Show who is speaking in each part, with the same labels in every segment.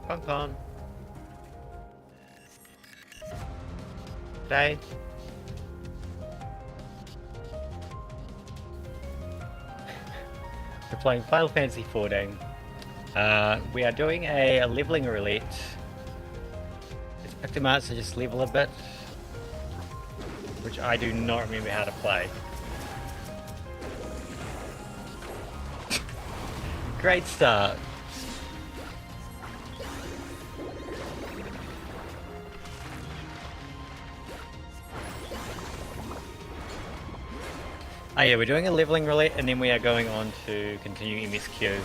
Speaker 1: Con. Đây. We're playing Final Fantasy 14. We are doing a leveling roulette. Expect him out to just level a bit, which I do not remember how to play. Great start. Oh yeah, we're doing a leveling roulette and then we are going on to continue MSQ.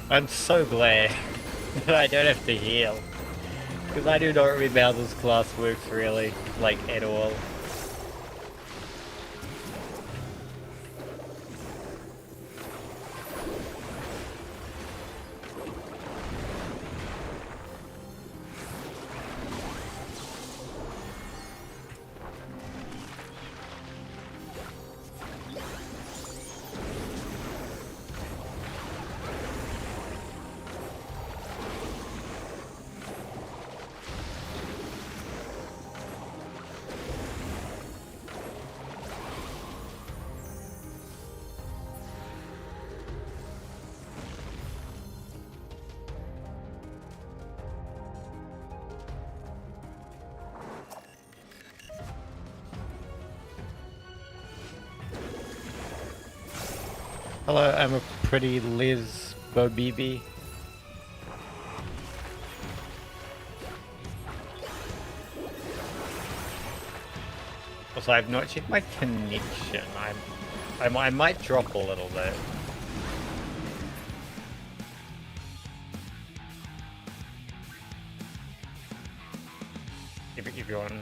Speaker 1: I'm so glad that I don't have to heal, because I do not remember how this class works really, like at all. Hello, I'm a pretty Liz Bobibi. Also, I've not checked my connection. I might drop a little bit. Everyone.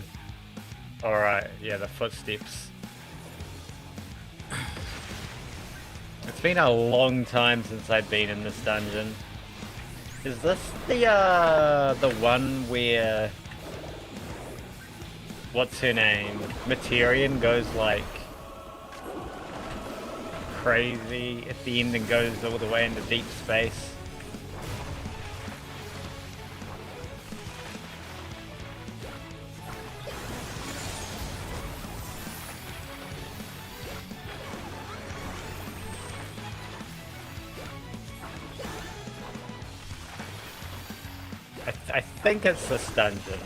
Speaker 1: Alright, yeah, the footsteps. It's been a long time since I've been in this dungeon. Is this the one where... What's her name? Materian goes like... crazy at the end and goes all the way into deep space? I think it's this dungeon.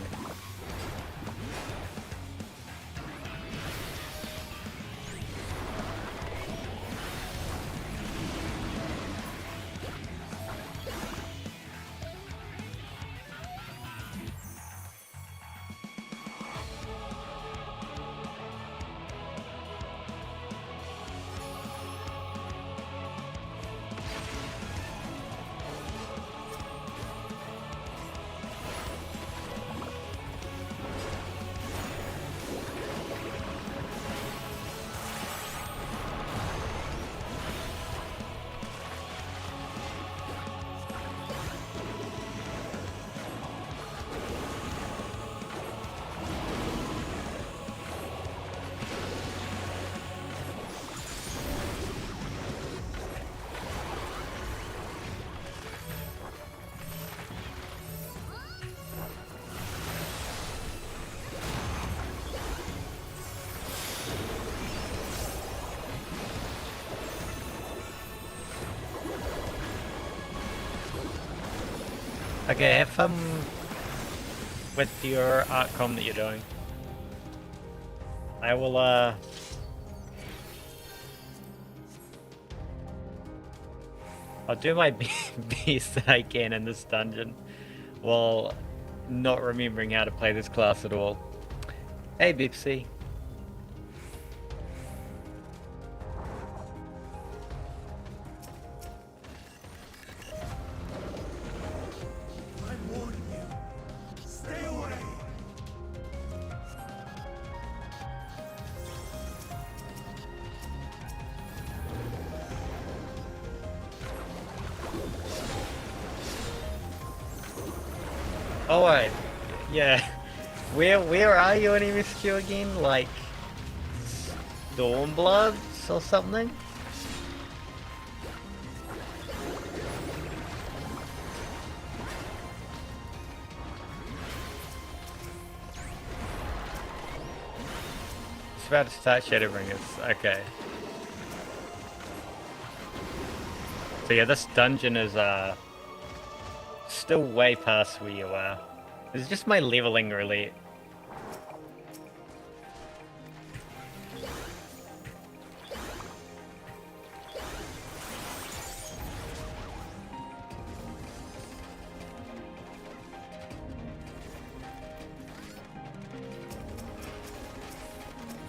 Speaker 1: Okay, have fun with your art com that you're doing. I will, I'll do my best that I can in this dungeon, while not remembering how to play this class at all. Hey, Bipsy. Oh, wait. Yeah. Where are you in MSQ again? Like, Stormbloods or something? It's about to start Shadowbringers. Okay. So yeah, this dungeon is still way past where you are. It's just my leveling really.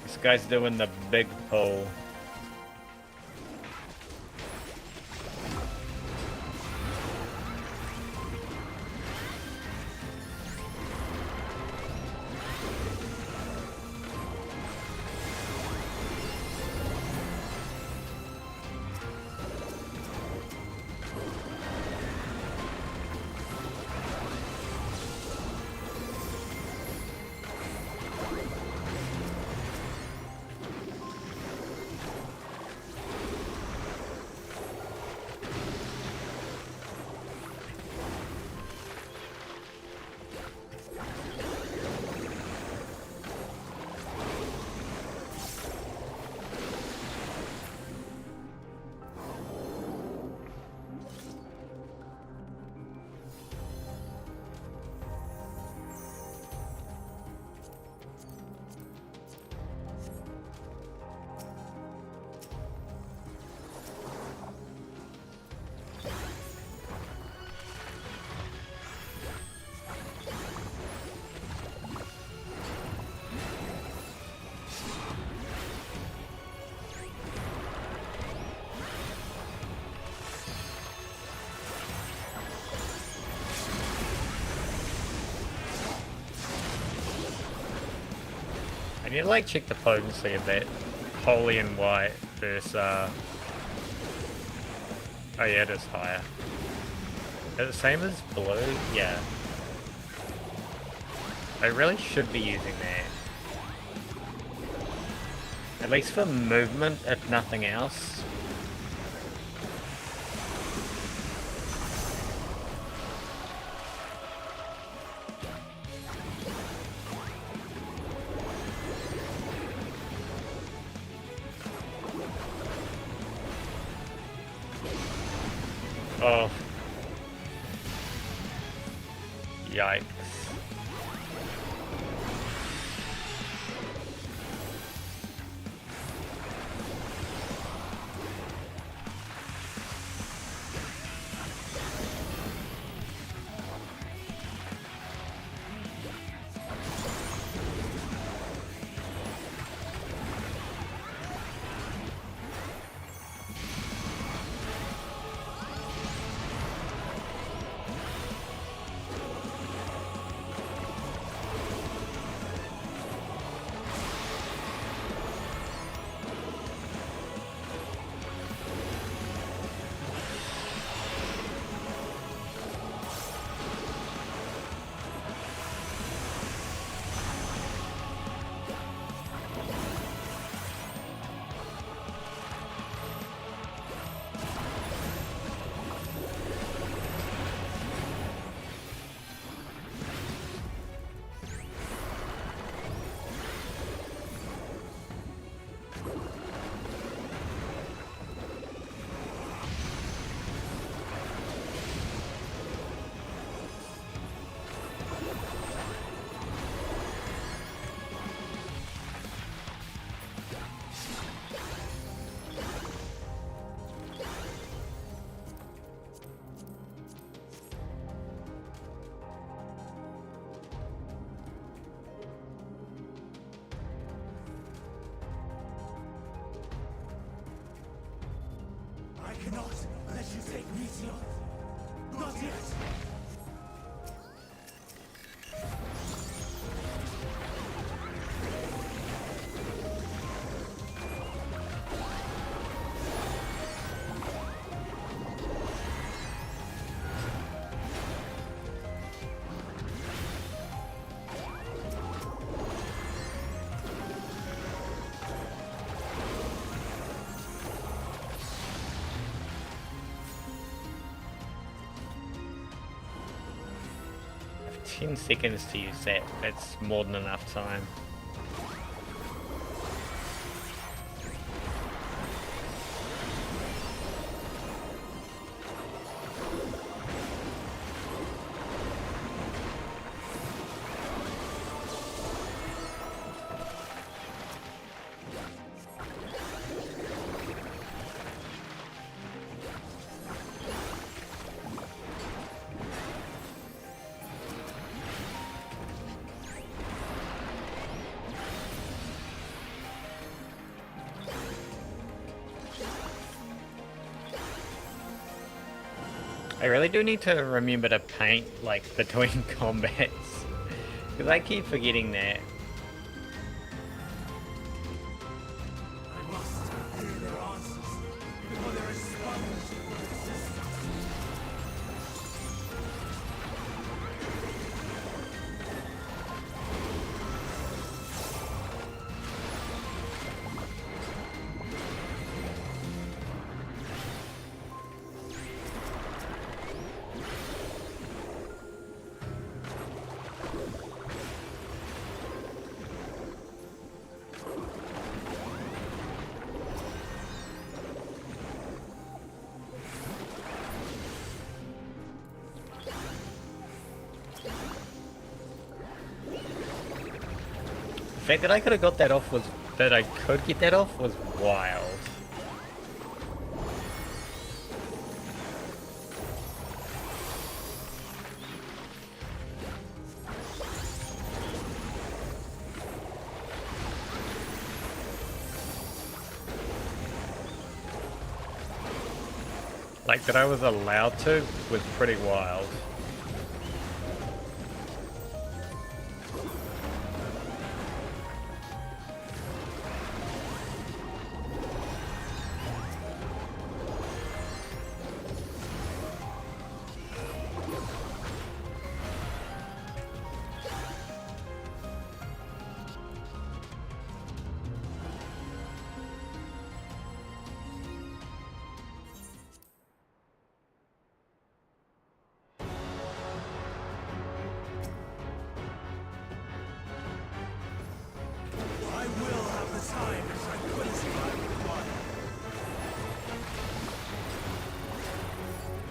Speaker 1: This guy's doing the big pull. I need to like check the potency of that holy and white versus oh yeah, it is higher. Is it the same as blue? Yeah. I really should be using that. At least for movement, if nothing else. Oh. Yikes.
Speaker 2: cannot let you take Meteor. Not yet.
Speaker 1: I have 10 seconds to use that. That's more than enough time. I really do need to remember to paint, like, between combats. Because I keep forgetting that.
Speaker 2: I must hear their answers before they respond with resistance.
Speaker 1: The fact that I could have got that off was... that I could get that off was wild. Like, that I was allowed to was pretty wild.
Speaker 2: I will have the time and tranquility I require.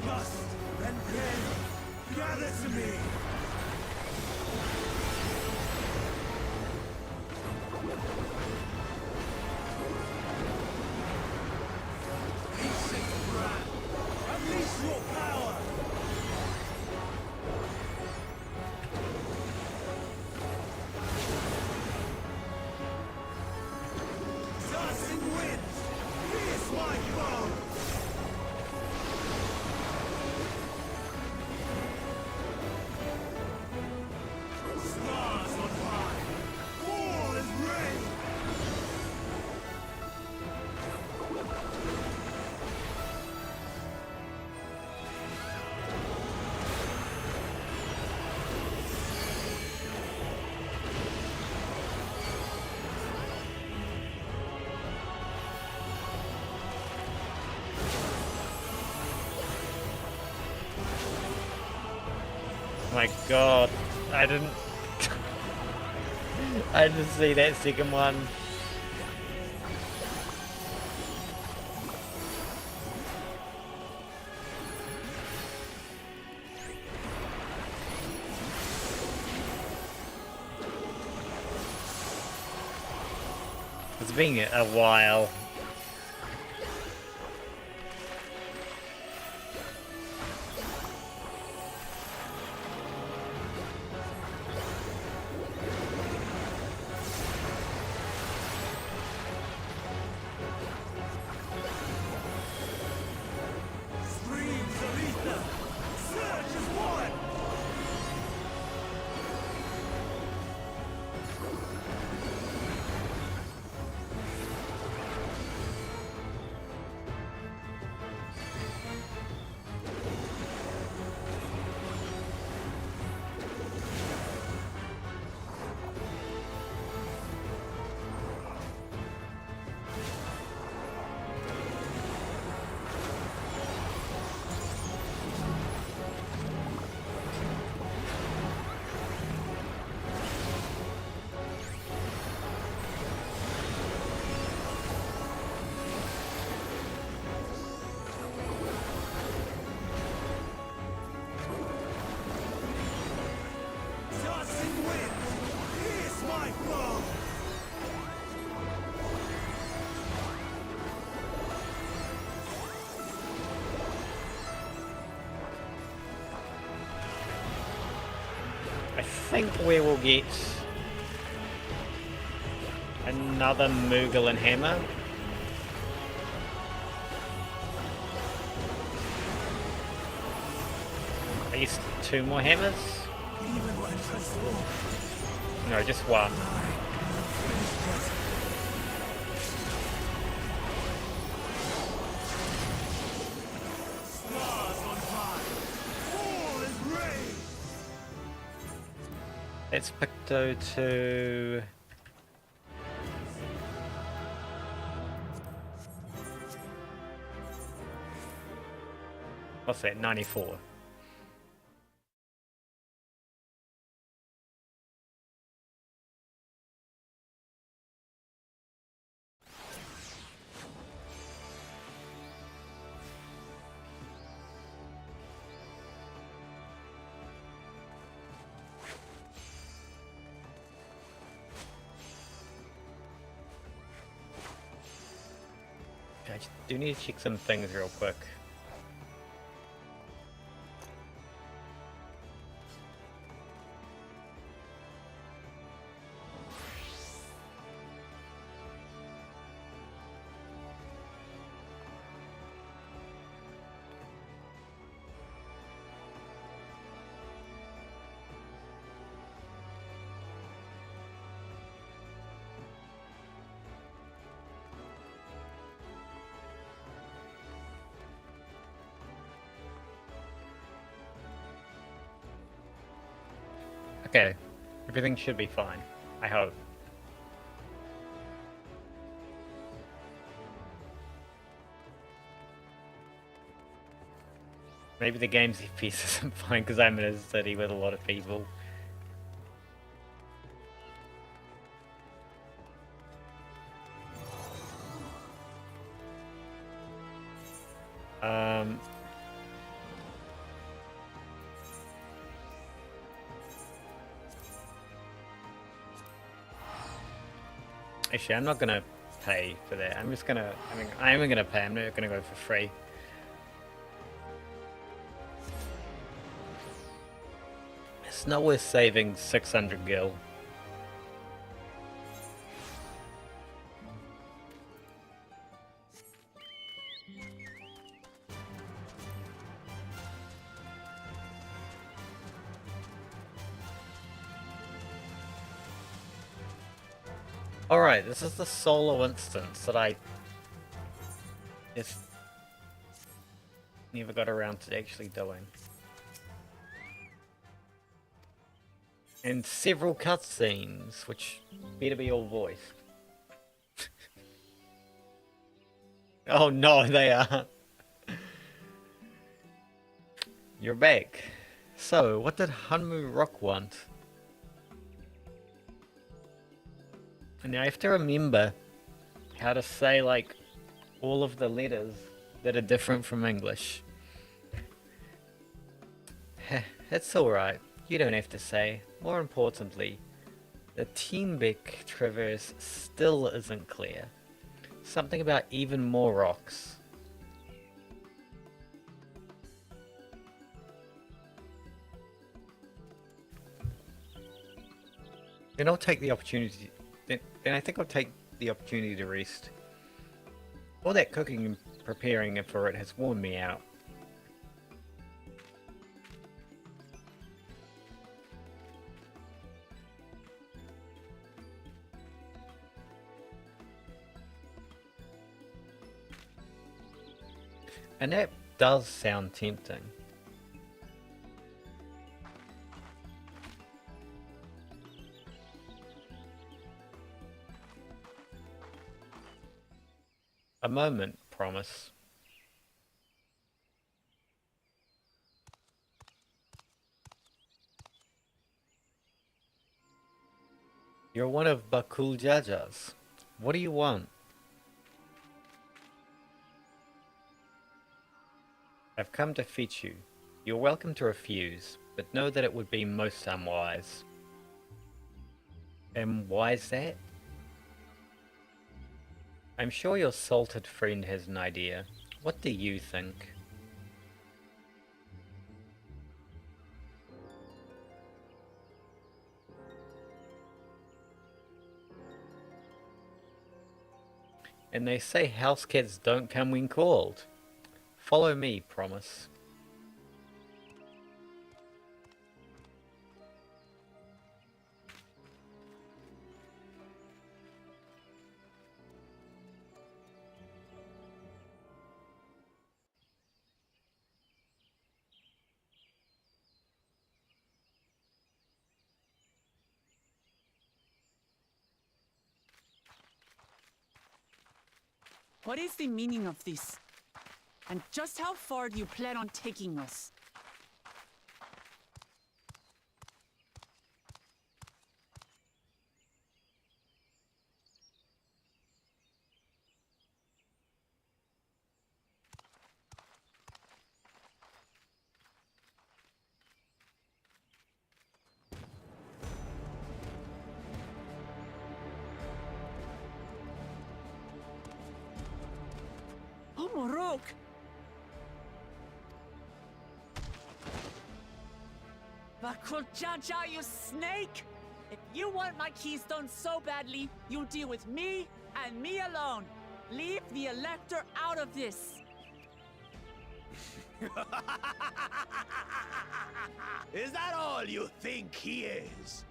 Speaker 2: Lust and pain, gather to me. Ancient brand, unleash your power. Dancing winds, pierce my bones. Stars on high, all is ready.
Speaker 1: My god, I didn't... I didn't see that second one. It's been a while. think we will get another Moogle and Hammer. At least 2 more hammers?
Speaker 2: Even when transformed,
Speaker 1: No, just 1.
Speaker 2: stars on fire. All is raised.
Speaker 1: Let's Picto to... What's that? 94. I just do need to check some things real quick. Okay, everything should be fine. I hope. Maybe the game's FPS isn't fine because I'm in a city with a lot of people. Um... Actually, I'm not gonna pay for that. I'm just gonna, I am gonna pay, I'm not gonna go for free. It's not worth saving 600 gil. Alright, this is the solo instance that I just never got around to actually doing. And several cutscenes, which better be all voiced. Oh no, they are. You're back. So, what did Hanmu Rock want? And now I have to remember how to say, like, all of the letters that are different from English. It's alright. You don't have to say. More importantly, the Teenbeck Traverse still isn't clear. Something about even more rocks. Then I'll take the opportunity. Then I think I'll take the opportunity to rest. All that cooking and preparing for it has worn me out. And that does sound tempting. A moment, promise. You're one of Bakul Jajas. What do you want? I've come to fetch you. You're welcome to refuse, but know that it would be most unwise. And why is that? I'm sure your salted friend has an idea. What do you think? And they say house kids don't come when called. Follow me, promise.
Speaker 3: What is the meaning of this? And just how far do you plan on taking us? Oh, Morok! Bakuljaja, you snake! If you want my keystone so badly, you'll deal with me and me alone. Leave the Elector out of this.
Speaker 2: Is that all you think he is?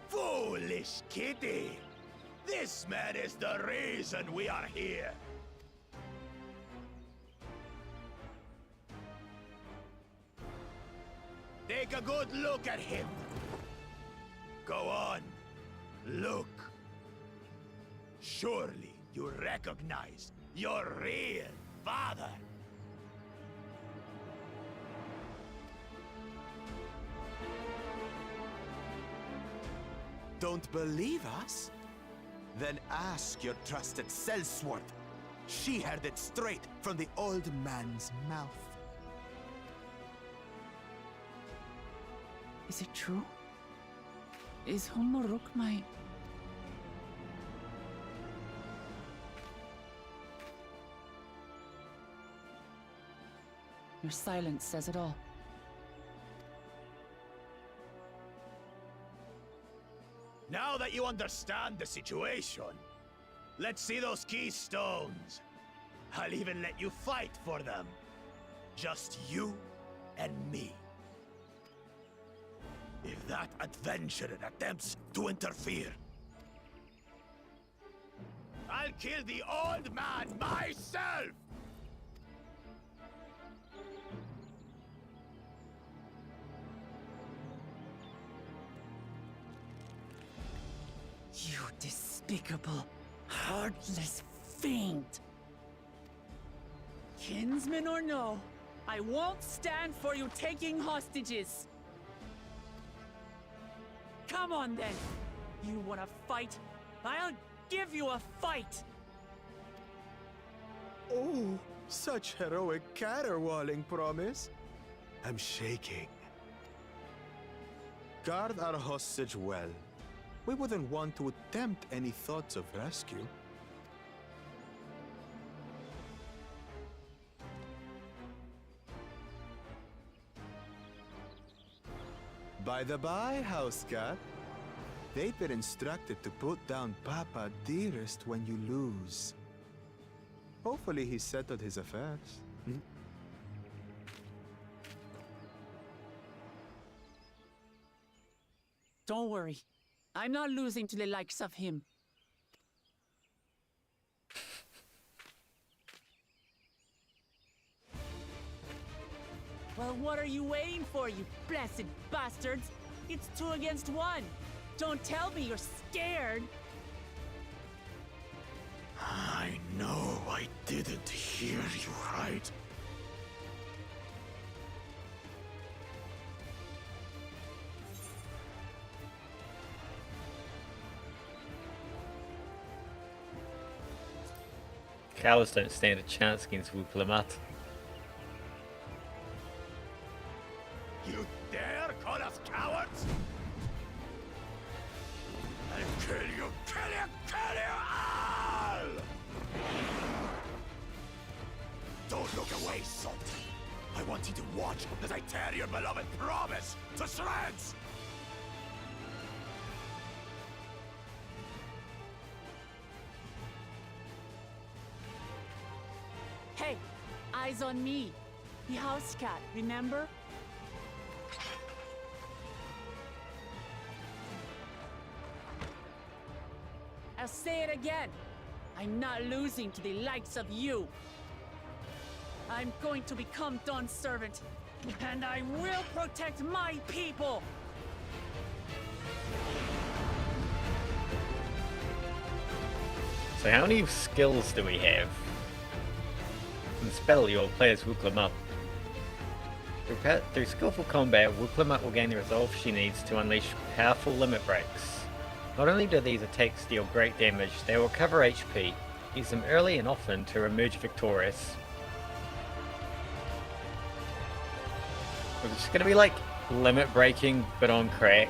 Speaker 2: Foolish kitty! This man is the reason we are here. Take a good look at him. Go on. Look. Surely you recognize your real father.
Speaker 4: Don't believe us? Then ask your trusted sellsword. She heard it straight from the old man's mouth.
Speaker 3: Is it true? Is Homoruk my... Your silence says it all.
Speaker 2: Now that you understand the situation, let's see those keystones. I'll even let you fight for them. Just you and me. If that adventurer attempts to interfere, I'll kill the old man myself!
Speaker 3: You despicable, heartless fiend! Kinsman or no, I won't stand for you taking hostages! Come on then! You wanna fight? I'll give you a fight!
Speaker 4: Oh, such heroic caterwauling promise. I'm shaking. Guard our hostage well. We wouldn't want to attempt any thoughts of rescue. By the by, house cat, they've been instructed to put down Papa dearest when you lose. Hopefully he settled his affairs.
Speaker 3: Don't worry. I'm not losing to the likes of him. Well, what are you waiting for, you blessed bastards? It's 2 against 1. Don't tell me you're scared.
Speaker 2: I know I didn't hear you right.
Speaker 1: Cowards don't stand a chance against Wuplamat.
Speaker 2: You dare call us cowards? I'll kill you, kill you, kill you all! Don't look away, son. I want you to watch as I tear your beloved promise to shreds!
Speaker 3: eyes on me. The house cat, remember? I'll say it again. I'm not losing to the likes of you. I'm going to become Dawn's servant, and I will protect my people!
Speaker 1: So how many skills do we have? In spell, your players will climb up. Through skillful combat, Wuklimat will gain the resolve she needs to unleash powerful limit breaks. Not only do these attacks deal great damage, they will recover HP. Use them early and often to emerge victorious. It's just gonna be like limit breaking, but on crack.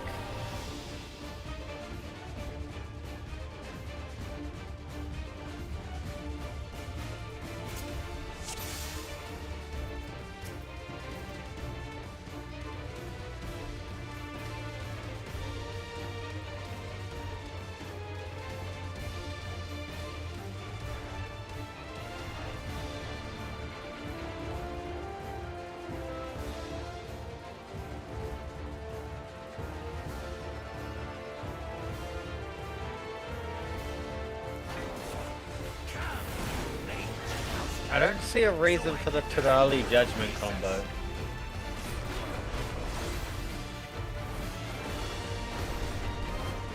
Speaker 1: I don't see a reason for the Turali Judgment combo.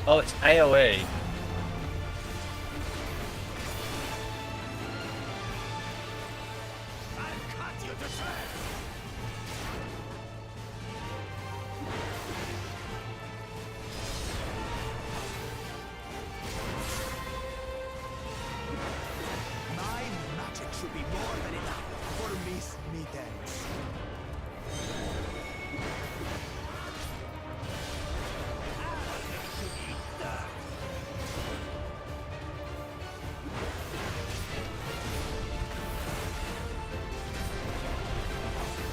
Speaker 1: Oh, it's AoE.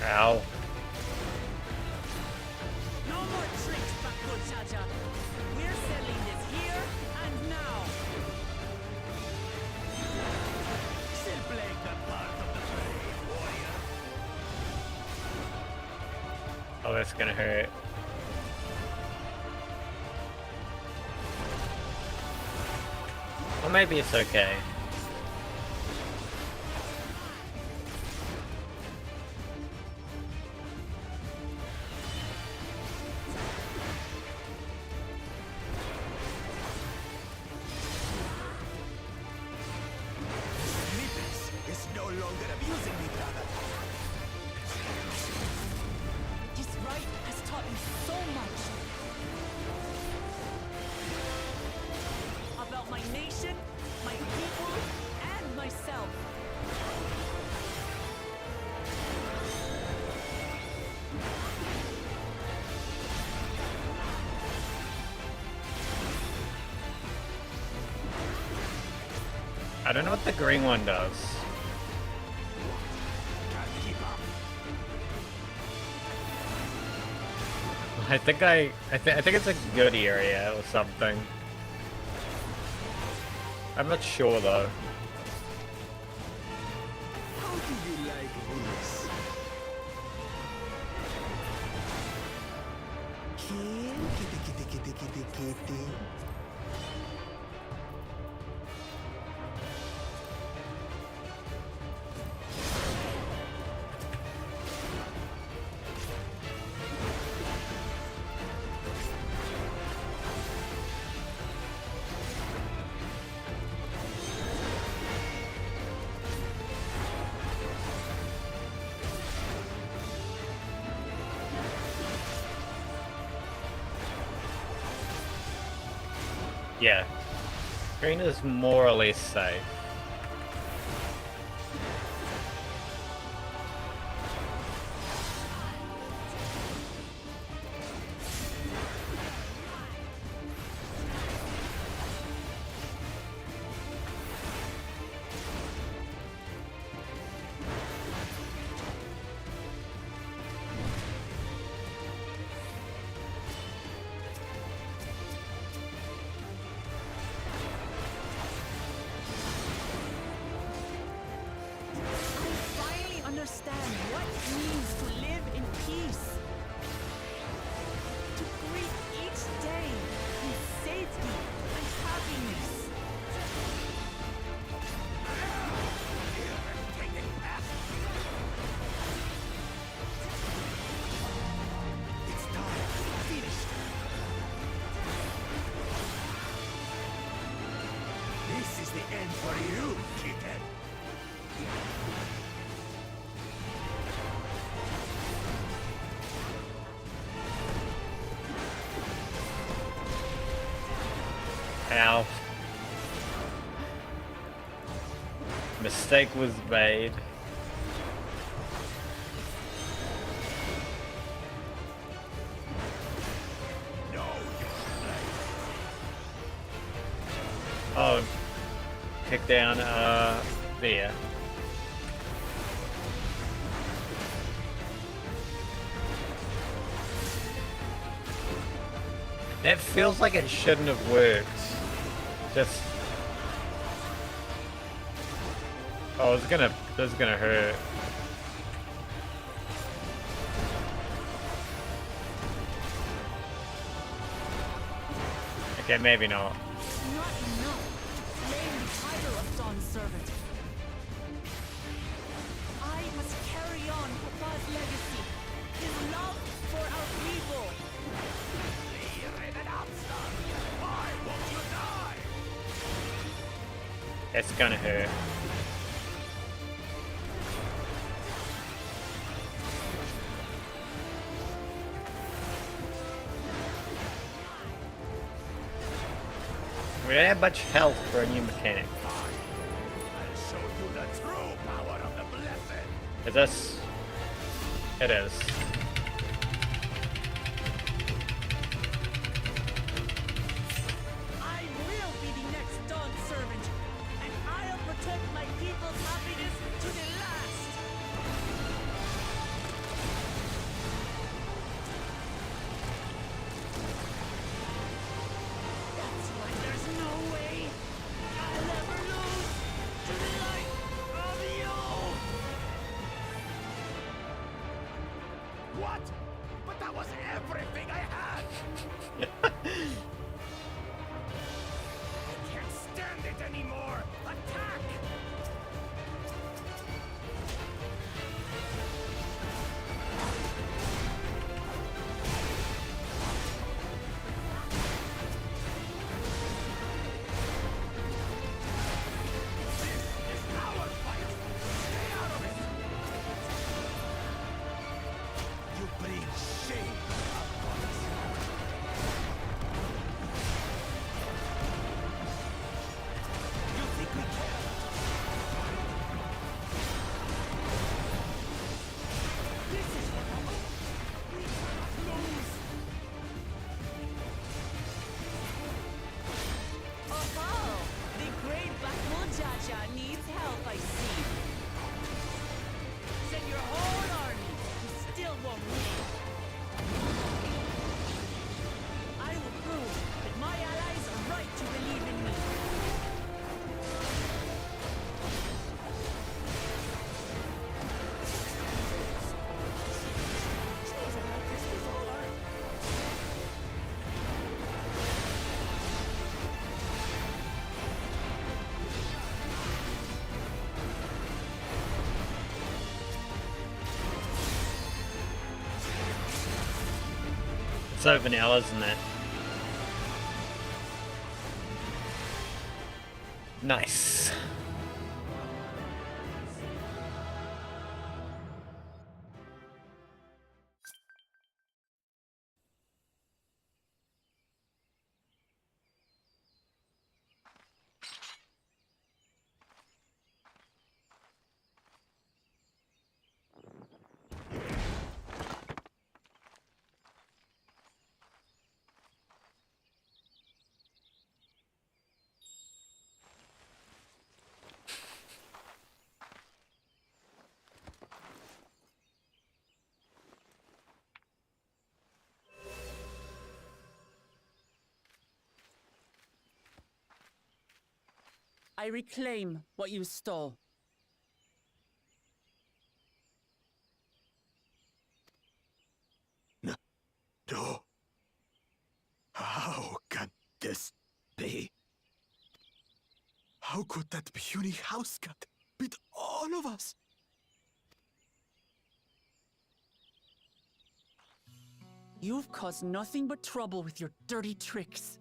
Speaker 1: Ow.
Speaker 3: No more tricks, Bako Chacha. We're settling this here and now.
Speaker 2: Still playing the part of the brave warrior.
Speaker 1: Oh, that's gonna hurt. Or maybe it's okay.
Speaker 2: Is no longer abusing me, brother.
Speaker 3: This rite has taught me so much. About my nation, my people, and myself.
Speaker 1: I don't know what the green one does.
Speaker 2: Can't keep up.
Speaker 1: I think it's a good area or something. I'm not sure though.
Speaker 4: How do you like this? Kitty.
Speaker 1: Yeah. Green is more or less safe.
Speaker 3: understand what it means to live in peace. To greet each day in safety and happiness.
Speaker 2: It's time. Finished. This is the end for you, kitten.
Speaker 1: Ow. Mistake was made.
Speaker 2: No,
Speaker 1: Oh. Kick down, there. That feels like it shouldn't have worked. Just... Oh, this is gonna hurt. Okay, maybe not.
Speaker 3: It's not enough to claim the title of Dawn Servant. I must carry on Papa's legacy, his love for our people.
Speaker 2: why won't you die?
Speaker 1: It's gonna hurt. We don't have much health for a new mechanic.
Speaker 2: I'll show you the true power of the blessed.
Speaker 1: Is this? It is.
Speaker 3: I will be the next Dawn Servant, and I'll protect my people's happiness to the last. That's why there's no way I'll ever lose to the light of you.
Speaker 2: What? But that was everything I had. I can't stand it anymore. Attack! This is our fight. Stay out of it. You bring shame upon us. You think we care? This is we cannot lose.
Speaker 3: Oh, the great Bakul Jaja needs help, I see. Send your whole army. You still won't win. I will prove that my allies are right to believe in me.
Speaker 1: It's over now, isn't it? Nice.
Speaker 3: I reclaim what you stole.
Speaker 4: But that puny house cat beat all of us.
Speaker 3: You've caused nothing but trouble with your dirty tricks.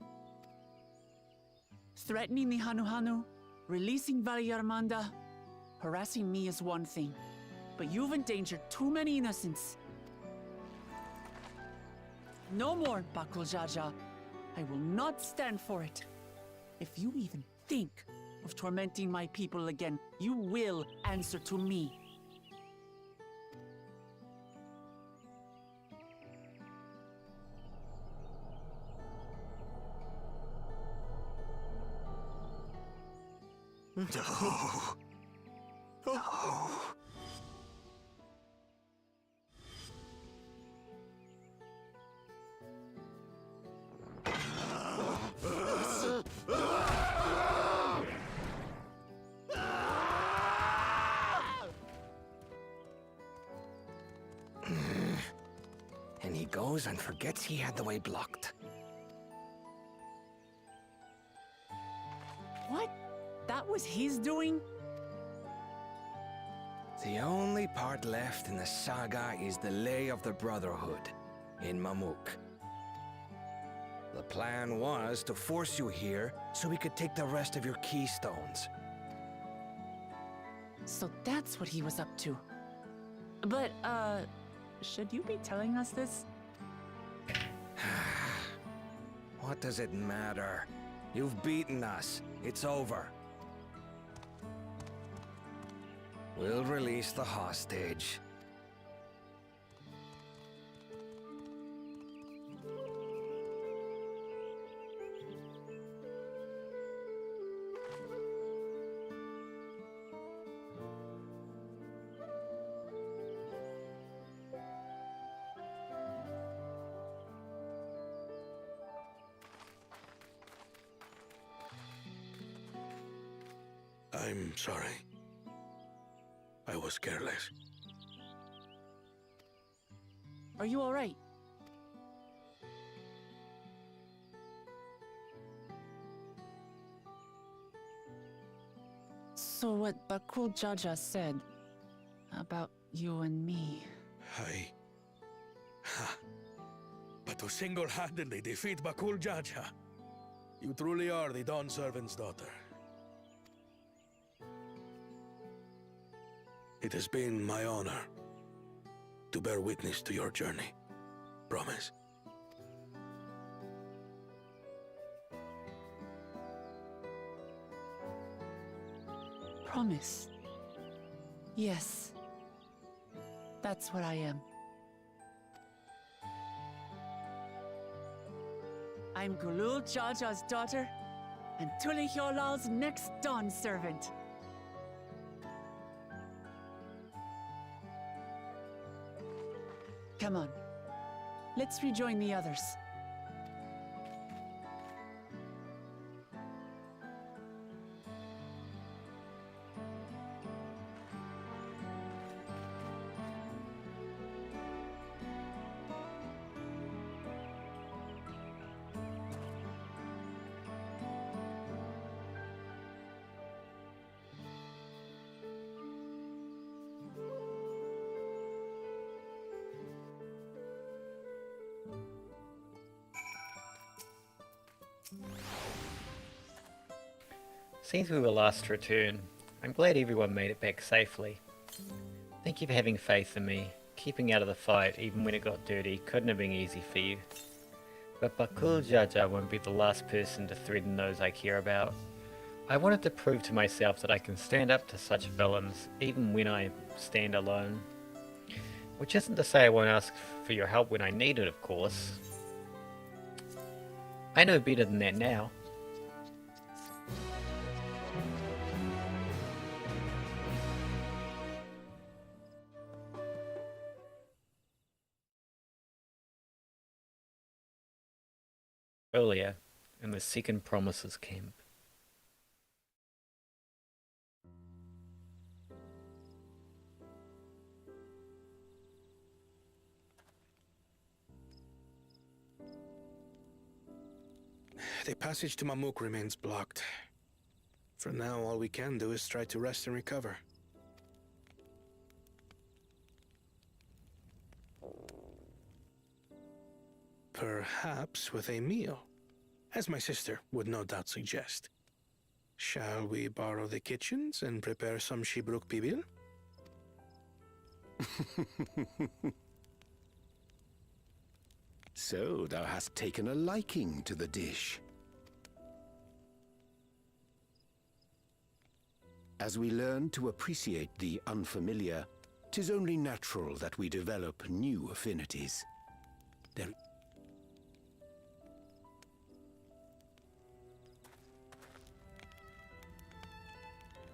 Speaker 3: Threatening the Hanuhanu, releasing Valyarmanda, harassing me is one thing, but you've endangered too many innocents. No more, Bakuljaja. I will not stand for it. If you even think of tormenting my people again, you will answer to me.
Speaker 4: No. No.
Speaker 5: And he goes and forgets he had the way blocked.
Speaker 3: What? That was his doing?
Speaker 5: The only part left in the saga is the Lay of the Brotherhood in Mamuk. The plan was to force you here so we could take the rest of your keystones.
Speaker 3: So that's what he was up to. But, should you be telling us this?
Speaker 5: What does it matter? You've beaten us. It's over. We'll release the hostage.
Speaker 6: I'm sorry. I was careless.
Speaker 3: Are you alright? So what Bakul Jaja said about you and me...
Speaker 6: But to single-handedly defeat Bakul Jaja, you truly are the Dawn Servant's daughter. It has been my honor to bear witness to your journey. Promise.
Speaker 3: Promise. Yes. That's what I am. I'm Gulul Jaja's daughter, and Tuli Hyolal's next Dawn servant. Come on. Let's rejoin the others.
Speaker 1: Since we were last returned, I'm glad everyone made it back safely. Thank you for having faith in me. Keeping out of the fight, even when it got dirty, couldn't have been easy for you. But Bakul Jaja won't be the last person to threaten those I care about. I wanted to prove to myself that I can stand up to such villains, even when I stand alone. Which isn't to say I won't ask for your help when I need it, of course. I know better than that now. Earlier, in the second Promises camp.
Speaker 6: The passage to Mamuk remains blocked. For now, all we can do is try to rest and recover. Perhaps with a meal, as my sister would no doubt suggest. Shall we borrow the kitchens and prepare some Shibruk Bibil?
Speaker 7: So thou hast taken a liking to the dish. As we learn to appreciate the unfamiliar, 'tis only natural that we develop new affinities.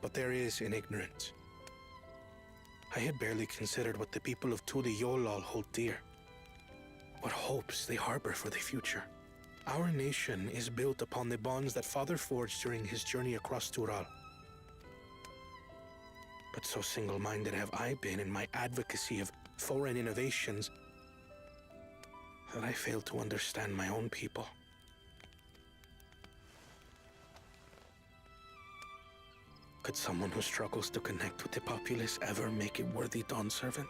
Speaker 6: But there is in ignorance. I had barely considered what the people of Tuli Yolal hold dear. What hopes they harbor for the future. Our nation is built upon the bonds that Father forged during his journey across Tural. But so single-minded have I been in my advocacy of foreign innovations that I fail to understand my own people. Could someone who struggles to connect with the populace ever make a worthy Dawn servant?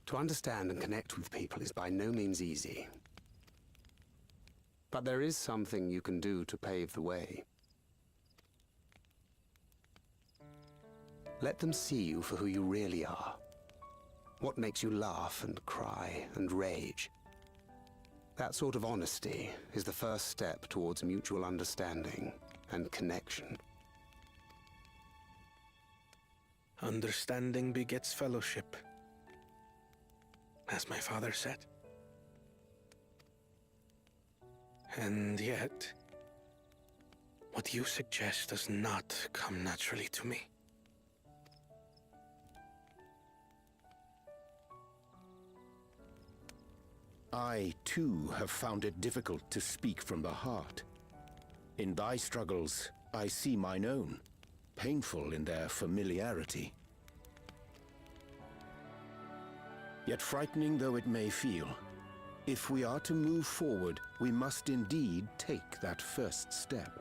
Speaker 8: To understand and connect with people is by no means easy. But there is something you can do to pave the way. Let them see you for who you really are. What makes you laugh and cry and rage. That sort of honesty is the first step towards mutual understanding and connection.
Speaker 6: Understanding begets fellowship, as my father said. And yet, what you suggest does not come naturally to me.
Speaker 7: I, too, have found it difficult to speak from the heart. In thy struggles, I see mine own, painful in their familiarity. Yet frightening though it may feel, if we are to move forward, we must indeed take that first step.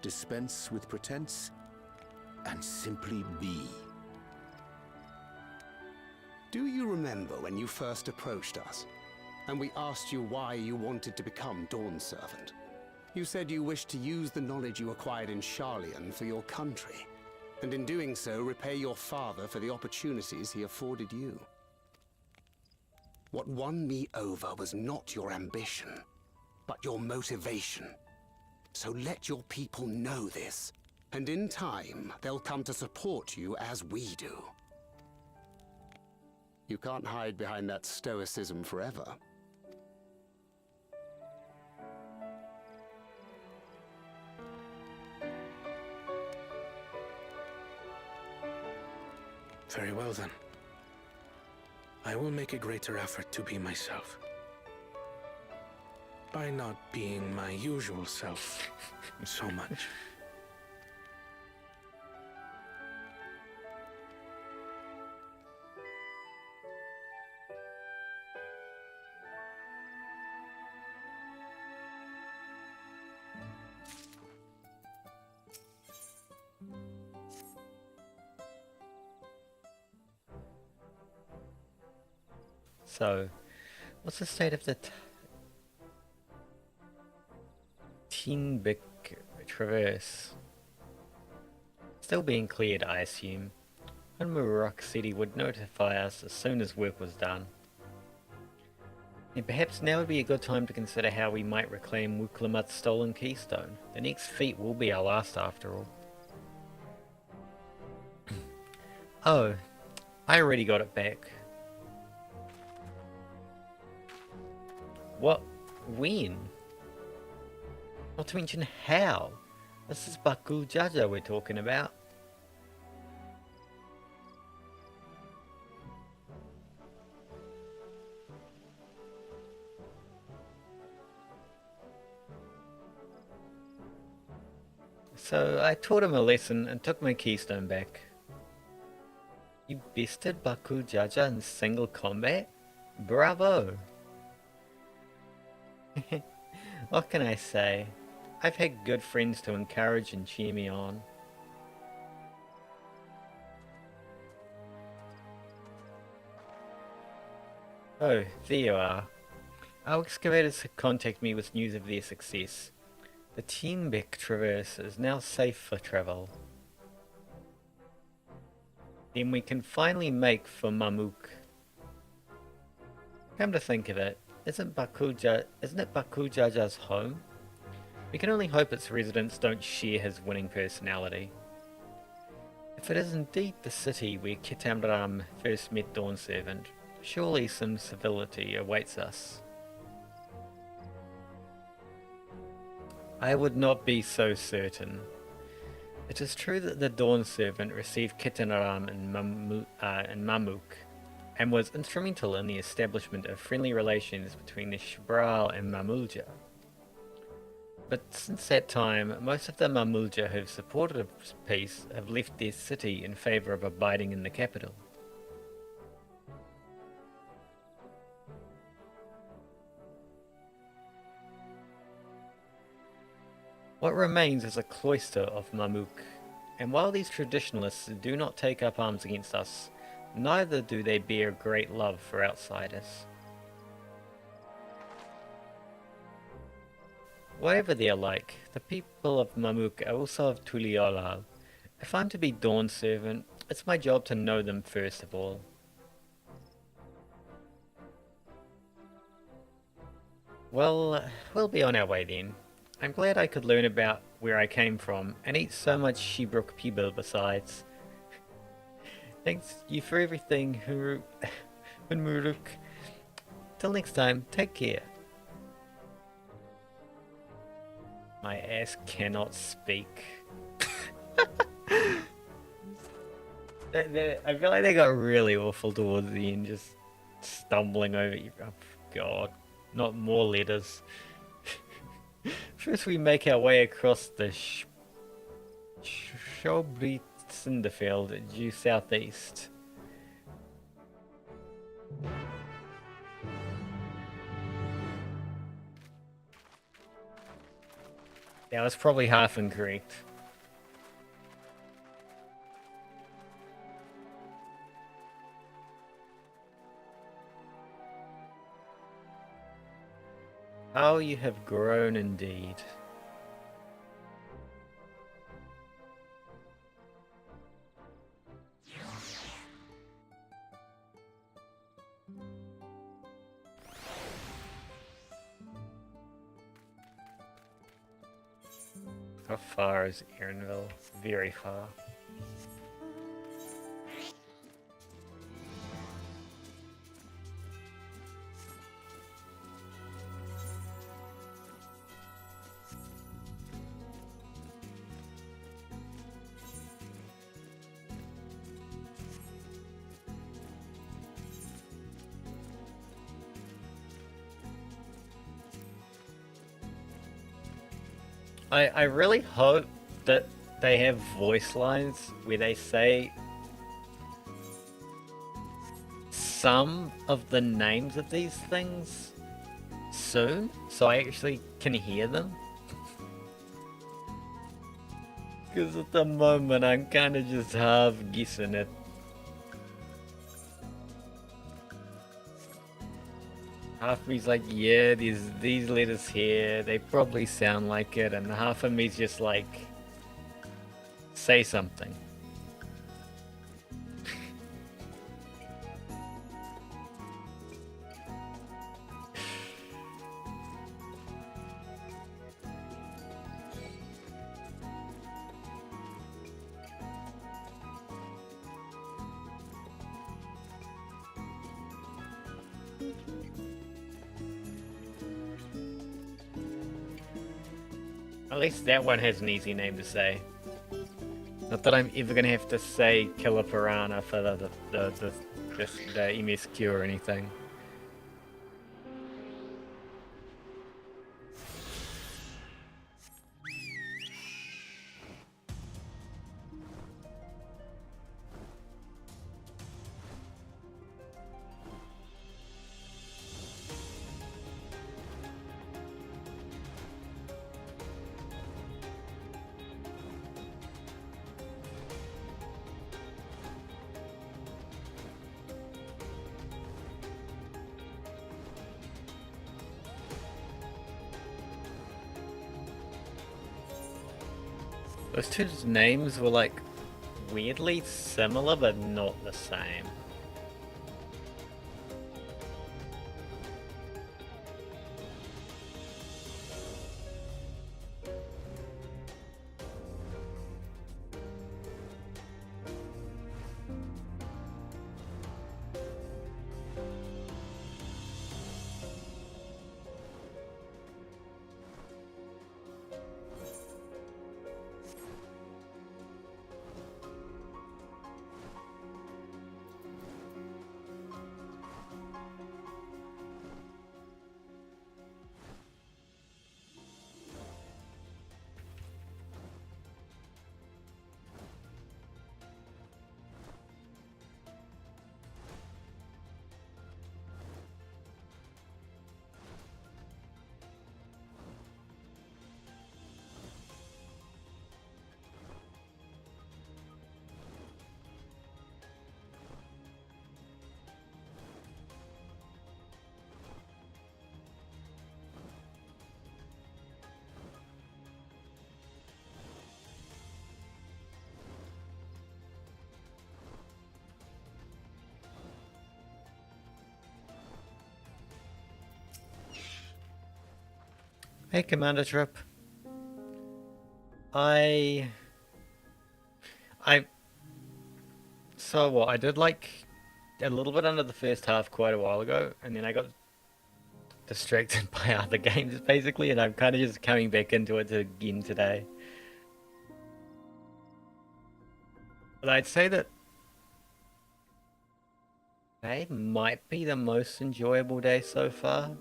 Speaker 7: Dispense with pretense, and simply be.
Speaker 8: Do you remember when you first approached us, and we asked you why you wanted to become Dawn Servant? You said you wished to use the knowledge you acquired in Sharlayan for your country, and in doing so repay your father for the opportunities he afforded you. What won me over was not your ambition, but your motivation. So let your people know this, and in time, they'll come to support you as we do. You can't hide behind that stoicism forever.
Speaker 6: Very well then. I will make a greater effort to be myself. By not being my usual self so much.
Speaker 1: So, what's the state of the Teenbic Traverse? Still being cleared, I assume. And Murok City would notify us as soon as work was done. And perhaps now would be a good time to consider how we might reclaim Wuklamat's stolen keystone. The next feat will be our last after all. Oh, I already got it back. What? When? Not to mention how? This is Bakul Jaja we're talking about. So I taught him a lesson and took my keystone back. You bested Baku Jaja in single combat? Bravo! What can I say? I've had good friends to encourage and cheer me on. Oh, there you are. Our excavators contact me with news of their success. The Tienbeck Traverse is now safe for travel. Then we can finally make for Mamuk. Come to think of it, isn't it Baku Jaja's home? We can only hope its residents don't share his winning personality. If it is indeed the city where Kitamram first met Dawnservant, surely some civility awaits us. I would not be so certain. It is true that the Dawnservant received Kitanaram in Mamuk, and was instrumental in the establishment of friendly relations between the Shibral and Mamulja. But since that time, most of the Mamulja who have supported peace have left their city in favour of abiding in the capital. What remains is a cloister of Mamuk, and while these traditionalists do not take up arms against us, neither do they bear great love for outsiders. Whatever they are like, the people of Mamuk are also of Tuliolal. If I'm to be Dawnservant, it's my job to know them first of all. Well, we'll be on our way then. I'm glad I could learn about where I came from, and eat so much Shebruk Pibble besides. Thanks you for everything, Hunmuruk. Till next time, take care. My ass cannot speak. I feel like they got really awful towards the end, just stumbling over you. Oh, God, not more letters. First we make our way across the Shobrit Cinderfield due southeast. That was probably half incorrect. How you have grown indeed. How far is Erinville? Very far. I really hope that they have voice lines where they say some of the names of these things soon, so I actually can hear them. Because at the moment I'm kind of just half guessing it. Half of me's like, yeah, there's these letters here, they probably sound like it, and half of me's just like, say something. At least that one has an easy name to say. Not that I'm ever gonna have to say Killer Piranha for the MSQ or anything. Those two names were like weirdly similar but not the same. Hey, Commander Trip. So what, I did like a little bit under the first half quite a while ago, and then I got distracted by other games basically, and I'm kind of just coming back into it again today. But I'd say that today might be the most enjoyable day so far.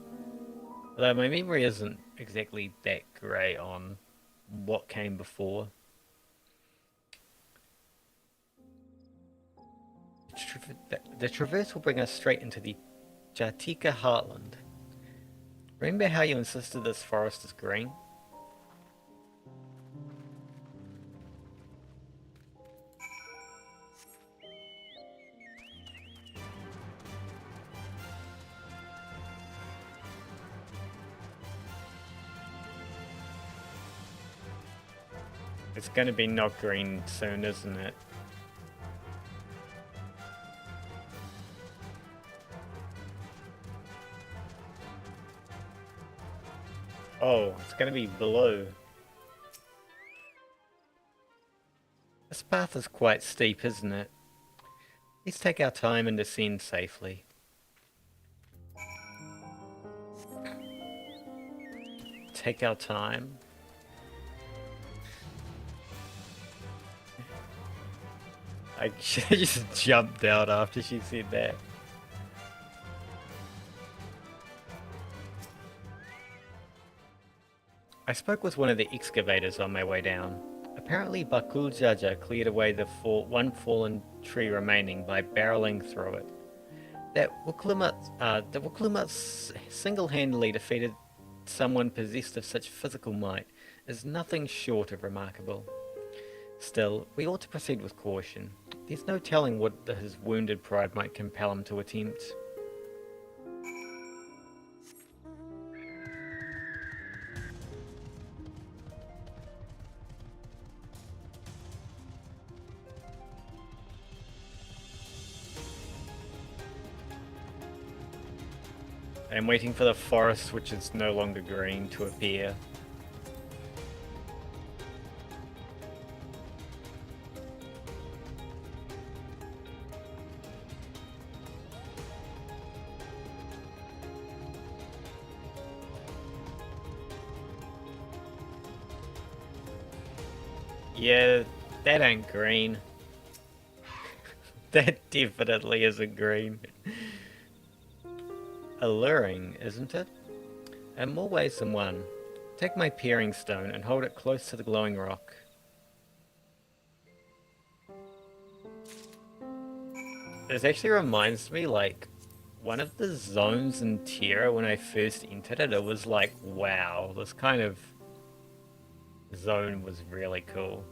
Speaker 1: Although my memory isn't exactly that great on what came before. The traverse will bring us straight into the Jatika Heartland. Remember how you insisted this forest is green? It's gonna be not green soon, isn't it? Oh, it's gonna be blue. This path is quite steep, isn't it? Let's take our time and descend safely. Take our time? I just jumped out after she said that. I spoke with one of the excavators on my way down. Apparently Bakul Jaja cleared away the one fallen tree remaining by barreling through it. That Wuklumat single-handedly defeated someone possessed of such physical might is nothing short of remarkable. Still, we ought to proceed with caution. There's no telling what his wounded pride might compel him to attempt. I'm waiting for the forest, which is no longer green, to appear. Yeah, that ain't green. That definitely isn't green. Alluring, isn't it? In more ways than one. Take my peering stone and hold it close to the glowing rock. This actually reminds me, like, one of the zones in Terra when I first entered it, it was like, wow, this kind of zone was really cool.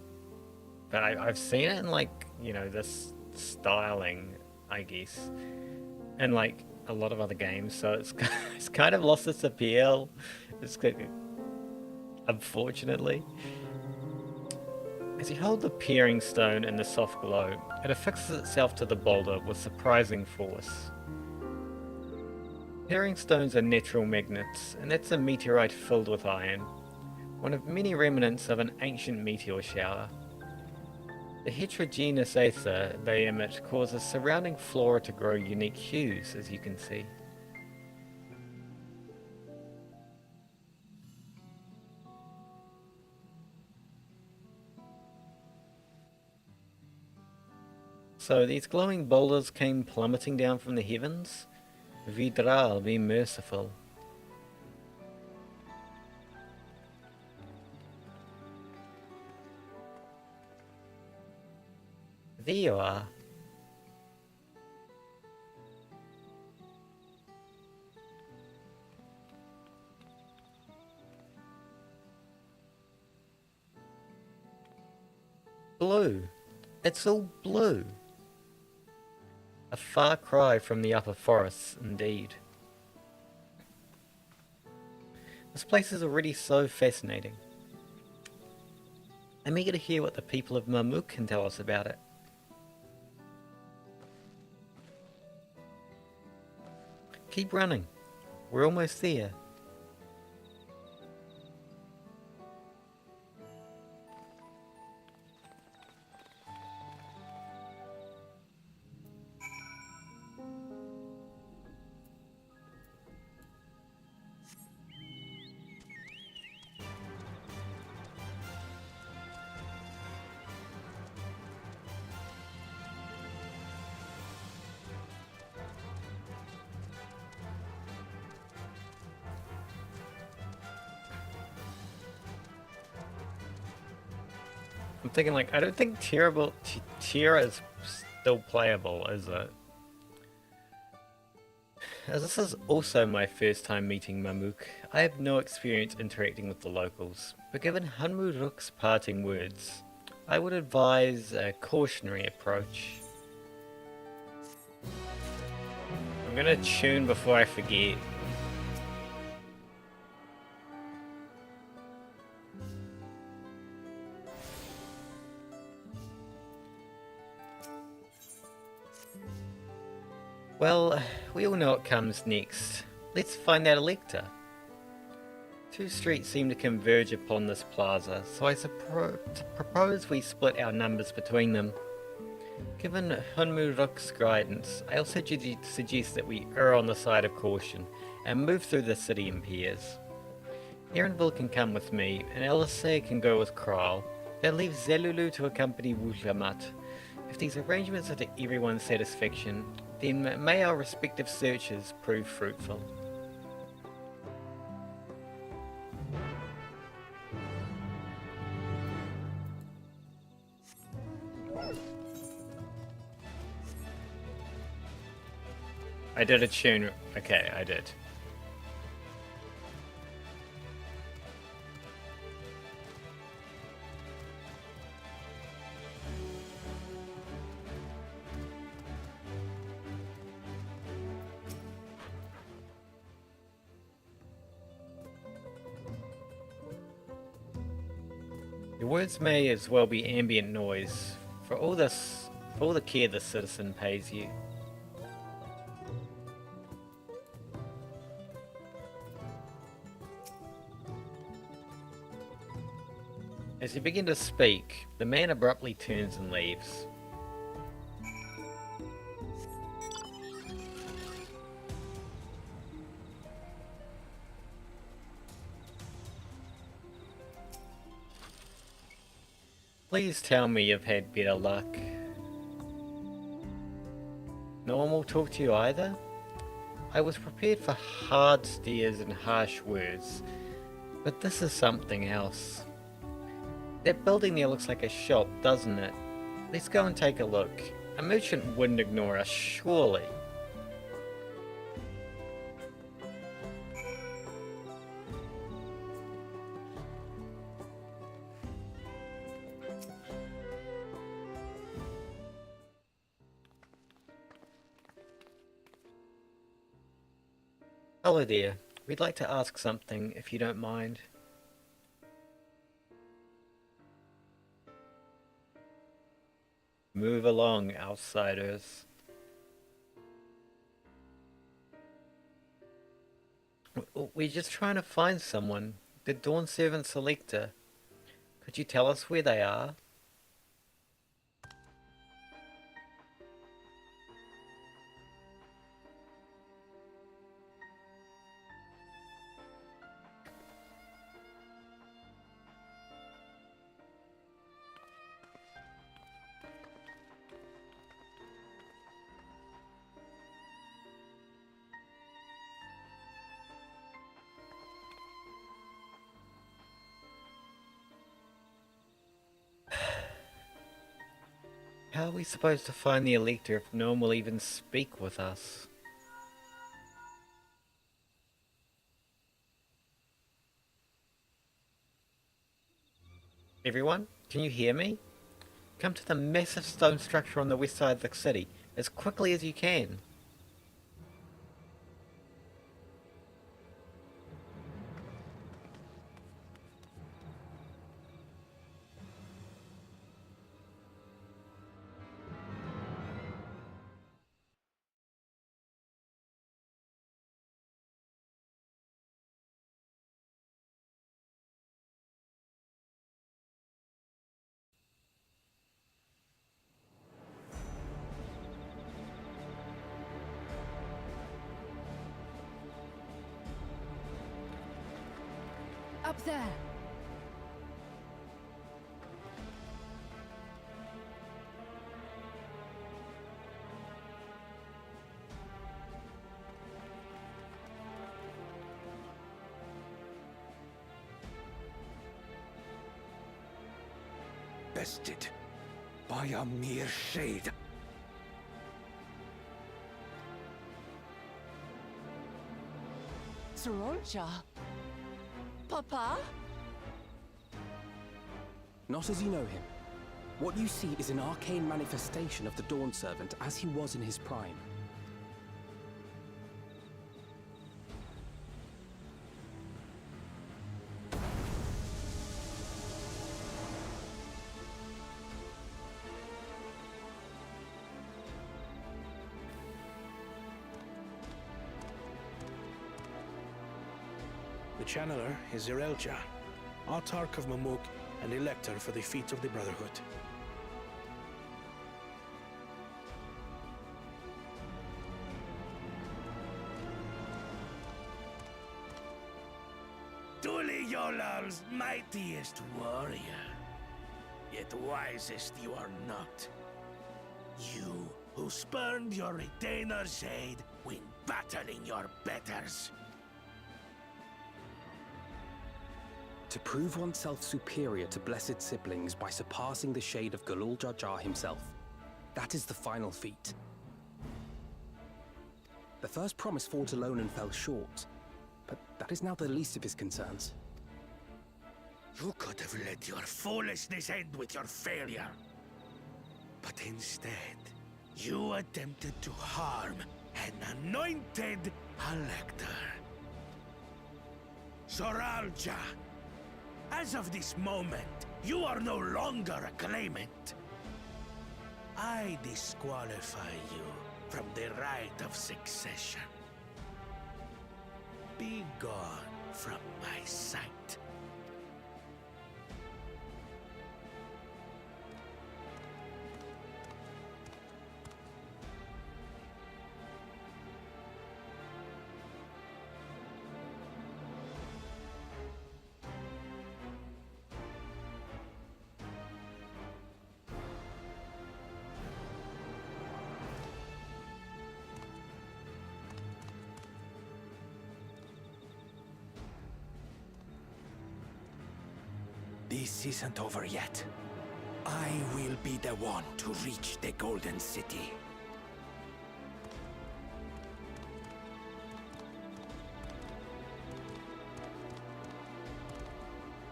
Speaker 1: But I've seen it in, like, you know, this styling, I guess, and like a lot of other games, so it's kind of lost its appeal. It's unfortunately. As you hold the peering stone in the soft glow, it affixes itself to the boulder with surprising force. Peering stones are natural magnets, and that's a meteorite filled with iron, one of many remnants of an ancient meteor shower. The heterogeneous aether they emit causes surrounding flora to grow unique hues, as you can see. So these glowing boulders came plummeting down from the heavens? Vidral, be merciful. There you are. Blue. It's all blue. A far cry from the upper forests, indeed. This place is already so fascinating. I'm eager to hear what the people of Mamuk can tell us about it. Keep running. We're almost there. I'm thinking like, I don't think Tira is still playable, is it? As this is also my first time meeting Mamuk, I have no experience interacting with the locals, but given Hunmuruk's parting words, I would advise a cautionary approach. I'm gonna tune before I forget. Well, we all know what comes next. Let's find that elector. Two streets seem to converge upon this plaza, so I propose we split our numbers between them. Given Hunmuruk's guidance, I also suggest that we err on the side of caution and move through the city in pairs. Erenville can come with me, and Elisei can go with Kral. That leaves Zelulu to accompany Wulamat. If these arrangements are to everyone's satisfaction, then may our respective searches prove fruitful. I did a tune. Okay, I did. Your words may as well be ambient noise, for all the care the citizen pays you. As you begin to speak, the man abruptly turns and leaves. Please tell me you've had better luck. No one will talk to you either? I was prepared for hard stares and harsh words, but this is something else. That building there looks like a shop, doesn't it? Let's go and take a look. A merchant wouldn't ignore us, surely. Hello there. We'd like to ask something, if you don't mind. Move along, outsiders. We're just trying to find someone. The Dawn Servant Selector. Could you tell us where they are? How are we supposed to find the Elector if no one will even speak with us? Everyone, can you hear me? Come to the massive stone structure on the west side of the city, as quickly as you can.
Speaker 3: Up there!
Speaker 5: Bested by a mere shade.
Speaker 3: Sorolja? Papa?
Speaker 9: Not as you know him. What you see is an arcane manifestation of the Dawn Servant as he was in his prime.
Speaker 6: The Channeler is Zerelja, Autarch of Mamuk and Elector for the Feet of the Brotherhood.
Speaker 2: Tuli Yolal's mightiest warrior. Yet wisest you are not. You, who spurned your retainer's aid when battling your betters.
Speaker 9: To prove oneself superior to blessed siblings by surpassing the shade of Galul Jar Jar himself. That is the final feat. The first promise fought alone and fell short, but that is now the least of his concerns.
Speaker 2: You could have let your foolishness end with your failure. But instead, you attempted to harm an anointed elector. Soralja, as of this moment, you are no longer a claimant. I disqualify you from the right of succession. Be gone from my sight.
Speaker 5: This isn't over yet. I will be the one to reach the Golden City.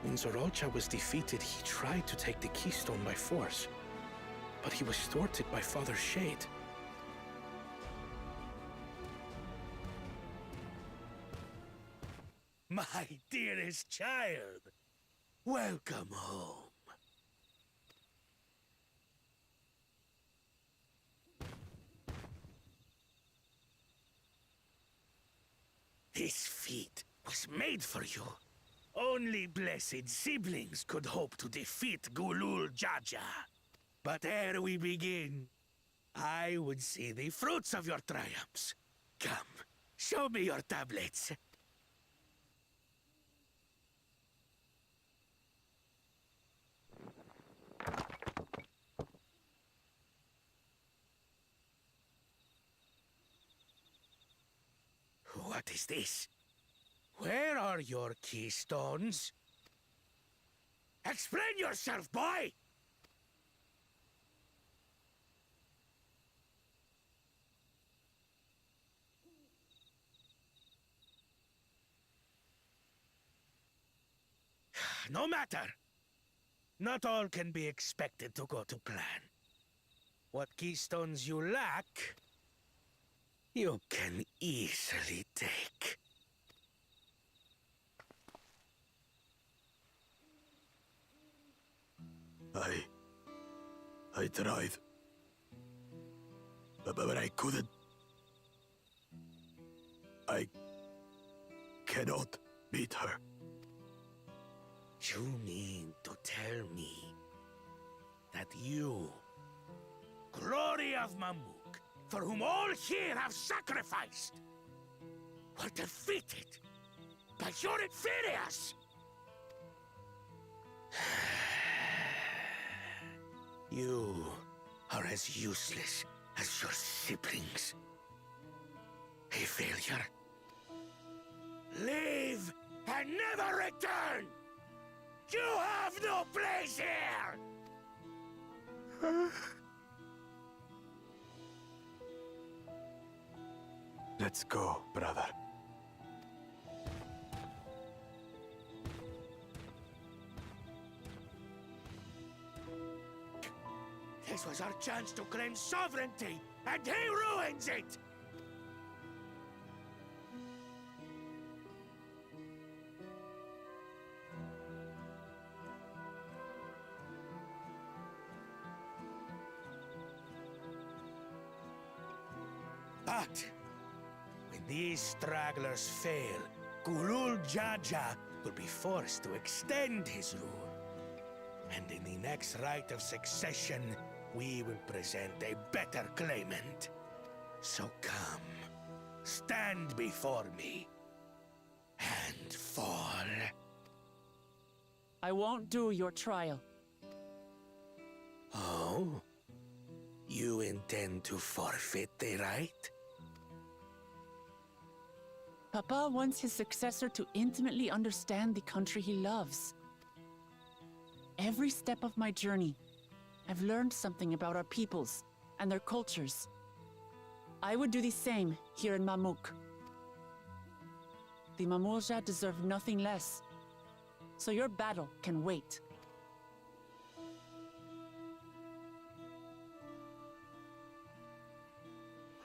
Speaker 6: When Zorolcha was defeated, he tried to take the Keystone by force, but he was thwarted by Father Shade.
Speaker 2: My dearest child, welcome home. This feat was made for you. Only blessed siblings could hope to defeat Gulul Jaja. But ere we begin, I would see the fruits of your triumphs. Come, show me your tablets. What is this? Where are your keystones? Explain yourself, boy! No matter. Not all can be expected to go to plan. What keystones you lack, you can easily take. I tried. But I couldn't. I cannot beat her. You mean to tell me that you, glory of Mamuk, for whom all here have sacrificed, were defeated by your inferiors? You are as useless as your siblings. A failure. Leave and never return! You have no place here!
Speaker 4: Let's go, brother.
Speaker 2: This was our chance to claim sovereignty, and he ruins it! But when these stragglers fail, Gulul Jaja will be forced to extend his rule. And in the next rite of succession, we will present a better claimant. So come, stand before me, and fall.
Speaker 3: I won't do your trial.
Speaker 2: Oh? You intend to forfeit the right?
Speaker 3: Papa wants his successor to intimately understand the country he loves. Every step of my journey, I've learned something about our peoples and their cultures. I would do the same here in Mamuk. The Mamulja deserve nothing less, so your battle can wait.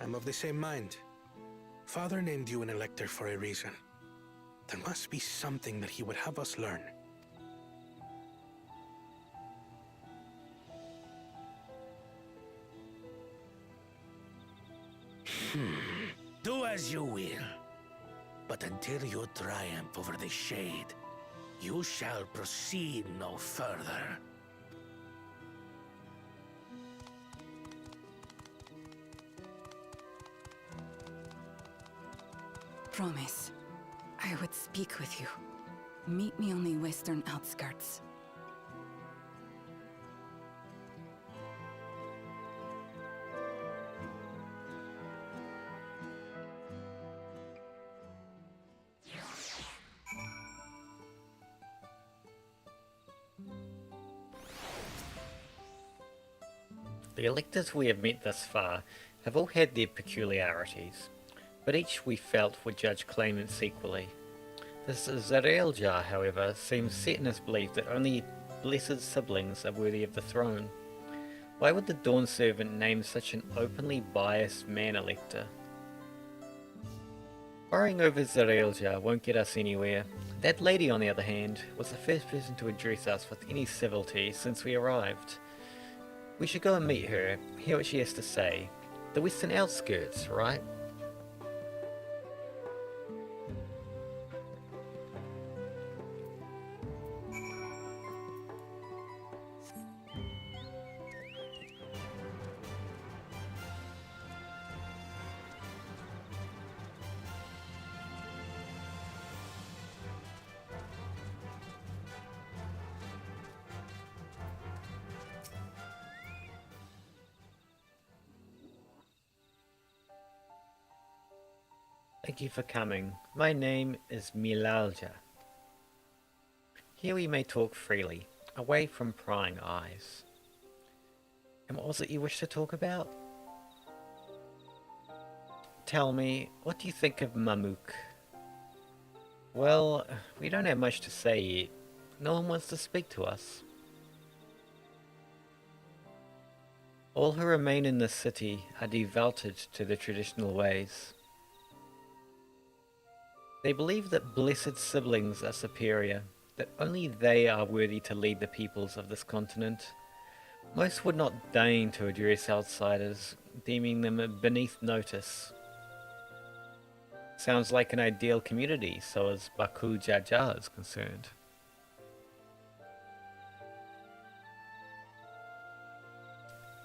Speaker 6: I'm of the same mind. Father named you an elector for a reason. There must be something that he would have us learn.
Speaker 2: Do as you will. But until you triumph over the Shade, you shall proceed no further.
Speaker 10: Promise. I would speak with you. Meet me on the western outskirts.
Speaker 1: The electors we have met thus far have all had their peculiarities, but each we felt would judge claimants equally. This Zaraelja, however, seems set in his belief that only blessed siblings are worthy of the throne. Why would the Dawn Servant name such an openly biased man-elector? Worrying over Zaraelja won't get us anywhere. That lady, on the other hand, was the first person to address us with any civility since we arrived. We should go and meet her, hear what she has to say. The western outskirts, right? Thank you for coming. My name is Milalja. Here we may talk freely, away from prying eyes. And what was it you wish to talk about? Tell me, what do you think of Mamuk? Well, we don't have much to say yet. No one wants to speak to us. All who remain in this city are devoted to the traditional ways. They believe that blessed siblings are superior, that only they are worthy to lead the peoples of this continent. Most would not deign to address outsiders, deeming them beneath notice. Sounds like an ideal community, so as Baku Jaja is concerned.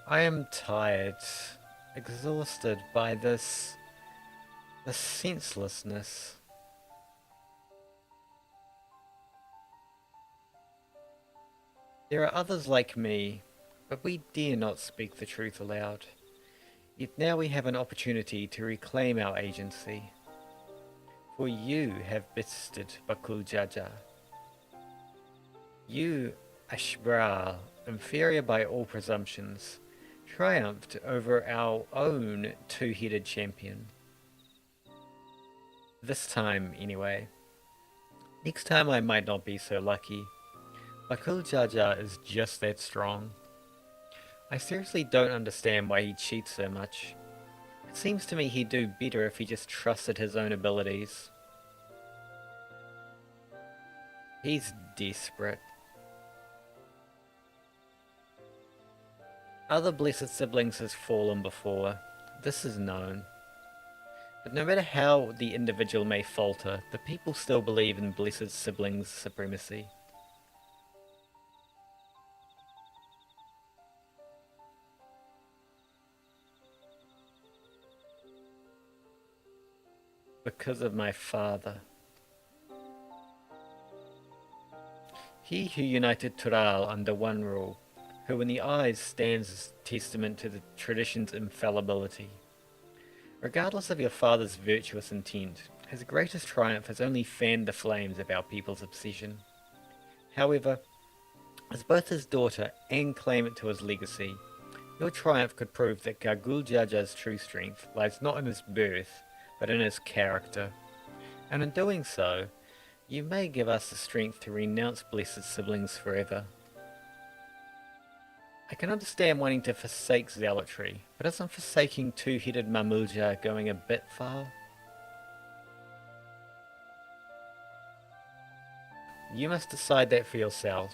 Speaker 1: I am tired, exhausted by this senselessness. There are others like me, but we dare not speak the truth aloud. Yet now we have an opportunity to reclaim our agency. For you have bested Bakul Jaja. You, Ashbral, inferior by all presumptions, triumphed over our own two-headed champion. This time, anyway. Next time I might not be so lucky. Bakul Jaja is just that strong. I seriously don't understand why he cheats so much. It seems to me he'd do better if he just trusted his own abilities. He's desperate. Other blessed siblings has fallen before. This is known. But no matter how the individual may falter, the people still believe in blessed siblings' supremacy. Because of my father. He who united Tural under one rule, who in the eyes stands as testament to the tradition's infallibility. Regardless of your father's virtuous intent, his greatest triumph has only fanned the flames of our people's obsession. However, as both his daughter and claimant to his legacy, your triumph could prove that Gargul Jaja's true strength lies not in his birth, but in his character. And in doing so, you may give us the strength to renounce blessed siblings forever. I can understand wanting to forsake zealotry, but isn't forsaking two-headed Mamulja going a bit far? You must decide that for yourself,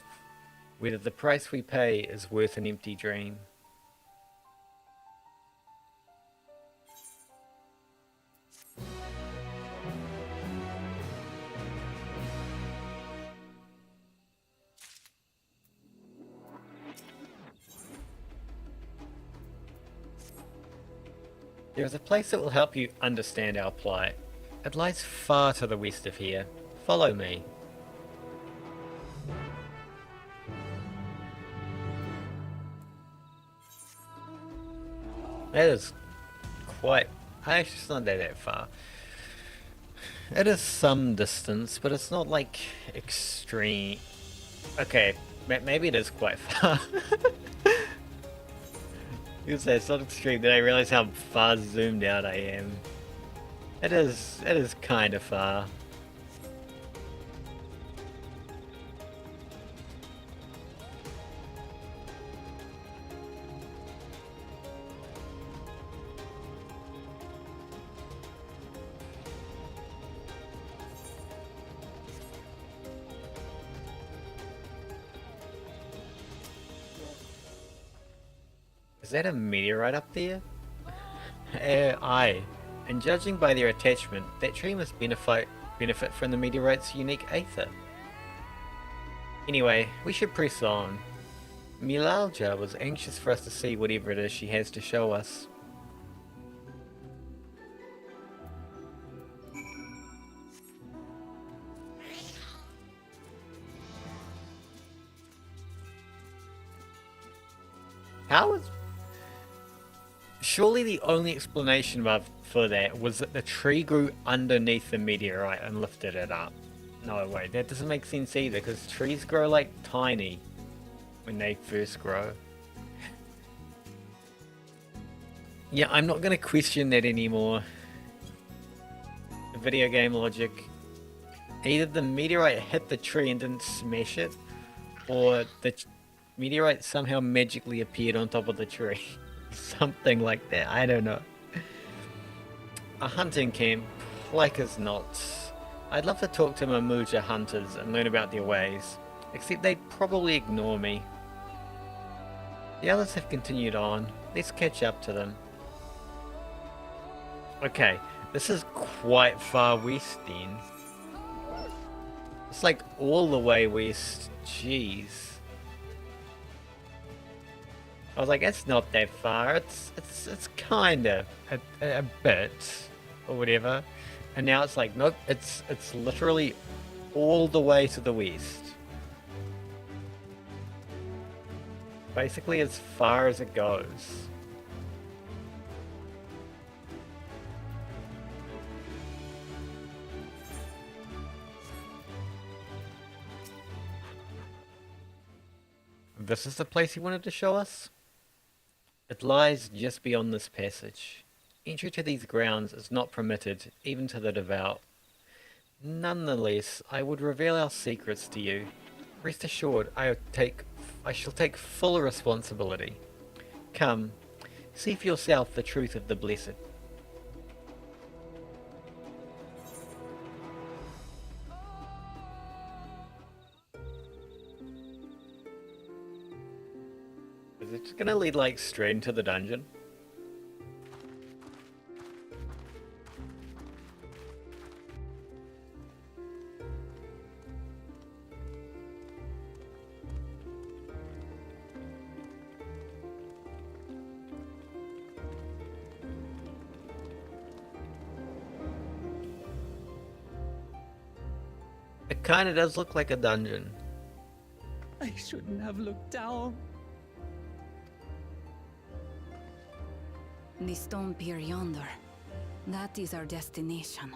Speaker 1: whether the price we pay is worth an empty dream. There is a place that will help you understand our plight. It lies far to the west of here. Follow me. That is quite... Actually, it's not that far. It is some distance, but it's not like extreme... Okay, maybe it is quite far. You say it's not extreme, then I realize how far zoomed out I am. It is kind of far. Is that a meteorite up there? Aye. And judging by their attachment, that tree must benefit from the meteorite's unique aether. Anyway, we should press on. Milalja was anxious for us to see whatever it is she has to show us. How is... Surely the only explanation for that was that the tree grew underneath the meteorite and lifted it up. No way, that doesn't make sense either, because trees grow like tiny when they first grow. Yeah, I'm not gonna question that anymore. The video game logic. Either the meteorite hit the tree and didn't smash it, or the meteorite somehow magically appeared on top of the tree. Something like that, I don't know. A hunting camp, like as not. I'd love to talk to Mamuja hunters and learn about their ways, except they'd probably ignore me. The others have continued on. Let's catch up to them. Okay, this is quite far west then. It's like all the way west. Jeez. I was like, it's not that far. It's kind of a bit or whatever. And now it's like, nope. It's literally all the way to the west. Basically, as far as it goes. This is the place he wanted to show us? It lies just beyond this passage. Entry to these grounds is not permitted, even to the devout. Nonetheless, I would reveal our secrets to you. Rest assured, I shall take full responsibility. Come, see for yourself the truth of the blessed. Is it just gonna lead like straight into the dungeon? It kinda does look like a dungeon.
Speaker 3: I shouldn't have looked down.
Speaker 10: The stone pier yonder. That is our destination.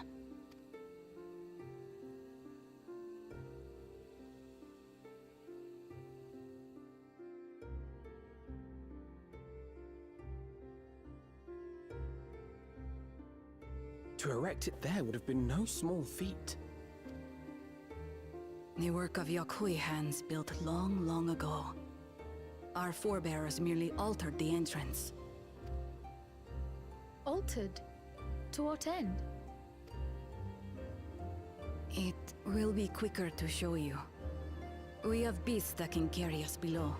Speaker 9: To erect it there would have been no small feat.
Speaker 10: The work of Yakui hands built long, long ago. Our forebears merely altered the entrance.
Speaker 11: Altered? To what end?
Speaker 10: It will be quicker to show you. We have beasts that can carry us below.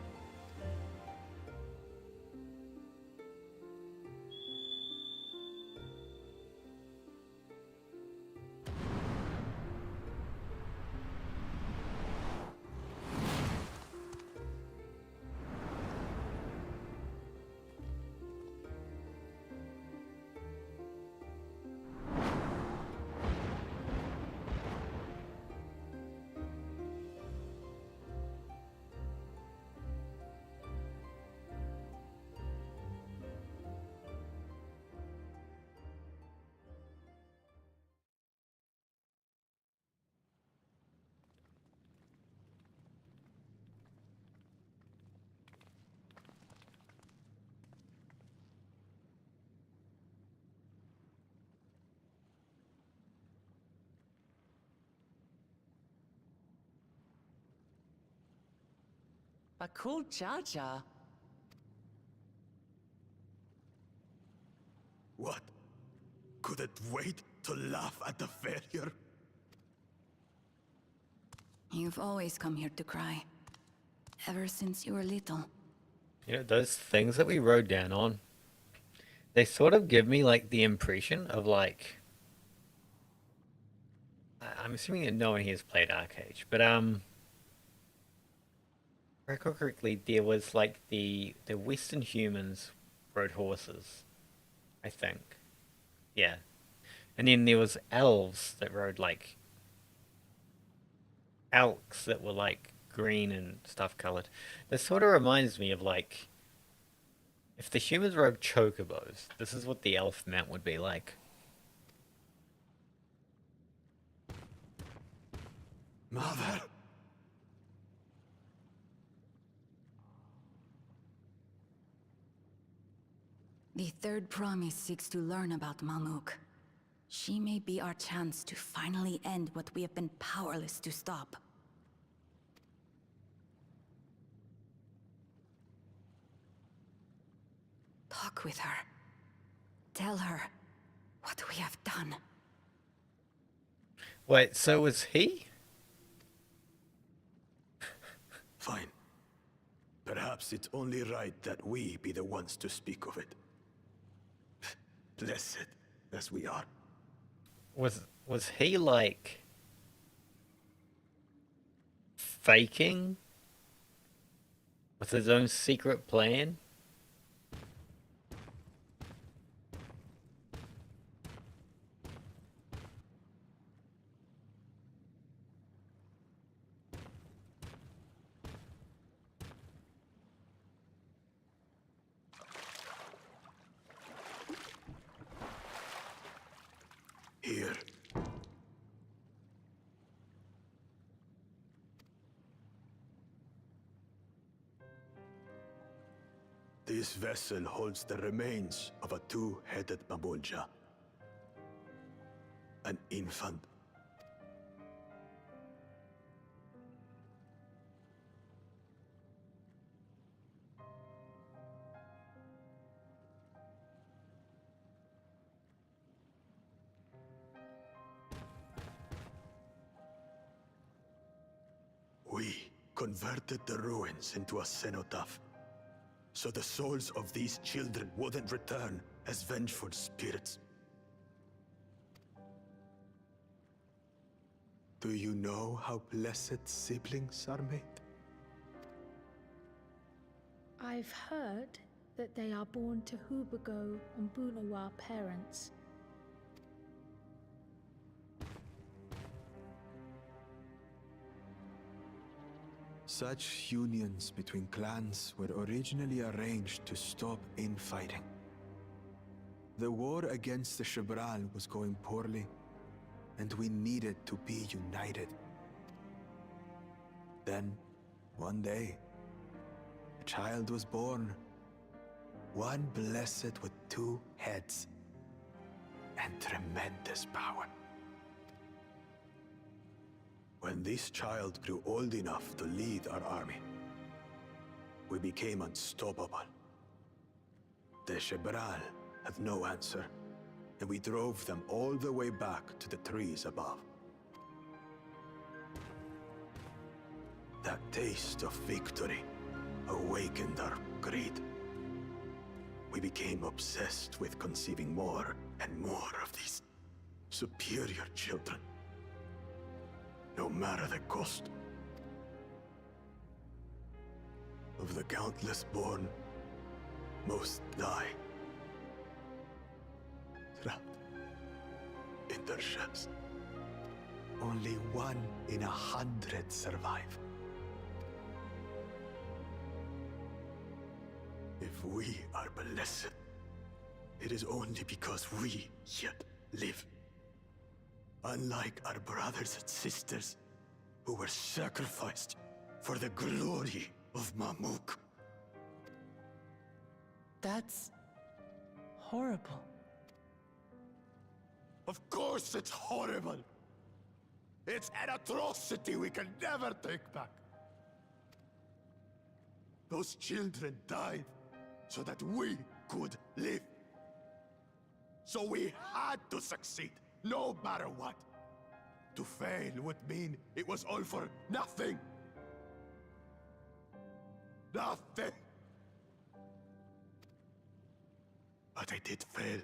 Speaker 3: A cool cha-cha.
Speaker 2: What? Could it wait to laugh at the failure?
Speaker 10: You've always come here to cry. Ever since you were little.
Speaker 1: You know, those things that we rode down on, they sort of give me like the impression of like, I'm assuming that no one here has played Arcade, but if I recall correctly, there was like the Western humans rode horses, I think. Yeah. And then there was elves that rode like elks that were like green and stuff colored. This sort of reminds me of like If the humans rode chocobos, this is what the elf mount would be like.
Speaker 2: Mother!
Speaker 10: The third promise seeks to learn about Mamuk. She may be our chance to finally end what we have been powerless to stop. Talk with her. Tell her what we have done.
Speaker 1: Wait, so was he?
Speaker 2: Fine. Perhaps it's only right that we be the ones to speak of it. Blessed as we are.
Speaker 1: Was he like faking with his own secret plan?
Speaker 2: Here. This vessel holds the remains of a two-headed Mabulja. An infant. We converted the ruins into a cenotaph, so the souls of these children wouldn't return as vengeful spirits.
Speaker 4: Do you know how blessed siblings are made?
Speaker 11: I've heard that they are born to Hubago and Bunawa parents.
Speaker 4: Such unions between clans were originally arranged to stop infighting. The war against the Shibral was going poorly, and we needed to be united. Then, one day, a child was born. One blessed with two heads and tremendous power.
Speaker 2: When this child grew old enough to lead our army, we became unstoppable. The Shibral had no answer, and we drove them all the way back to the trees above. That taste of victory awakened our greed. We became obsessed with conceiving more and more of these superior children, no matter the cost. Of the countless born, most die, trapped in their shells.
Speaker 4: Only 1 in 100 survive.
Speaker 2: If we are blessed, it is only because we yet live. Unlike our brothers and sisters, who were sacrificed for the glory of Mamuk.
Speaker 3: That's horrible.
Speaker 2: Of course it's horrible! It's an atrocity we can never take back. Those children died so that we could live. So we had to succeed, no matter what. To fail would mean it was all for nothing. Nothing. But I did fail.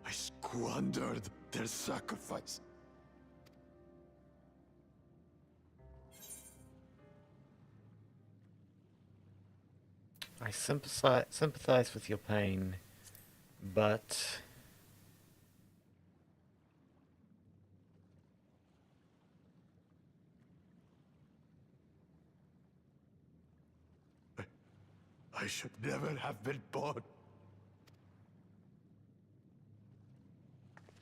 Speaker 2: I squandered their sacrifice.
Speaker 1: I sympathize with your pain, but
Speaker 2: I should never have been born.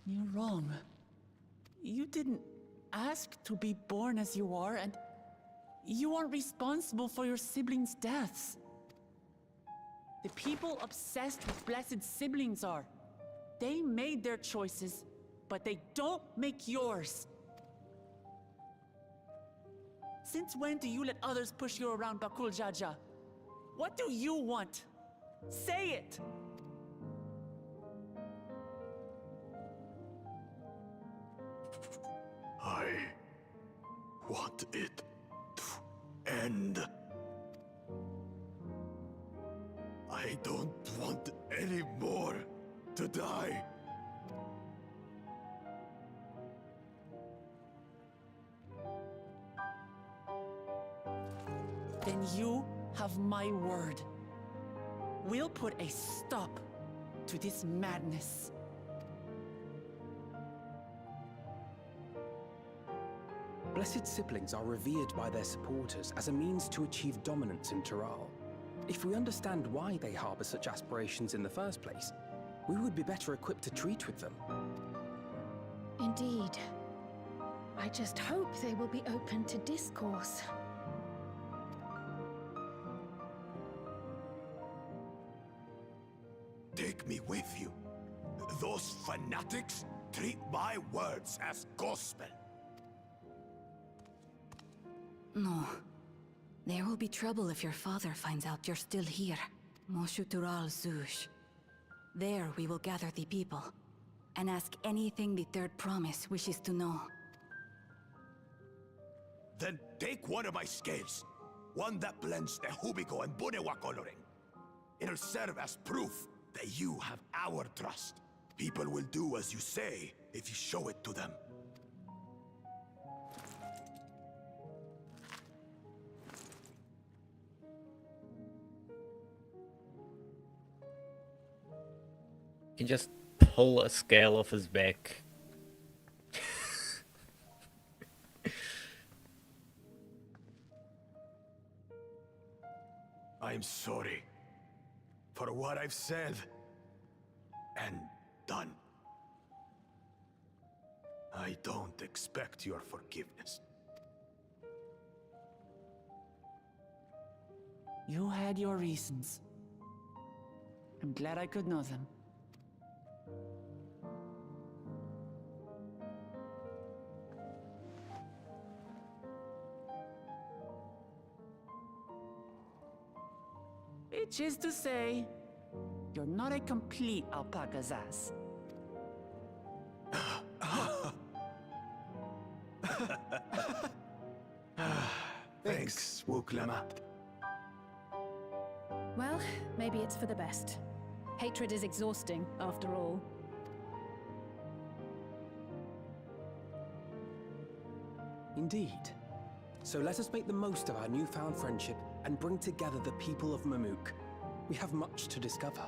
Speaker 3: You're wrong. You didn't ask to be born as you are, and you aren't responsible for your siblings' deaths. The people obsessed with blessed siblings are. They made their choices, but they don't make yours. Since when do you let others push you around, Bakul Jaja? What do you want? Say it!
Speaker 2: I want it to end. I don't want any more to die.
Speaker 3: Then you have my word. We'll put a stop to this madness.
Speaker 9: Blessed siblings are revered by their supporters as a means to achieve dominance in Tural. If we understand why they harbor such aspirations in the first place, we would be better equipped to treat with them.
Speaker 11: Indeed. I just hope they will be open to discourse.
Speaker 2: Take me with you. Those fanatics treat my words as gospel.
Speaker 10: No. There will be trouble if your father finds out you're still here. Moshutural Zush. There we will gather the people, and ask anything the Third Promise wishes to know.
Speaker 2: Then take one of my scales. One that blends the Hubico and Bunewa coloring. It'll serve as proof that you have our trust. People will do as you say if you show it to them.
Speaker 1: You can just pull a scale off his back.
Speaker 2: I'm sorry for what I've said and done. I don't expect your forgiveness.
Speaker 3: You had your reasons. I'm glad I could know them. Which is to say, you're not a complete alpaca's ass.
Speaker 2: Thanks, Wuklama.
Speaker 12: Well, maybe it's for the best. Hatred is exhausting, after all.
Speaker 9: Indeed. So let us make the most of our newfound friendship and bring together the people of Mamuk. We have much to discover.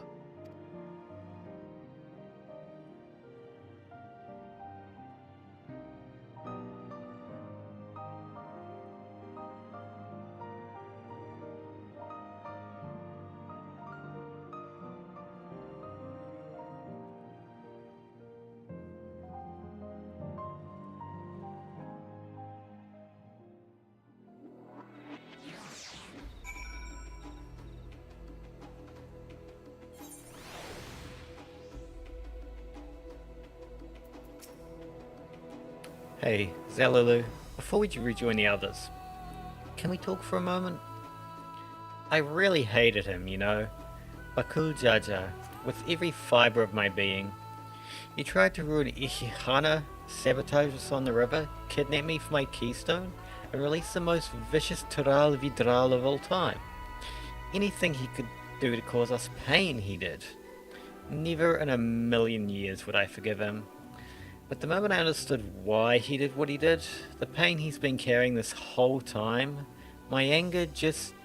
Speaker 1: Hey, Zalulu, before we rejoin the others, can we talk for a moment? I really hated him, you know. Bakul Jaja, with every fibre of my being. He tried to ruin Ihihana, sabotage us on the river, kidnap me for my keystone, and release the most vicious Tural Vidral of all time. Anything he could do to cause us pain, he did. Never in a million years would I forgive him. But the moment I understood why he did what he did, the pain he's been carrying this whole time, my anger just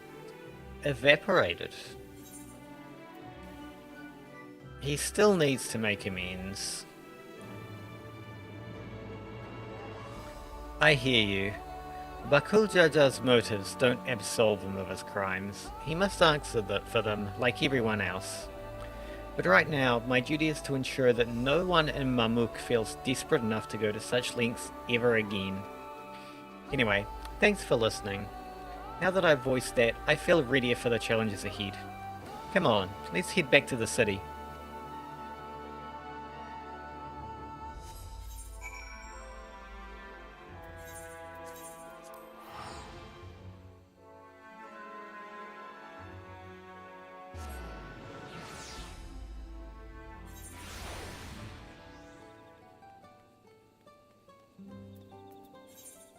Speaker 1: evaporated. He still needs to make amends. I hear you. Bakul Jaja's motives don't absolve him of his crimes. He must answer for them like everyone else. But right now, my duty is to ensure that no one in Mamuk feels desperate enough to go to such lengths ever again. Anyway, thanks for listening. Now that I've voiced that, I feel readier for the challenges ahead. Come on, let's head back to the city.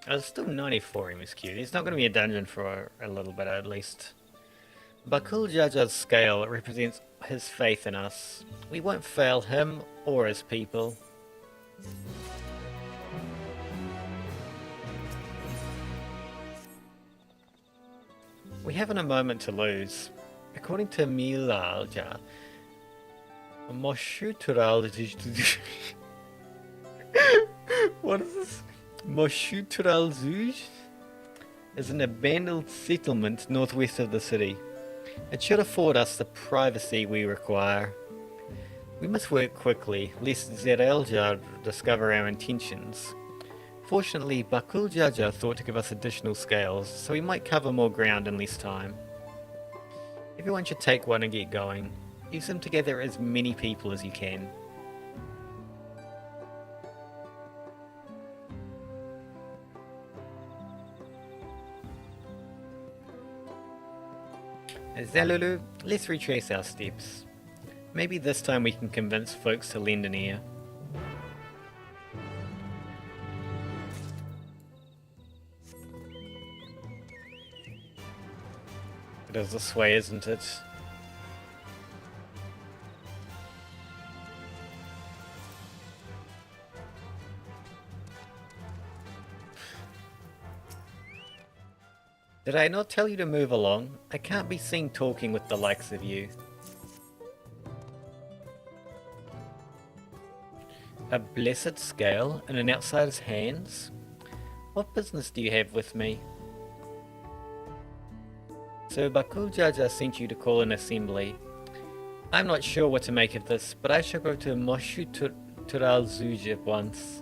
Speaker 1: It's still 94 MSQ. There's not going to be a dungeon for a little bit at least. Bakul Jaja's scale represents his faith in us. We won't fail him or his people. We haven't a moment to lose. According to Milalja, Moshutural... What is this? Moshutural Zuj is an abandoned settlement northwest of the city. It should afford us the privacy we require. We must work quickly, lest Zerelja discover our intentions. Fortunately, Bakul Jaja thought to give us additional scales, so we might cover more ground in less time. Everyone should take one and get going. Use them to gather as many people as you can. Zalulu, let's retrace our steps. Maybe this time we can convince folks to lend an ear. It is this way, isn't it? Did I not tell you to move along? I can't be seen talking with the likes of you. A blessed scale in an outsider's hands? What business do you have with me? So Bakul Jaja sent you to call an assembly. I'm not sure what to make of this, but I shall go to Moshu Tural Zuj at once.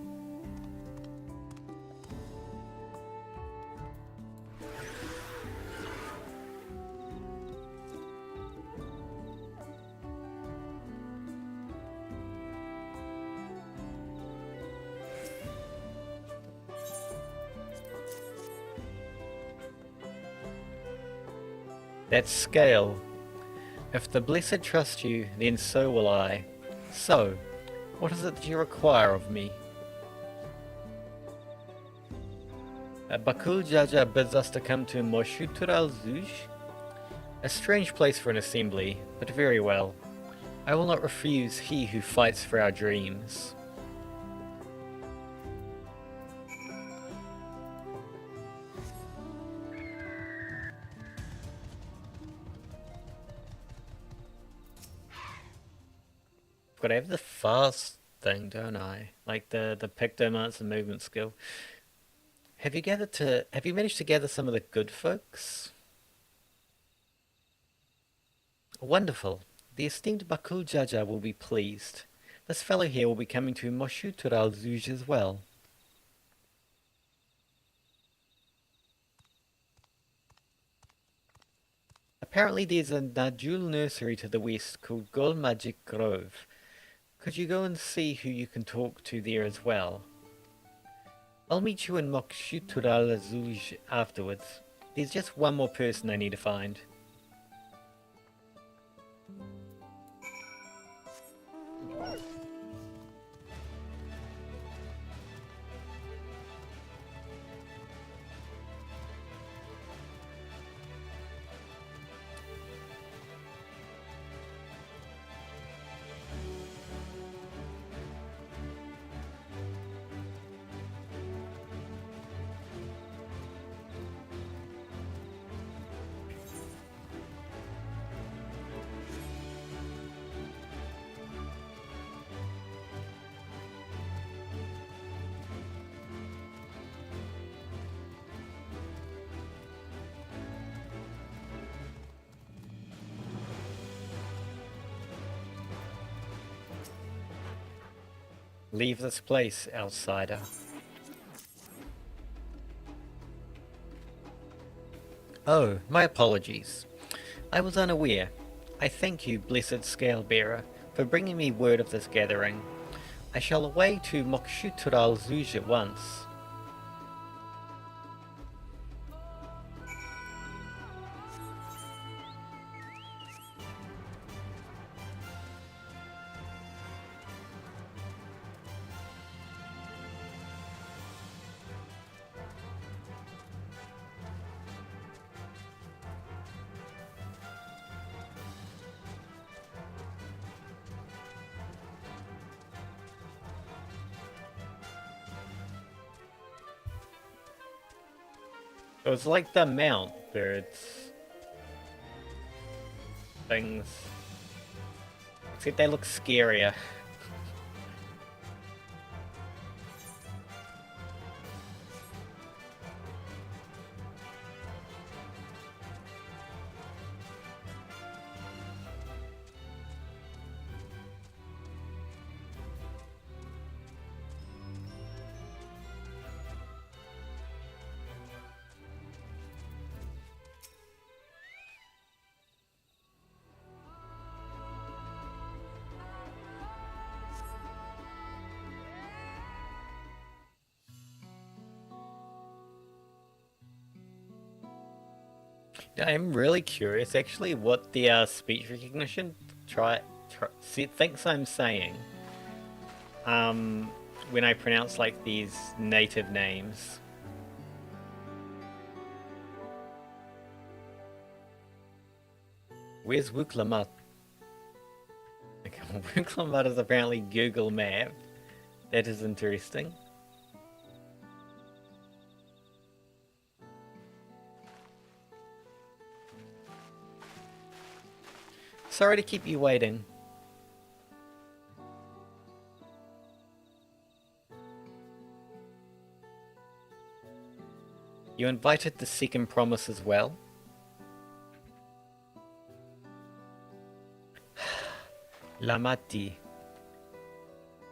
Speaker 1: That scale. If the Blessed trust you, then so will I. So, what is it that you require of me? Bakul Jaja bids us to come to Moshutural Zuj? A strange place for an assembly, but very well. I will not refuse he who fights for our dreams. But I have the fast thing, don't I? Like the pictomance and movement skill. Have you managed to gather some of the good folks? Wonderful. The esteemed Bakul Jaja will be pleased. This fellow here will be coming to Moshutural Zuj as well. Apparently there's a Najul nursery to the west called Gol Magic Grove. Could you go and see who you can talk to there as well? I'll meet you in Moshutural Zuj afterwards. There's just one more person I need to find. Leave this place, outsider. Oh, my apologies. I was unaware. I thank you, blessed Scalebearer, for bringing me word of this gathering. I shall away to Mokshutural Zuj at once. It was like the mount birds. Things. Except they look scarier. I'm really curious actually what the speech recognition thinks I'm saying when I pronounce like these native names. Where's Wuklamat? Wuklamat is apparently Google Map. That is interesting. Sorry to keep you waiting. You invited the second promise as well? Lamati.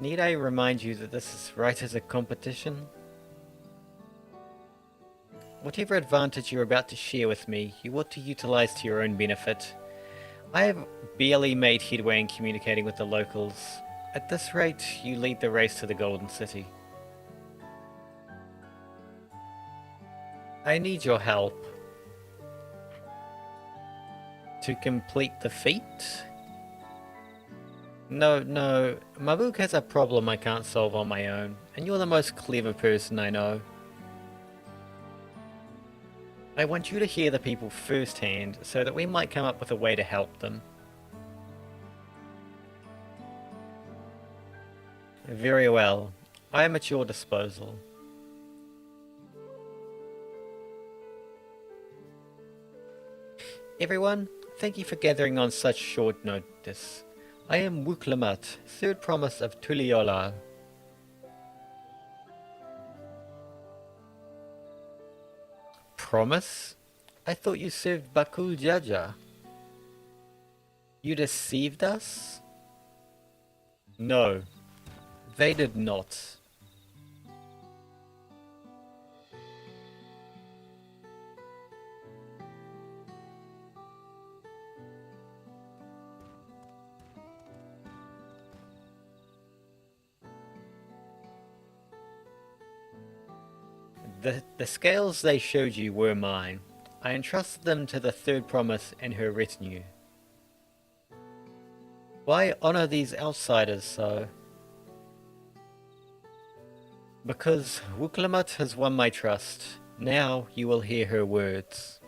Speaker 1: Need I remind you that this is right as a competition? Whatever advantage you're about to share with me, you ought to utilize to your own benefit. I have barely made headway in communicating with the locals. At this rate, you lead the race to the Golden City. I need your help. To complete the feat? No, Mabuk has a problem I can't solve on my own, and you're the most clever person I know. I want you to hear the people firsthand, so that we might come up with a way to help them. Very well. I am at your disposal. Everyone, thank you for gathering on such short notice. I am Wuklamat, third promise of Tuliola. Promise? I thought you served Bakul Jaja. You deceived us? No, they did not. The scales they showed you were mine. I entrusted them to the third promise and her retinue. Why honor these outsiders so? Because Wuklamat has won my trust. Now you will hear her words.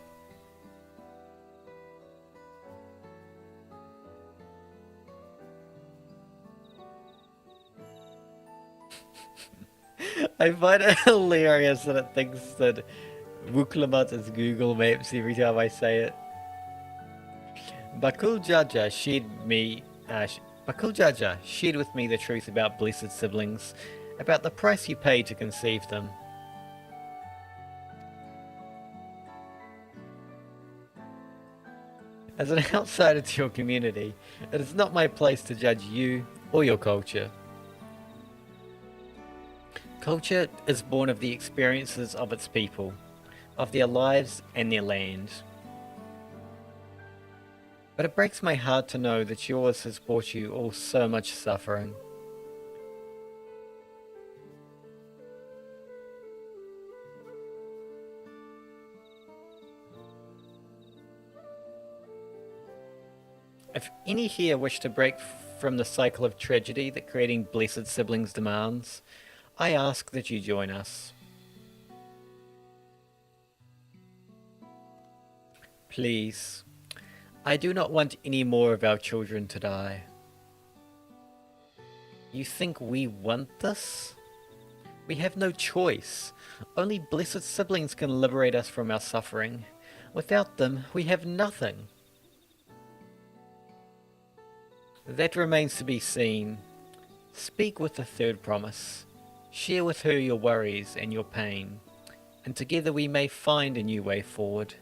Speaker 1: I find it hilarious that it thinks that Wuklamat is Google Maps every time I say it. Bakul Jaja shared with me the truth about blessed siblings, about the price you pay to conceive them. As an outsider to your community, it is not my place to judge you or your culture. Culture is born of the experiences of its people, of their lives and their land. But it breaks my heart to know that yours has brought you all so much suffering. If any here wish to break from the cycle of tragedy that creating blessed siblings demands, I ask that you join us. Please, I do not want any more of our children to die. You think we want this? We have no choice. Only blessed siblings can liberate us from our suffering. Without them, we have nothing. That remains to be seen. Speak with the third promise. Share with her your worries and your pain, and together we may find a new way forward.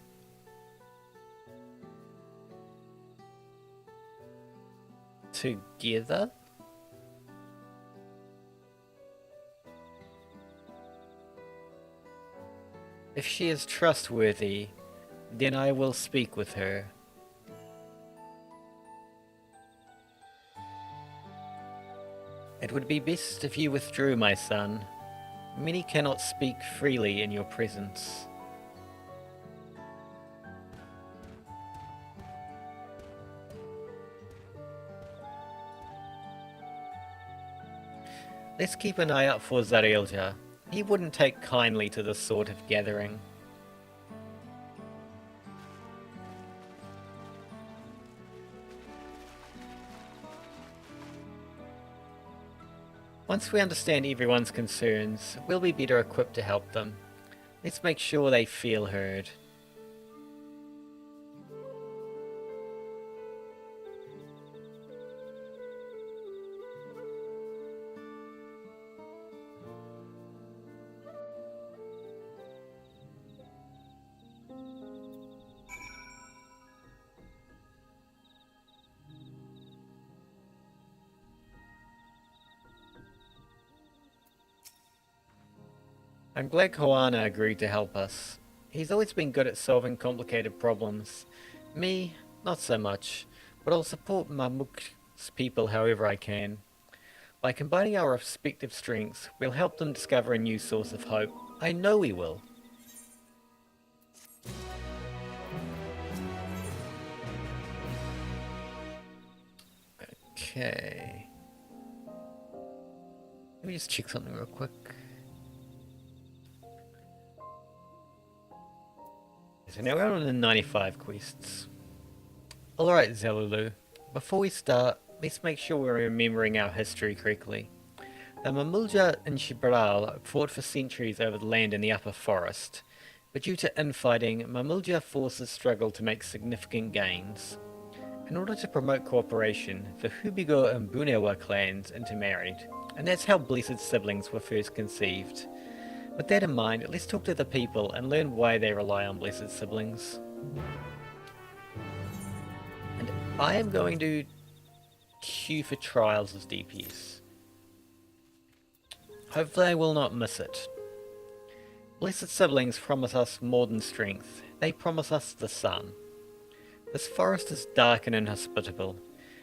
Speaker 1: Together? If she is trustworthy, then I will speak with her. It would be best if you withdrew, my son. Many cannot speak freely in your presence. Let's keep an eye out for Zarielja. He wouldn't take kindly to this sort of gathering. Once we understand everyone's concerns, we'll be better equipped to help them. Let's make sure they feel heard. I'm glad Koana agreed to help us. He's always been good at solving complicated problems. Me, not so much, but I'll support Mamuk's people however I can. By combining our respective strengths, we'll help them discover a new source of hope. I know we will. Okay. Let me just check something real quick. So now we're on the 95 quests. Alright Zelulu, before we start, let's make sure we're remembering our history correctly. The Mamulja and Shibral fought for centuries over the land in the upper forest, but due to infighting, Mamulja forces struggled to make significant gains. In order to promote cooperation, the Hubigo and Bunewa clans intermarried, and that's how blessed siblings were first conceived. With that in mind, let's talk to the people and learn why they rely on blessed siblings. And I am going to queue for trials as DPS. Hopefully I will not miss it. Blessed siblings promise us more than strength. They promise us the sun. This forest is dark and inhospitable.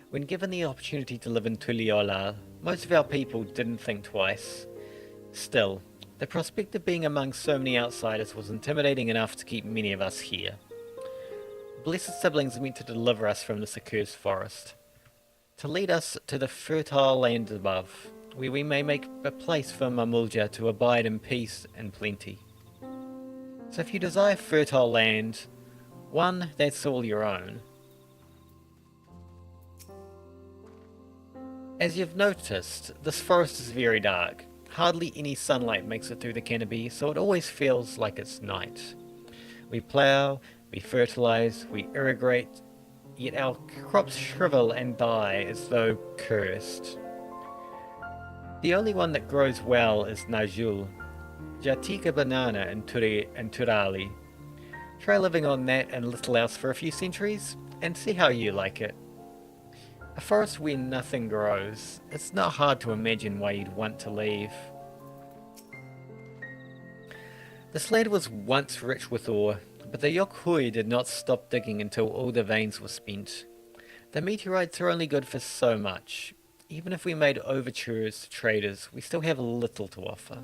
Speaker 1: When given the opportunity to live in Tuliyollal, most of our people didn't think twice. Still, the prospect of being among so many outsiders was intimidating enough to keep many of us here. Blessed siblings are meant to deliver us from this accursed forest, to lead us to the fertile land above, where we may make a place for Mamulja to abide in peace and plenty. So if you desire fertile land, one that's all your own. As you've noticed, this forest is very dark. Hardly any sunlight makes it through the canopy, so it always feels like it's night. We plough, we fertilize, we irrigate, yet our crops shrivel and die as though cursed. The only one that grows well is Najul, Jatika banana and Turali. Try living on that and little else for a few centuries, and see how you like it. A forest where nothing grows. It's not hard to imagine why you'd want to leave. This land was once rich with ore, but the Yokoi did not stop digging until all the veins were spent. The meteorites are only good for so much. Even if we made overtures to traders, we still have little to offer.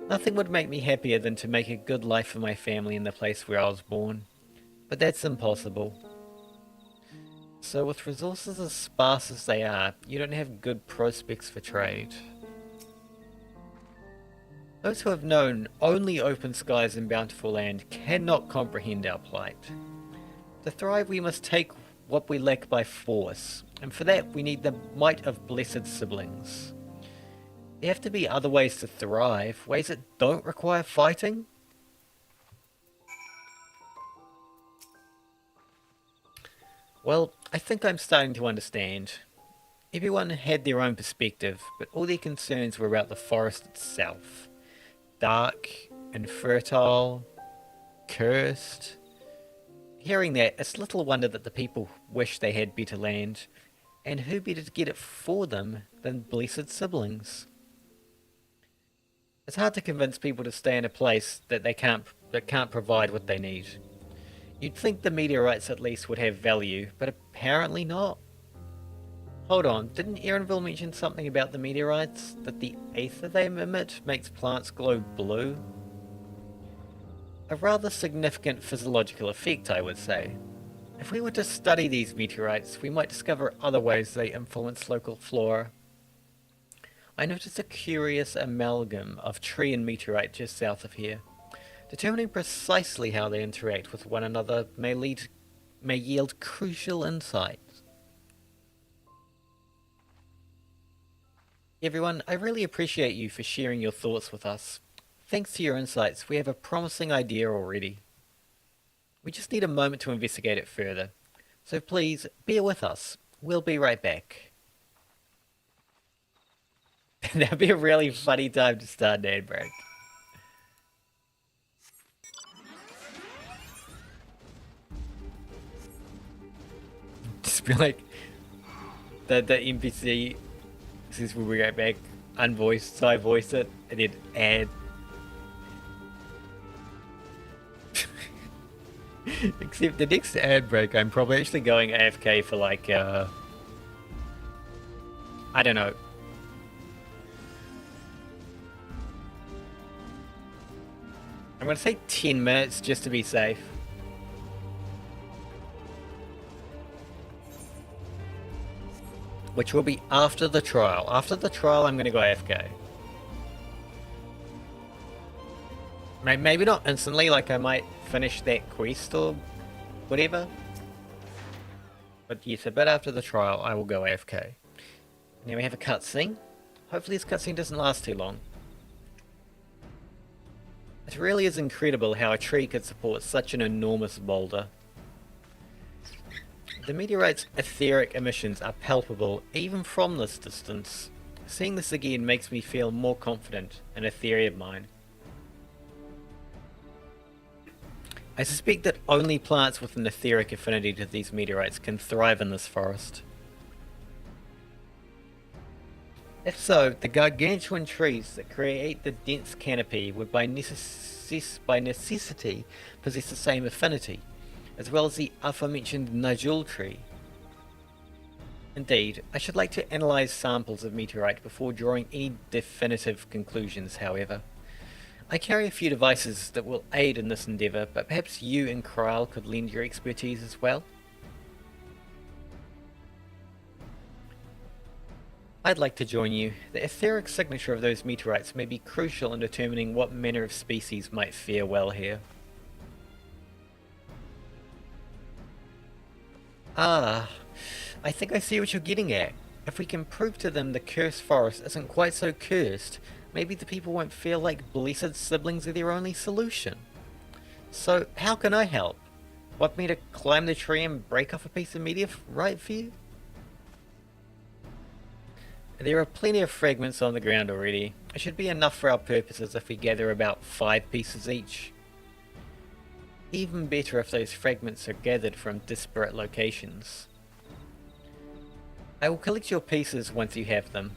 Speaker 1: Nothing would make me happier than to make a good life for my family in the place where I was born, but that's impossible. So with resources as sparse as they are, you don't have good prospects for trade. Those who have known only open skies and bountiful land cannot comprehend our plight. To thrive we must take what we lack by force, and for that we need the might of blessed siblings. There have to be other ways to thrive, ways that don't require fighting. Well, I think I'm starting to understand. Everyone had their own perspective, but all their concerns were about the forest itself. Dark, infertile, cursed. Hearing that, it's little wonder that the people wish they had better land, and who better to get it for them than blessed siblings? It's hard to convince people to stay in a place that can't provide what they need. You'd think the meteorites at least would have value, but apparently not. Hold on, didn't Erenville mention something about the meteorites? That the ether they emit makes plants glow blue? A rather significant physiological effect, I would say. If we were to study these meteorites, we might discover other ways they influence local flora. I noticed a curious amalgam of tree and meteorite just south of here. Determining precisely how they interact with one another may yield crucial insights. Everyone, I really appreciate you for sharing your thoughts with us. Thanks to your insights, we have a promising idea already. We just need a moment to investigate it further. So please, bear with us. We'll be right back. That'd be a really funny time to start an ad break. Just be like, the NPC says we'll be right back, unvoiced, so I voice it, and then ad. Except the next ad break, I'm probably actually going AFK for like, I don't know. I'm gonna say 10 minutes just to be safe. Which will be after the trial. After the trial, I'm gonna go AFK. Maybe not instantly, like I might finish that quest or whatever. But yes, a bit after the trial, I will go AFK. Now we have a cutscene. Hopefully this cutscene doesn't last too long. It really is incredible how a tree could support such an enormous boulder. The meteorite's etheric emissions are palpable even from this distance. Seeing this again makes me feel more confident in a theory of mine. I suspect that only plants with an etheric affinity to these meteorites can thrive in this forest. If so, the gargantuan trees that create the dense canopy would by necessity possess the same affinity, as well as the aforementioned Najul tree. Indeed, I should like to analyze samples of meteorite before drawing any definitive conclusions, however. I carry a few devices that will aid in this endeavour, but perhaps you and Krile could lend your expertise as well? I'd like to join you. The etheric signature of those meteorites may be crucial in determining what manner of species might fare well here. Ah, I think I see what you're getting at. If we can prove to them the cursed forest isn't quite so cursed, maybe the people won't feel like blessed siblings are their only solution. So, how can I help? Want me to climb the tree and break off a piece of meteorite for you? There are plenty of fragments on the ground already. It should be enough for our purposes if we gather about 5 pieces each. Even better if those fragments are gathered from disparate locations. I will collect your pieces once you have them.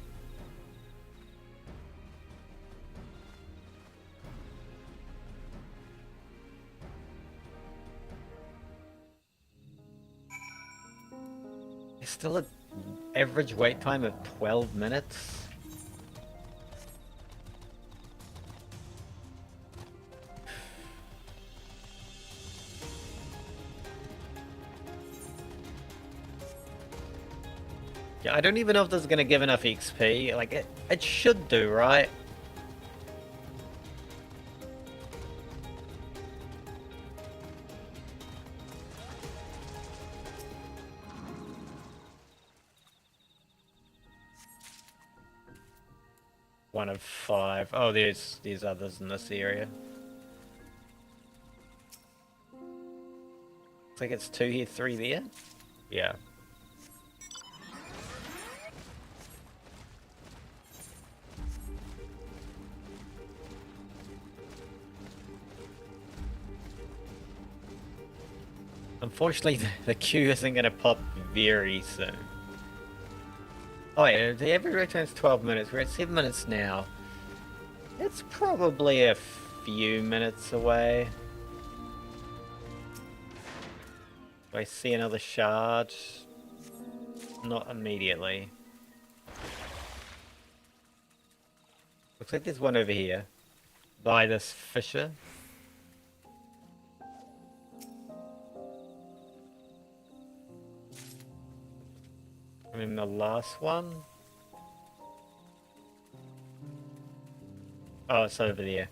Speaker 1: It's still an average wait time of 12 minutes. Yeah, I don't even know if this is gonna give enough XP. Like, it should do, right? One of 5. Oh, there's others in this area. Looks like it's 2 here, 3 there. Yeah. Unfortunately, the queue isn't going to pop very soon. Oh wait, the every return's 12 minutes. We're at 7 minutes now. It's probably a few minutes away. Do I see another shard? Not immediately. Looks like there's one over here. By this fissure. And then the last one. Oh, it's over there.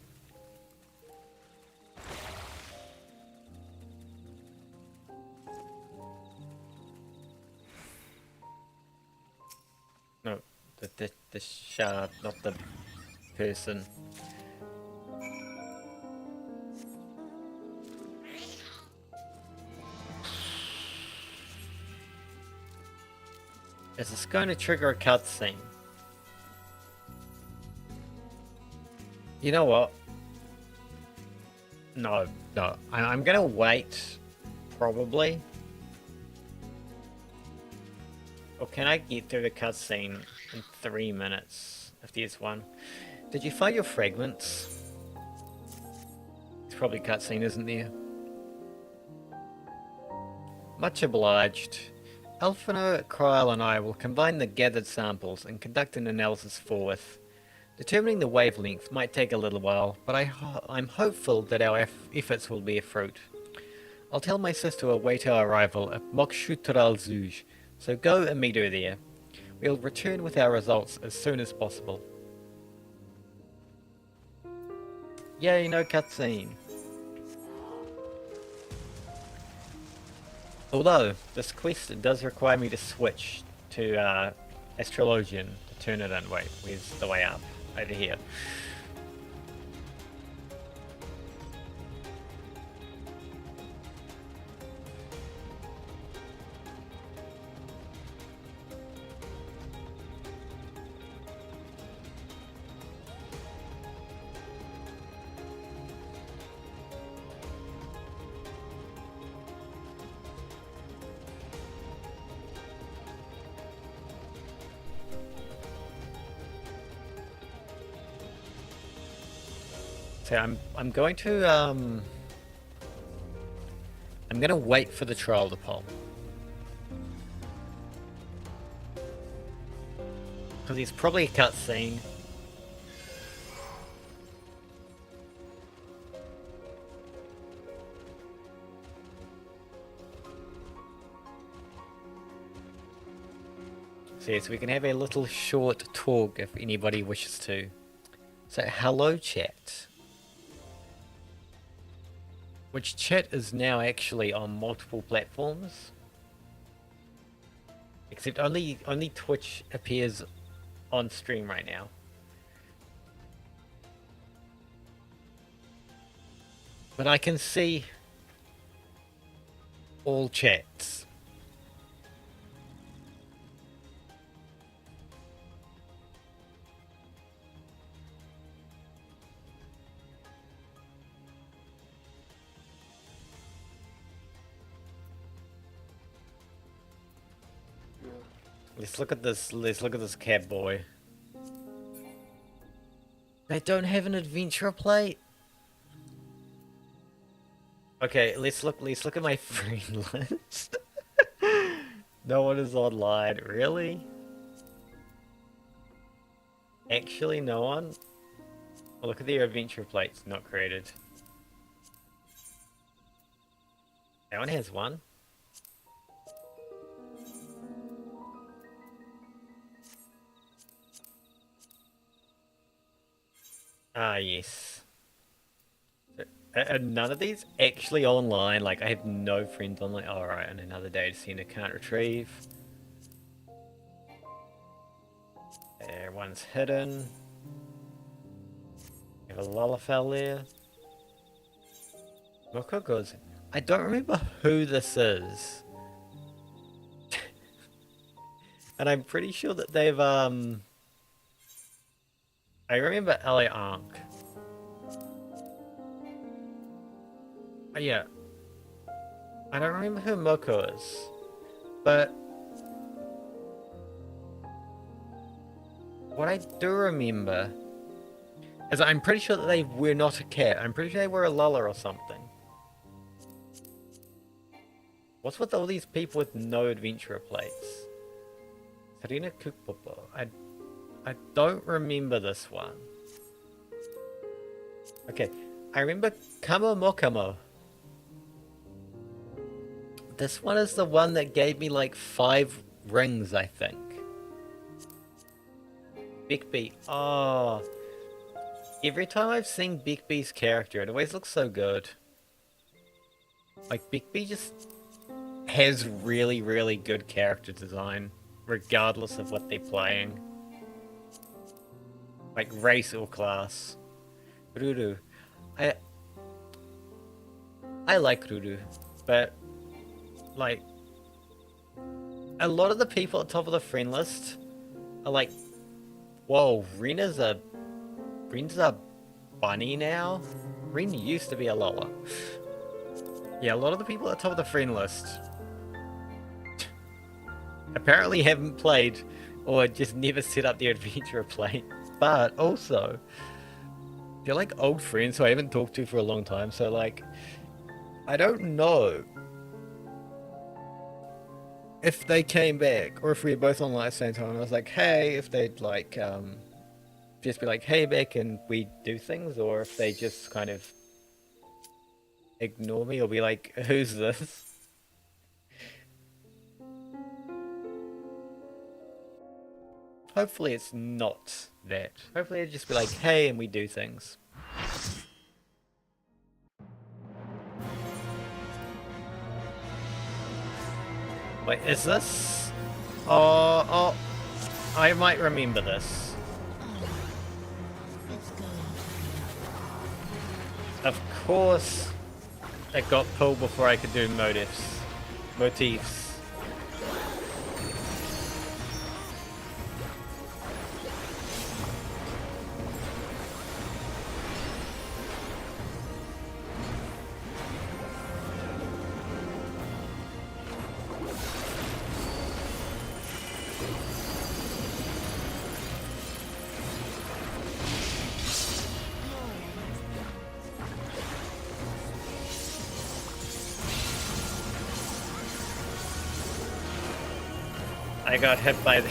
Speaker 1: No, the shard, not the person. Is this going to trigger a cutscene? You know what? No. I'm gonna wait, probably. Or can I get through the cutscene in 3 minutes, if there's one? Did you find your fragments? It's probably cutscene, isn't there? Much obliged. Alphino, Kryl, and I will combine the gathered samples and conduct an analysis forthwith. Determining the wavelength might take a little while, but I'm hopeful that our efforts will bear fruit. I'll tell my sister to await our arrival at Mokshutural Zuj, so go and meet her there. We'll return with our results as soon as possible. Yay, no cutscene. Although, this quest does require me to switch to Astrologian to turn it in. Wait, where's the way up? Over here. So I'm going to I'm gonna wait for the trial to pop. Because it's probably a cutscene. So yes, we can have a little short talk if anybody wishes to. So hello chat. Which chat is now actually on multiple platforms. Except only Twitch appears on stream right now. But I can see all chats. Let's look at this cab boy. They don't have an adventure plate. Okay, let's look at my friend list. No one is online. Really? Actually, no one? Oh, look at the adventure plates not created. That one has one. Ah, yes. So, none of these actually online. Like, I have no friends online. Alright, and another data center can't retrieve. There, one's hidden. We have a Lullafell there. Moko goes. I don't remember who this is. And I'm pretty sure that they've, I remember LA Ankh. Yeah. I don't remember who Moko is. But what I do remember is I'm pretty sure that they were not a cat. I'm pretty sure they were a Lulla or something. What's with all these people with no adventurer plates? Sarina Kukpopo. I don't remember this one. Okay, I remember Kamo Mokamo. This one is the one that gave me like 5 rings, I think. Big B. Oh. Every time I've seen Big B's character, it always looks so good. Like, Big B just has really, really good character design, regardless of what they're playing. Like, race or class. Ruru. I like Ruru, but, like, a lot of the people at the top of the friend list are like, whoa, Rena's a bunny now? Ren used to be a Lola. Yeah, a lot of the people at the top of the friend list apparently haven't played or just never set up their adventurer plate. But also, they're like old friends who I haven't talked to for a long time, so like, I don't know if they came back or if we were both online at the same time and I was like, hey, if they'd like, just be like, hey, back and we do things, or if they just kind of ignore me or be like, who's this? Hopefully it's not that. Hopefully it'd just be like, hey, and we do things. Wait, is this? Oh, I might remember this. Of course, it got pulled before I could do motifs. I got hit by the...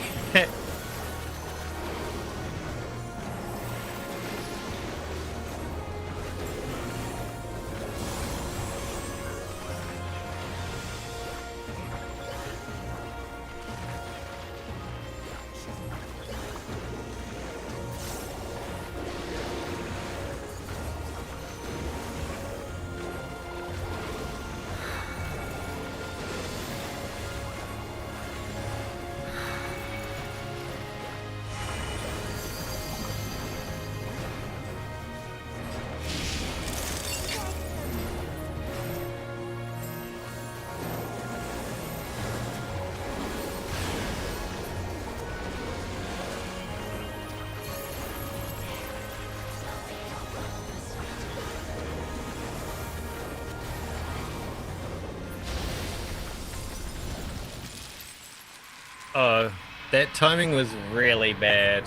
Speaker 1: Oh, that timing was really bad.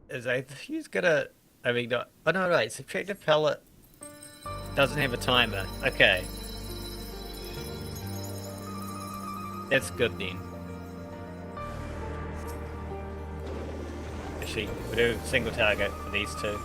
Speaker 1: Is I he's gonna... I mean, no, oh no, right, subtractive pellet doesn't have a timer. Okay. That's good then. Actually, we do single target for these two.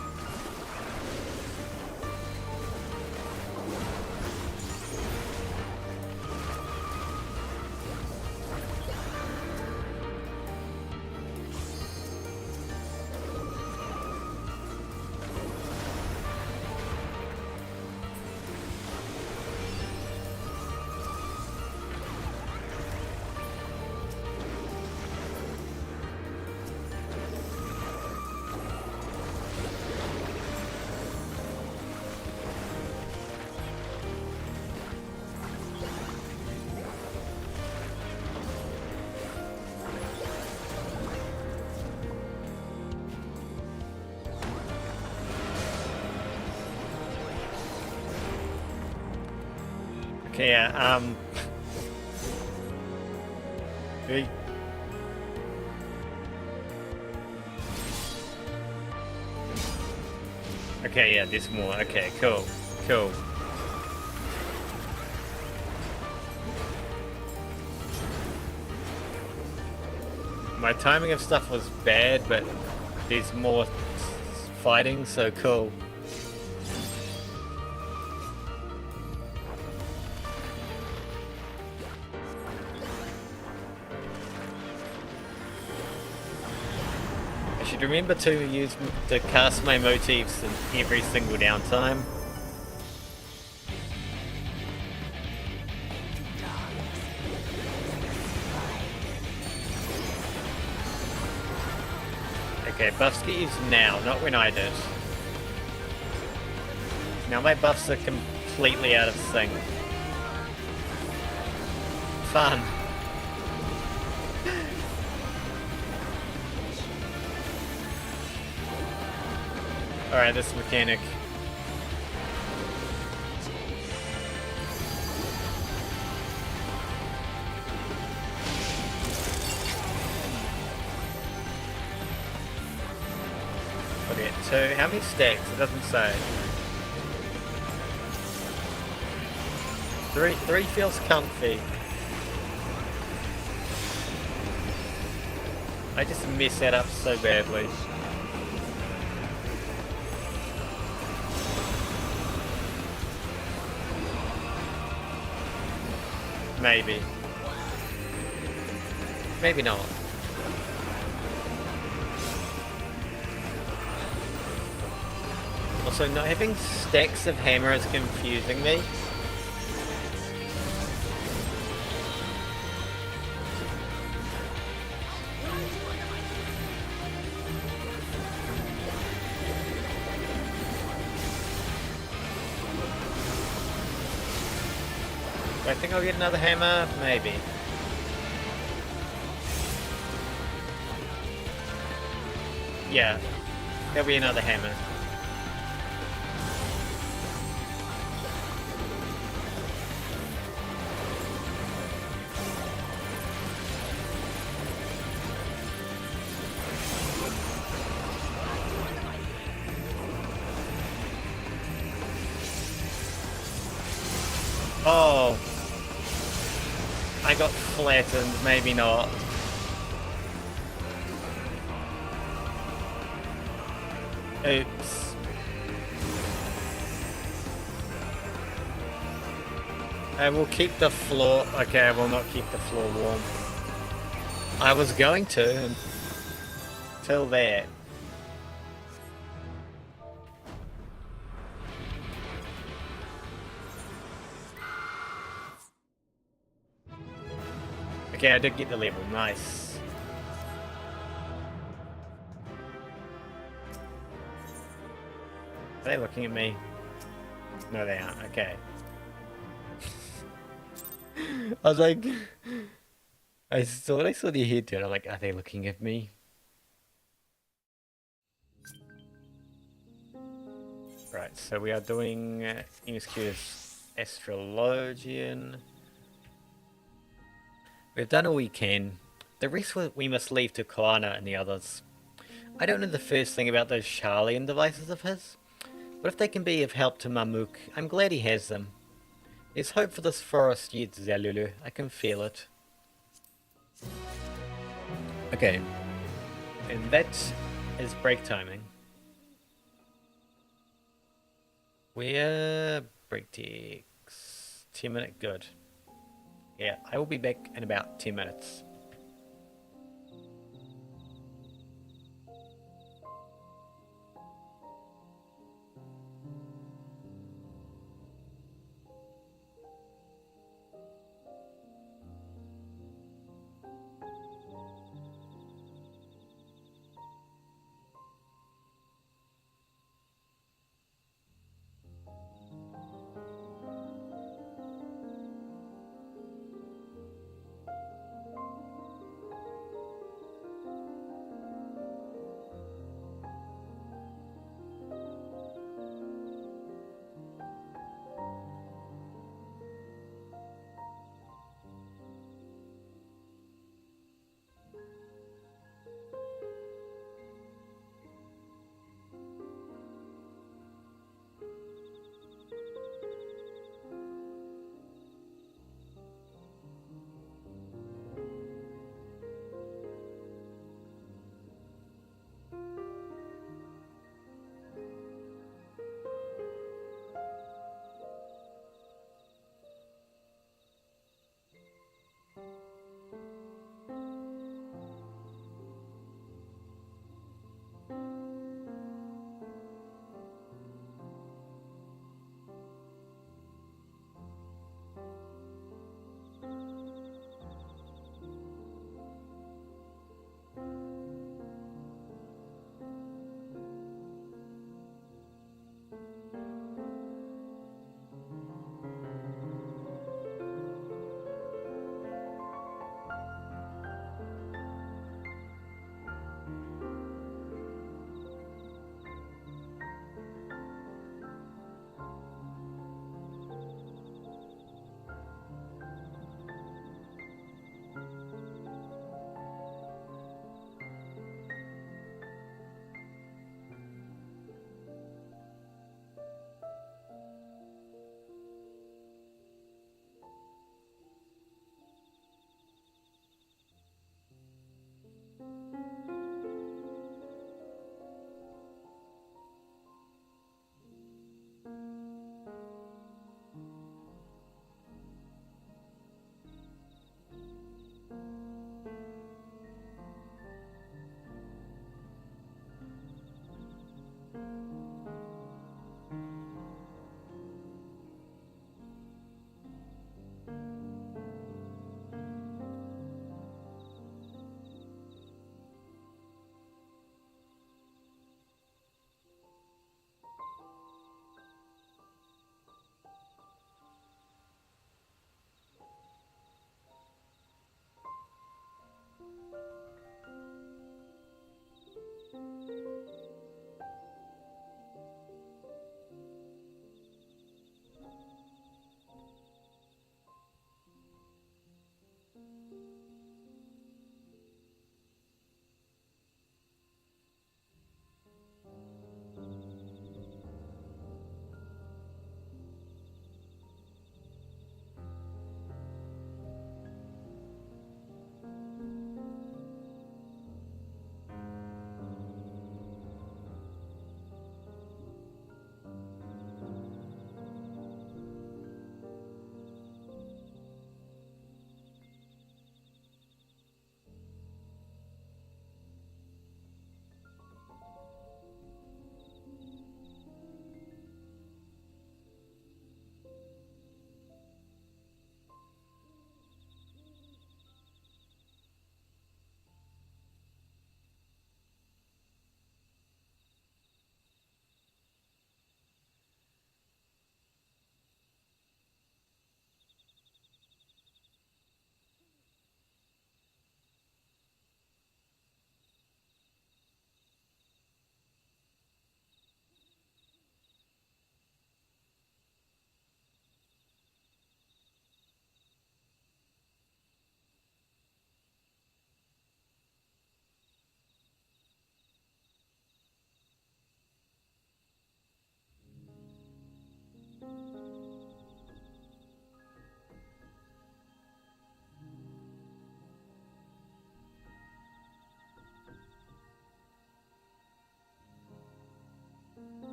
Speaker 1: Okay, yeah, Hey. Okay, yeah, there's more. Okay, cool. Cool. My timing of stuff was bad, but there's more fighting, so cool. I should remember to cast my motifs in every single downtime. Okay, buffs get used now, not when I did. Now my buffs are completely out of sync. Fun. Alright, this mechanic. Okay, so how many stacks? It doesn't say. Three feels comfy. I just mess that up so badly. Maybe. Maybe not. Also, not having stacks of hammer is confusing me. I think I'll get another hammer, maybe. Yeah, there'll be another hammer. Oh. I got flattened, maybe not. Oops. I will keep the floor. Okay, I will not keep the floor warm. I was going to until that. Okay, I did get the level, nice. Are they looking at me? No, they aren't, okay. I was like... I saw their head turn, I'm like, are they looking at me? Right, so we are doing MSQ's Astrologian. We've done all we can. The rest we must leave to Koana and the others. I don't know the first thing about those Charlian devices of his, but if they can be of help to Mamuk, I'm glad he has them. There's hope for this forest yet, Zalulu. I can feel it. Okay. And that is break timing. We're break takes 10-minute good. Yeah, I will be back in about 10 minutes.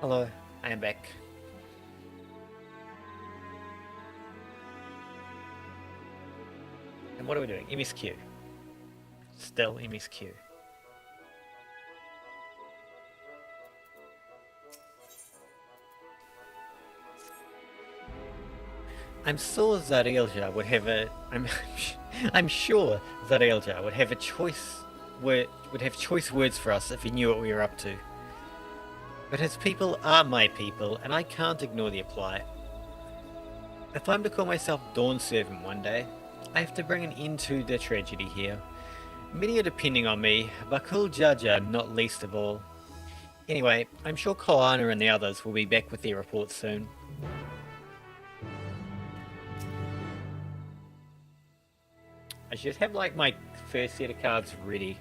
Speaker 1: Hello, I am back. And what are we doing? MSQ. Still MSQ. I'm sure Zarilja would have a. I'm sure Zarilja would have a choice. Would have choice words for us if he knew what we were up to. But his people are my people, and I can't ignore their plight. If I'm to call myself Dawn Servant one day, I have to bring an end to the tragedy here. Many are depending on me, Bakul Jaja not least of all. Anyway, I'm sure Koana and the others will be back with their reports soon. I should have like my first set of cards ready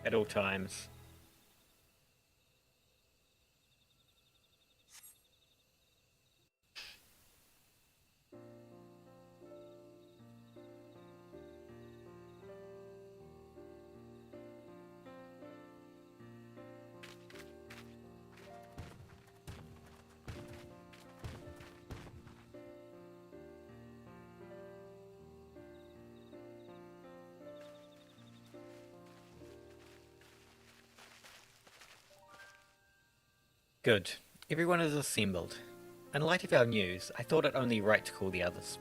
Speaker 1: at all times. Good. Everyone is assembled. In light of our news, I thought it only right to call the others.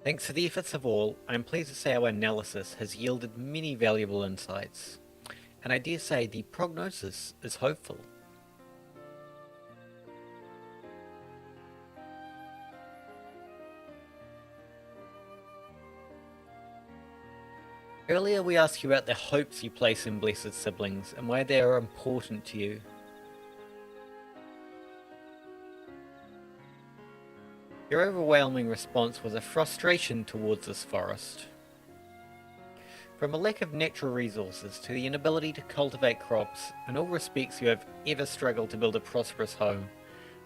Speaker 1: Thanks to the efforts of all, I am pleased to say our analysis has yielded many valuable insights, and I dare say the prognosis is hopeful. Earlier we asked you about the hopes you place in blessed siblings and why they are important to you. Your overwhelming response was a frustration towards this forest. From a lack of natural resources to the inability to cultivate crops, in all respects you have ever struggled to build a prosperous home,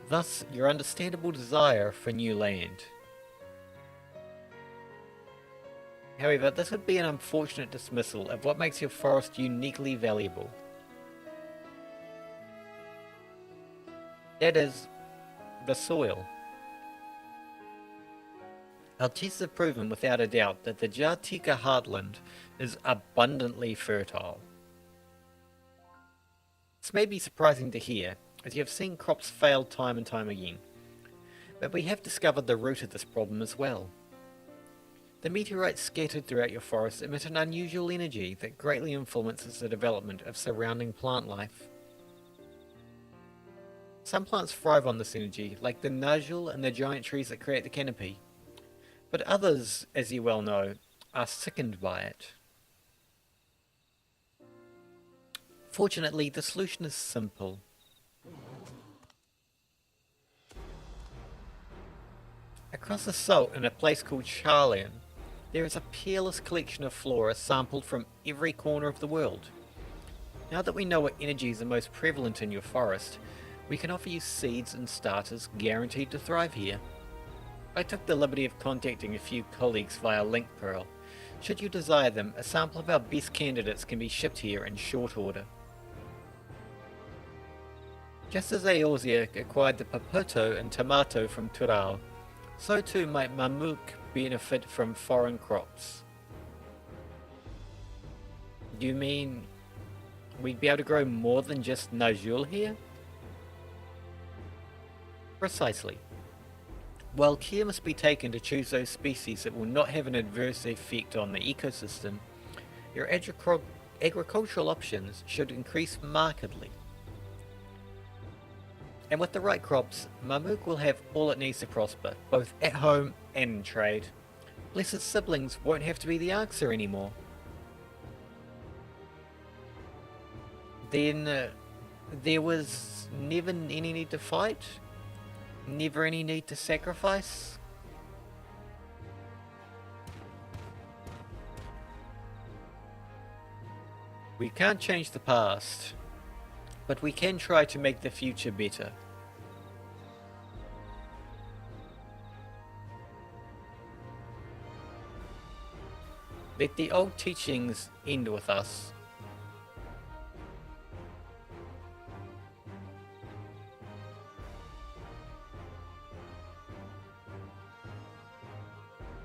Speaker 1: thus your understandable desire for new land. However, this would be an unfortunate dismissal of what makes your forest uniquely valuable. That is, the soil. Our tests have proven without a doubt that the Jatika heartland is abundantly fertile. This may be surprising to hear, as you have seen crops fail time and time again, but we have discovered the root of this problem as well. The meteorites scattered throughout your forest emit an unusual energy that greatly influences the development of surrounding plant life. Some plants thrive on this energy, like the Najul and the giant trees that create the canopy, but others, as you well know, are sickened by it. Fortunately, the solution is simple. Across the salt in a place called Charlian, there is a peerless collection of flora sampled from every corner of the world. Now that we know what energies are most prevalent in your forest, we can offer you seeds and starters guaranteed to thrive here. I took the liberty of contacting a few colleagues via Link Pearl. Should you desire them, a sample of our best candidates can be shipped here in short order. Just as Eorzea acquired the Papoto and Tomato from Tural, so too might Mamuk benefit from foreign crops. Do you mean we'd be able to grow more than just Najul here? Precisely. While care must be taken to choose those species that will not have an adverse effect on the ecosystem, your agricultural options should increase markedly. And with the right crops, Mamuk will have all it needs to prosper, both at home and in trade. Blessed siblings won't have to be the answer anymore. Then, there was never any need to fight? Never any need to sacrifice? We can't change the past, but we can try to make the future better. Let the old teachings end with us.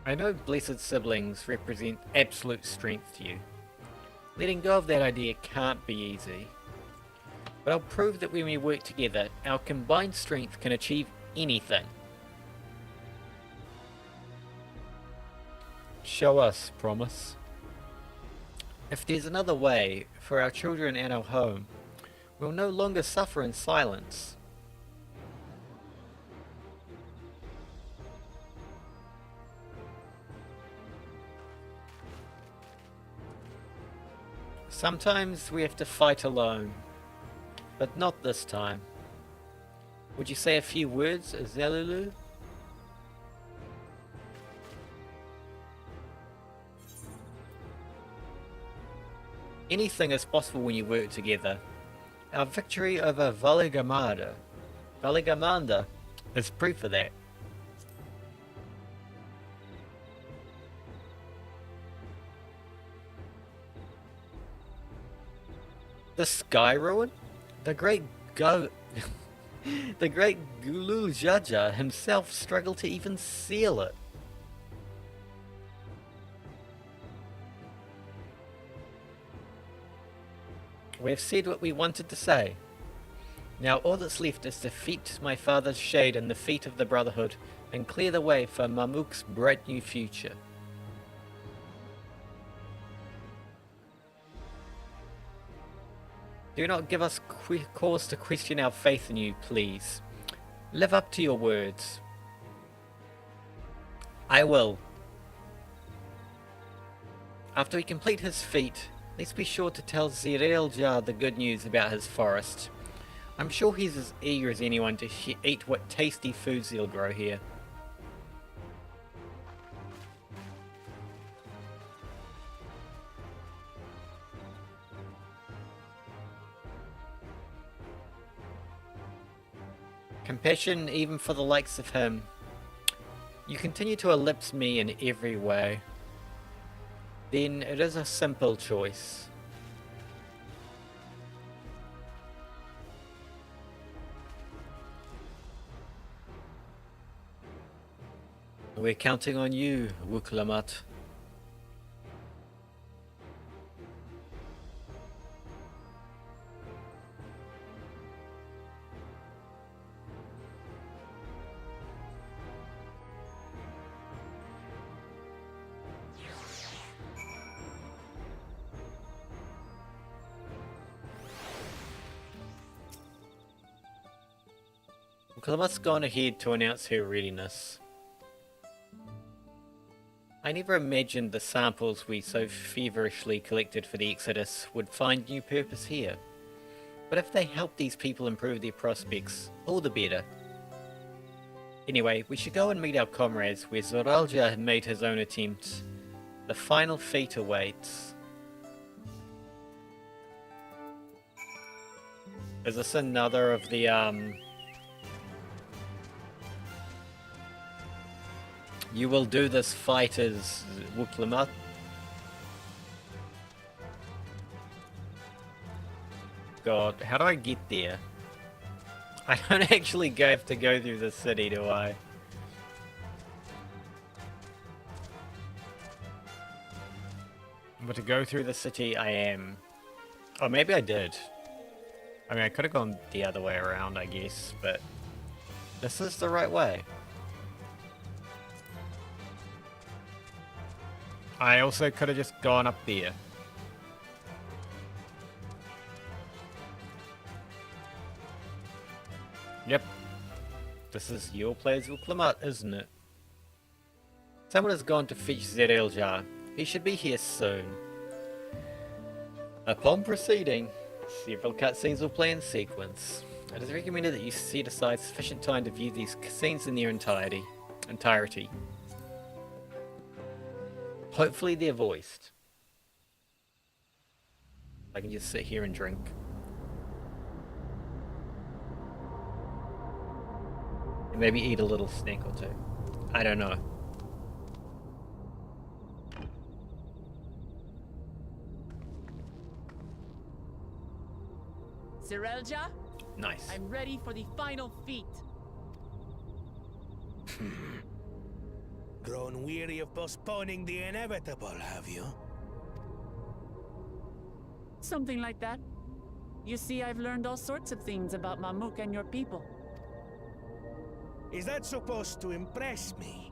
Speaker 1: I know blessed siblings represent absolute strength to you. Letting go of that idea can't be easy. But I'll prove that when we work together, our combined strength can achieve anything. Show us, promise. If there's another way, for our children and our home, we'll no longer suffer in silence. Sometimes we have to fight alone, but not this time. Would you say a few words, Zelulu? Anything is possible when you work together. Our victory over Valigamanda is proof of that. The Sky Ruin? The great the great Gulu Jaja himself struggled to even seal it. We've said what we wanted to say. Now all that's left is to defeat my father's shade in the feet of the Brotherhood and clear the way for Mamuk's bright new future. Do not give us cause to question our faith in you, please. Live up to your words. I will. After we complete his feat, let's be sure to tell Zirelja the good news about his forest. I'm sure he's as eager as anyone to eat what tasty foods he'll grow here. Compassion even for the likes of him. You continue to ellipse me in every way. Then it is a simple choice. We're counting on you, Wuklamat. Wuklamat's gone ahead to announce her readiness. I never imagined the samples we so feverishly collected for the Exodus would find new purpose here. But if they help these people improve their prospects, all the better. Anyway, we should go and meet our comrades where Zoralja had made his own attempt. The final fate awaits. Is this another of the, You will do this fight as Wuklamat? God, how do I get there? I don't actually have to go through the city, do I? But to go through the city, I am. Oh, maybe I did. I mean, I could have gone the other way around, I guess, but this is the right way. I also could have just gone up there. Yep. This is your player's Wuklamat, isn't it? Someone has gone to fetch Zereljar. He should be here soon. Upon proceeding, several cutscenes will play in sequence. It is recommended that you set aside sufficient time to view these scenes in their entirety. Hopefully they're voiced. I can just sit here and drink. And maybe eat a little snack or two. I don't know.
Speaker 3: Sirelja,
Speaker 1: Nice.
Speaker 3: I'm ready for the final feat.
Speaker 5: Grown weary of postponing the inevitable, have you?
Speaker 3: Something like that. You see, I've learned all sorts of things about Mamuk and your people.
Speaker 5: Is that supposed to impress me?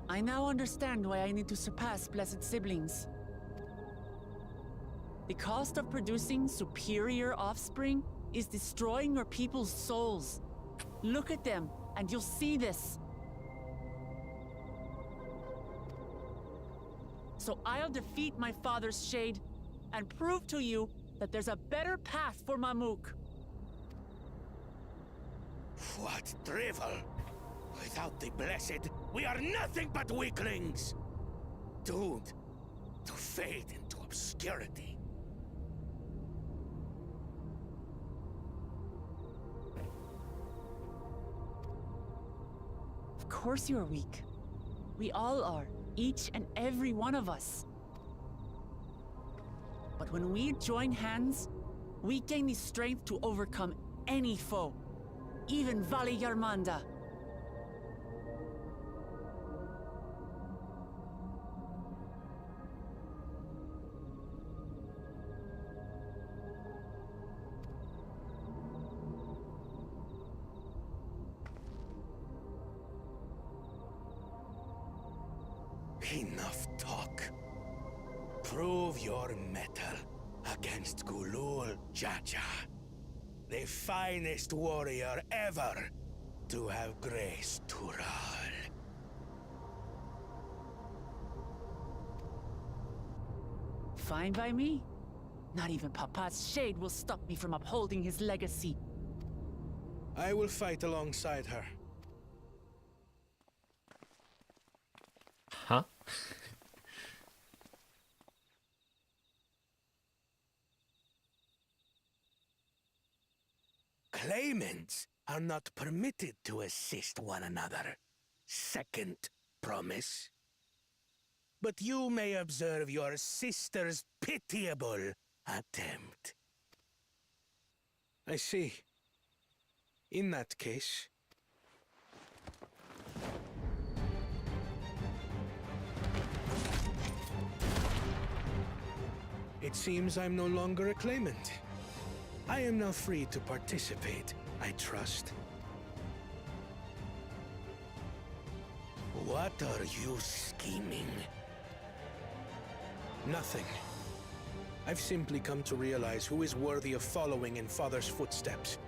Speaker 3: I now understand why I need to surpass Blessed Siblings. The cost of producing superior offspring is destroying your people's souls. Look at them, and you'll see this. So I'll defeat my father's shade and prove to you that there's a better path for Mamuk.
Speaker 5: What drivel! Without the Blessed, we are nothing but weaklings! Doomed to fade into obscurity.
Speaker 3: Of course you're weak. We all are, each and every one of us. But when we join hands, we gain the strength to overcome any foe, even Vali Yarmanda.
Speaker 5: Enough talk. Prove your mettle against Gulul Jaja, the finest warrior ever to have graced Tural.
Speaker 3: Fine by me. Not even Papa's shade will stop me from upholding his legacy.
Speaker 5: I will fight alongside her.
Speaker 1: Huh?
Speaker 5: Claimants are not permitted to assist one another. Second promise. But you may observe your sister's pitiable attempt.
Speaker 6: I see. In that case... It seems I'm no longer a claimant. I am now free to participate, I trust.
Speaker 5: What are you scheming?
Speaker 6: Nothing. I've simply come to realize who is worthy of following in Father's footsteps.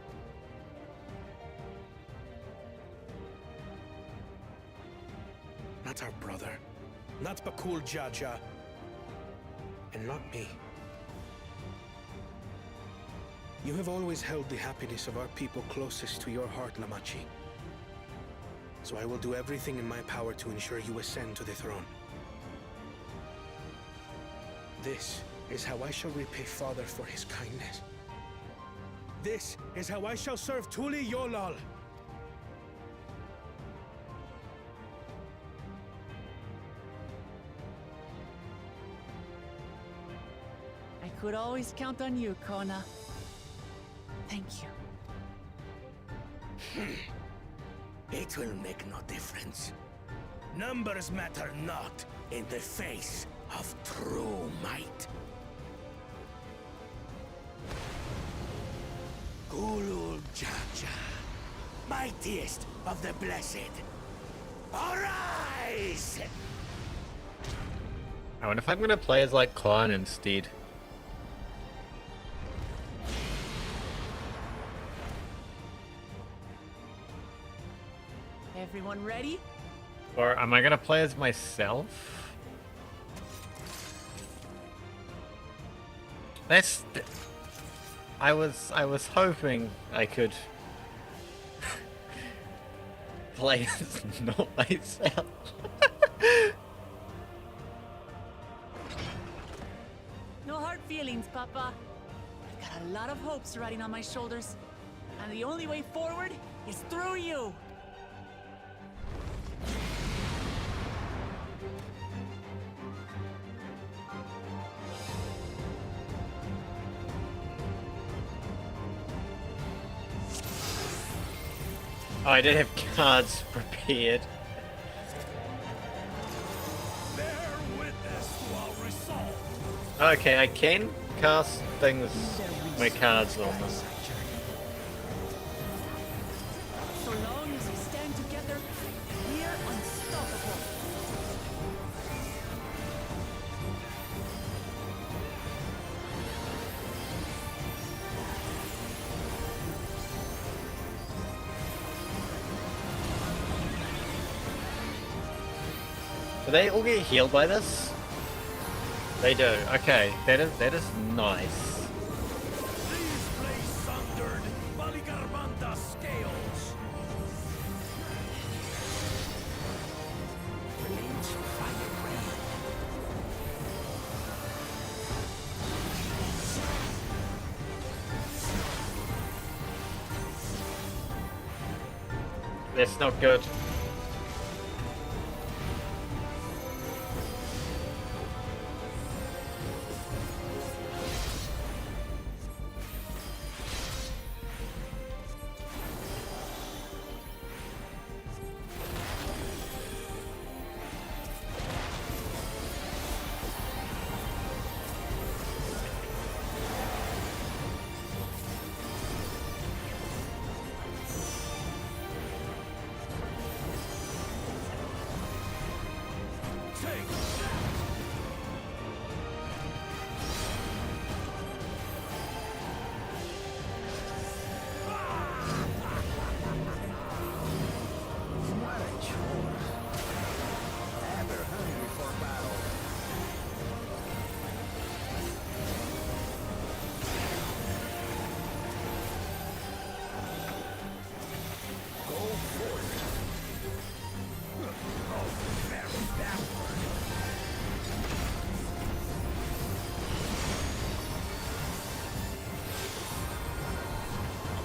Speaker 6: Not our brother, not Bakul Jaja, and not me. You have always held the happiness of our people closest to your heart, Lamachi. So I will do everything in my power to ensure you ascend to the throne. This is how I shall repay Father for his kindness. This is how I shall serve Tuli Yolal.
Speaker 3: I could always count on you, Kona. Thank you.
Speaker 5: It will make no difference. Numbers matter not in the face of true might. Gulul Jaja, mightiest of the blessed, arise!
Speaker 1: I wonder if I'm gonna play as like Khan instead.
Speaker 3: Everyone ready?
Speaker 1: Or am I gonna play as myself? I was hoping I could play as not myself.
Speaker 3: No hard feelings, Papa. I've got a lot of hopes riding on my shoulders, and the only way forward is through you.
Speaker 1: Oh, I didn't have cards prepared.
Speaker 2: Bear witness to our resolve.
Speaker 1: Okay, I can cast things, my cards on them.
Speaker 3: So long as we stand together, we're unstoppable.
Speaker 1: Do they all get healed by this? They do. Okay, that is nice.
Speaker 2: These play sundered Maligarmanda scales. Blades of fire rain.
Speaker 1: That's not good.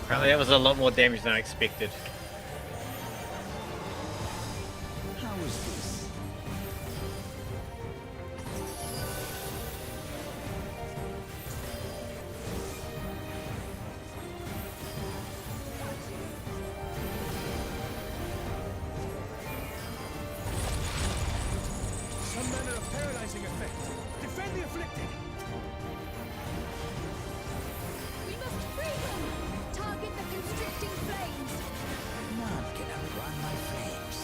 Speaker 1: Apparently that was a lot more damage than I expected.
Speaker 2: How is this? Some manner of paralyzing effect. Defend the afflicted.
Speaker 11: We must free him! Target the constricting flames!
Speaker 2: None can outrun my flames.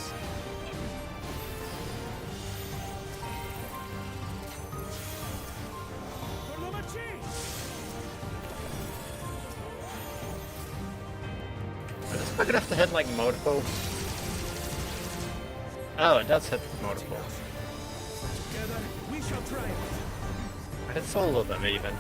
Speaker 2: For the machine!
Speaker 1: It's quick enough to hit like multiple. Oh, it does hit multiple.
Speaker 2: Together, we shall triumph.
Speaker 1: I hit all of them even.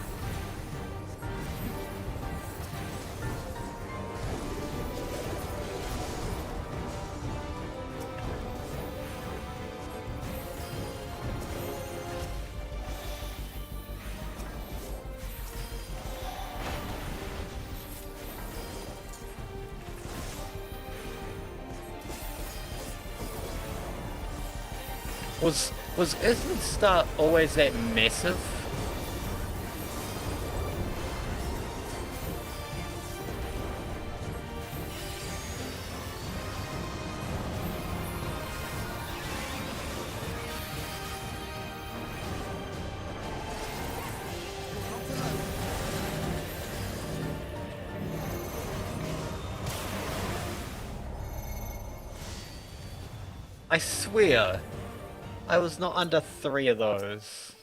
Speaker 1: Isn't Star always that massive? I swear, I was not under 3 of those.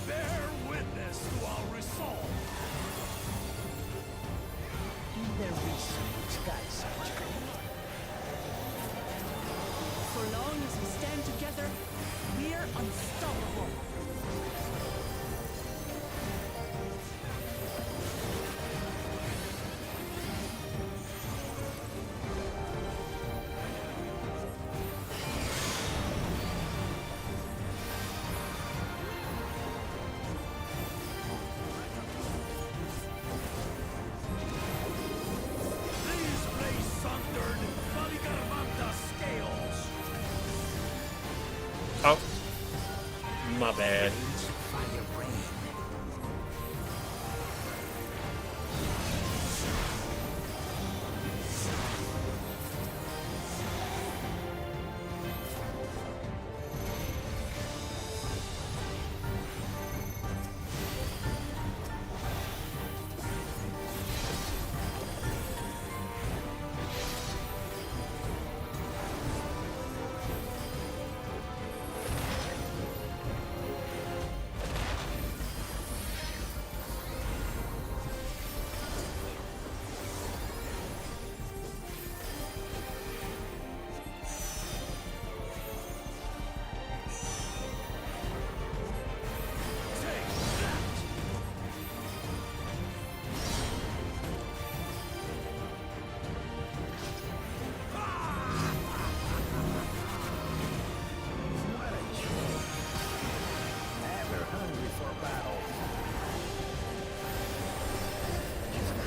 Speaker 2: Bear witness to our resolve. In their recent sky surgery.
Speaker 3: So long as we stand together, we're unstoppable.
Speaker 1: man.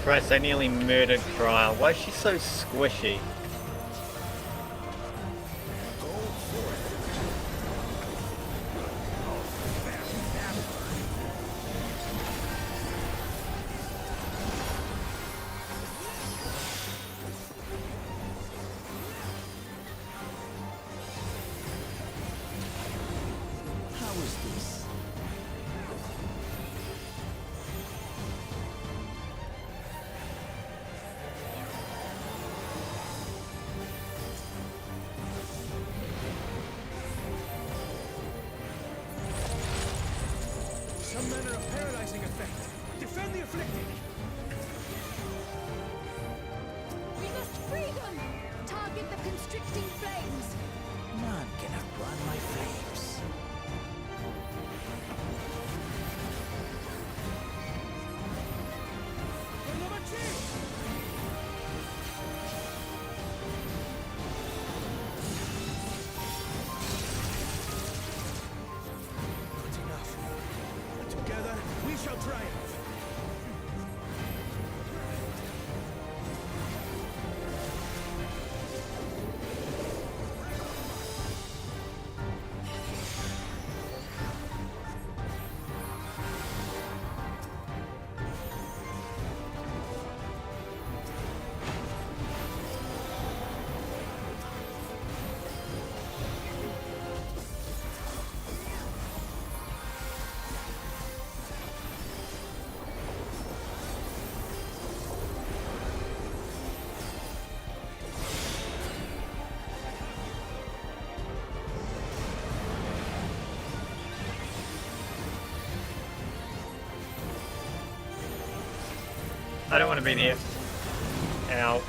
Speaker 1: Christ, I nearly murdered Trial. Why is she so squishy?
Speaker 5: Some manner of paralyzing effect. Defend the afflicted!
Speaker 11: We must free them! Target the constricting flames!
Speaker 2: None can outrun my flames.
Speaker 5: Not enough. Together, we shall triumph.
Speaker 1: I don't want to be near. Ow.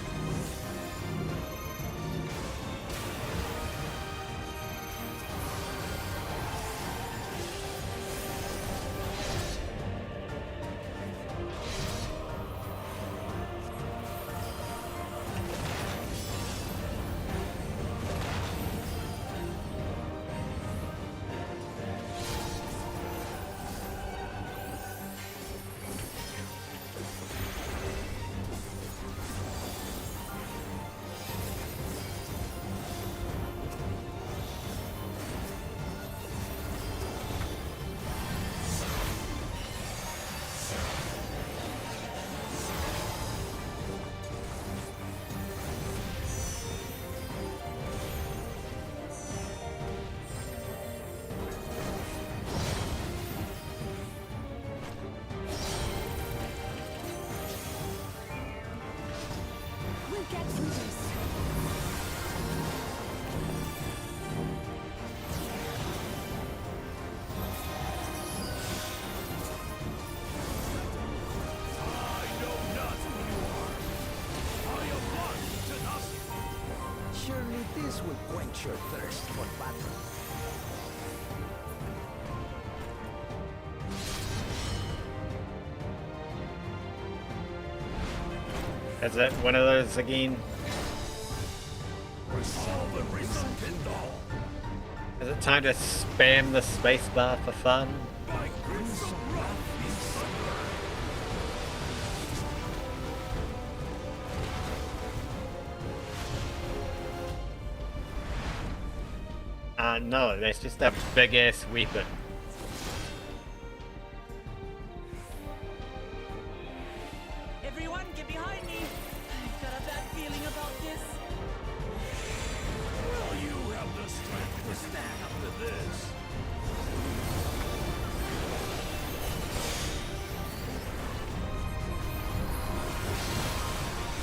Speaker 11: We'll get through this.
Speaker 2: I know not who you are. I am one to nothing. Surely this will quench your thirst for battle.
Speaker 1: Is it one of those again?
Speaker 2: Resolve and result in all.
Speaker 1: Is it time to spam the spacebar for fun?
Speaker 2: My crimson wrath is thunder.
Speaker 1: No, that's just a big ass weapon.
Speaker 3: behind me! I've got a bad feeling about this.
Speaker 2: Will you have the strength to stand up to this?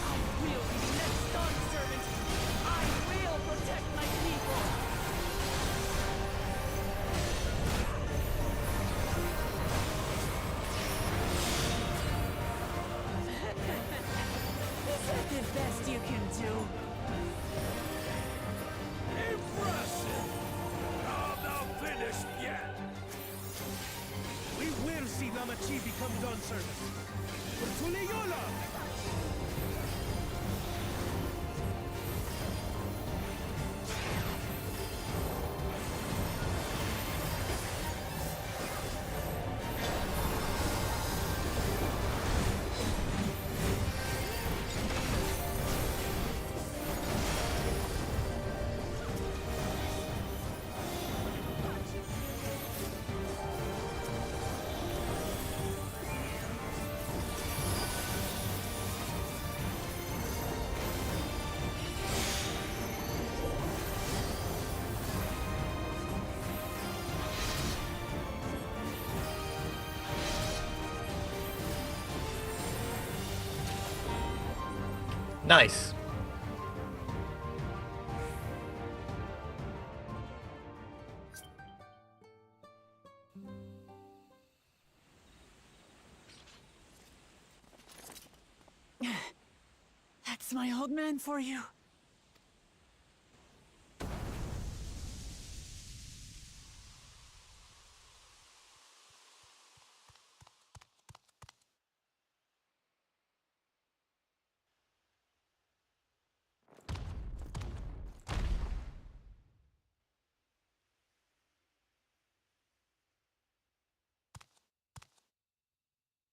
Speaker 3: I will be the next Dawn Servant! I will protect my people! Is that the best you can do?
Speaker 2: Impressive! I'm not finished yet!
Speaker 6: We will see Namachi become Dawn Servant. For Tuleyola!
Speaker 1: Nice.
Speaker 3: That's my old man for you.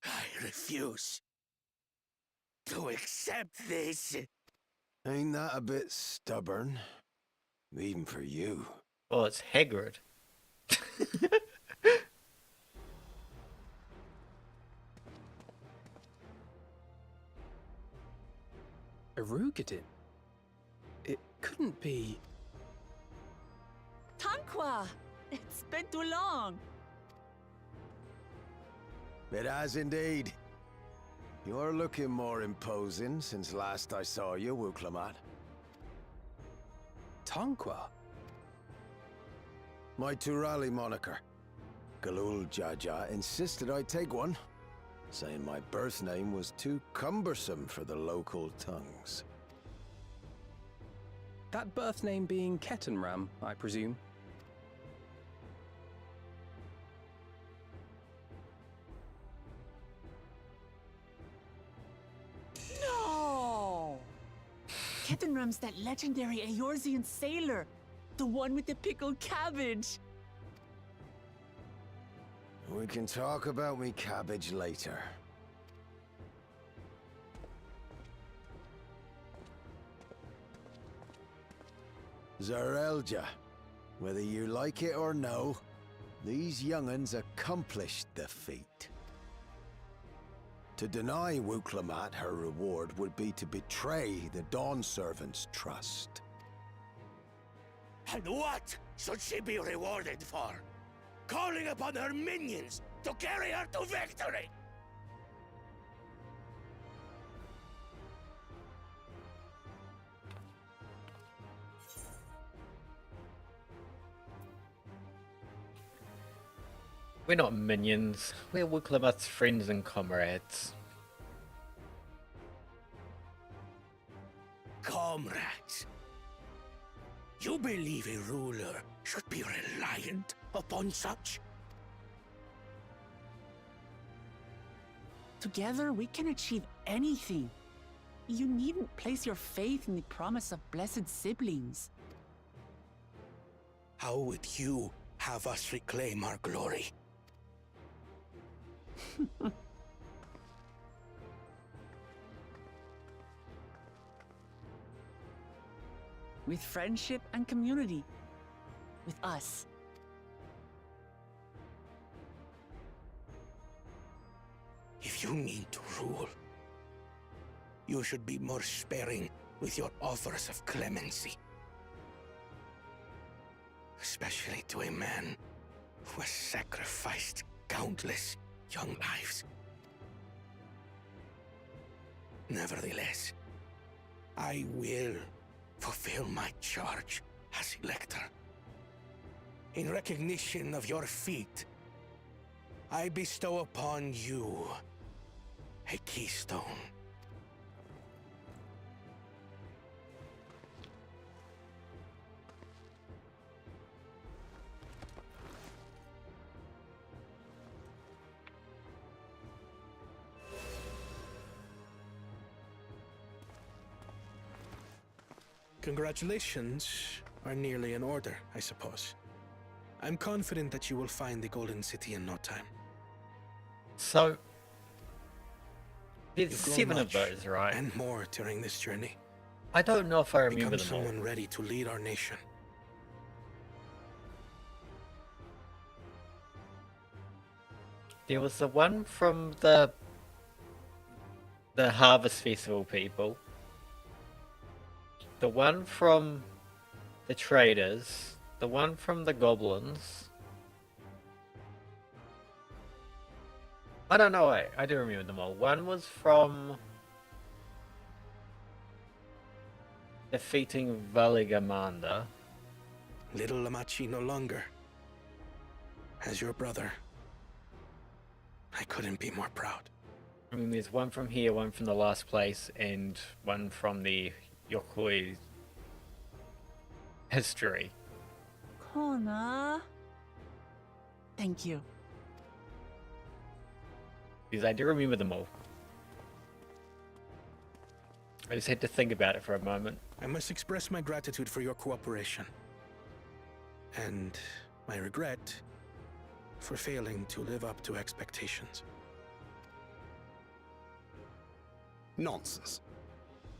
Speaker 2: I refuse to accept this.
Speaker 7: Ain't that a bit stubborn? Even for you.
Speaker 1: Well, it's Hagrid.
Speaker 9: Erugadin? It couldn't be...
Speaker 3: Tanqua! It's been too long.
Speaker 7: It has indeed. You're looking more imposing since last I saw you, Wuklamat.
Speaker 9: Tanqua?
Speaker 7: My Turali moniker. Galul Jaja insisted I take one, saying my birth name was too cumbersome for the local tongues.
Speaker 9: That birth name being Ketenram, I presume?
Speaker 3: No! Ketenram's that legendary Eorzean sailor. The one with the pickled cabbage.
Speaker 7: We can talk about me cabbage later. Zarelja, whether you like it or no, these young'uns accomplished the feat. To deny Wuklamat her reward would be to betray the Dawn Servant's trust.
Speaker 2: And what should she be rewarded for? Calling upon her minions to carry her to victory!
Speaker 1: We're not minions. We're Wuklamat's friends and comrades.
Speaker 2: Comrades, you believe a ruler should be reliant upon such?
Speaker 3: Together, we can achieve anything. You needn't place your faith in the promise of blessed siblings.
Speaker 2: How would you have us reclaim our glory?
Speaker 3: With friendship and community. With us.
Speaker 2: If you mean to rule,
Speaker 5: you should be more sparing with your offers of clemency. Especially to a man who has sacrificed countless young lives. Nevertheless, I will fulfill my charge as Elector. In recognition of your feat, I bestow upon you a keystone.
Speaker 6: Congratulations are nearly in order, I suppose. I'm confident that you will find the Golden City in no time.
Speaker 1: So, there's
Speaker 6: You've grown
Speaker 1: 7 of
Speaker 6: much
Speaker 1: those, right?
Speaker 6: and more during this journey.
Speaker 1: I don't know if I remember
Speaker 6: Become
Speaker 1: them all.
Speaker 6: someone ready to lead our nation.
Speaker 1: There was the one from the Harvest Festival people. The one from the traders. The one from the goblins. I don't know, I do remember them all. One was from defeating Valigamanda.
Speaker 6: Little Lamachi no longer. As your brother, I couldn't be more proud.
Speaker 1: I mean, there's one from here, one from the last place, and one from the Yokoi history.
Speaker 3: Kona. Thank you.
Speaker 1: Because I do remember them all. I just had to think about it for a moment.
Speaker 6: I must express my gratitude for your cooperation. And my regret for failing to live up to expectations.
Speaker 8: Nonsense.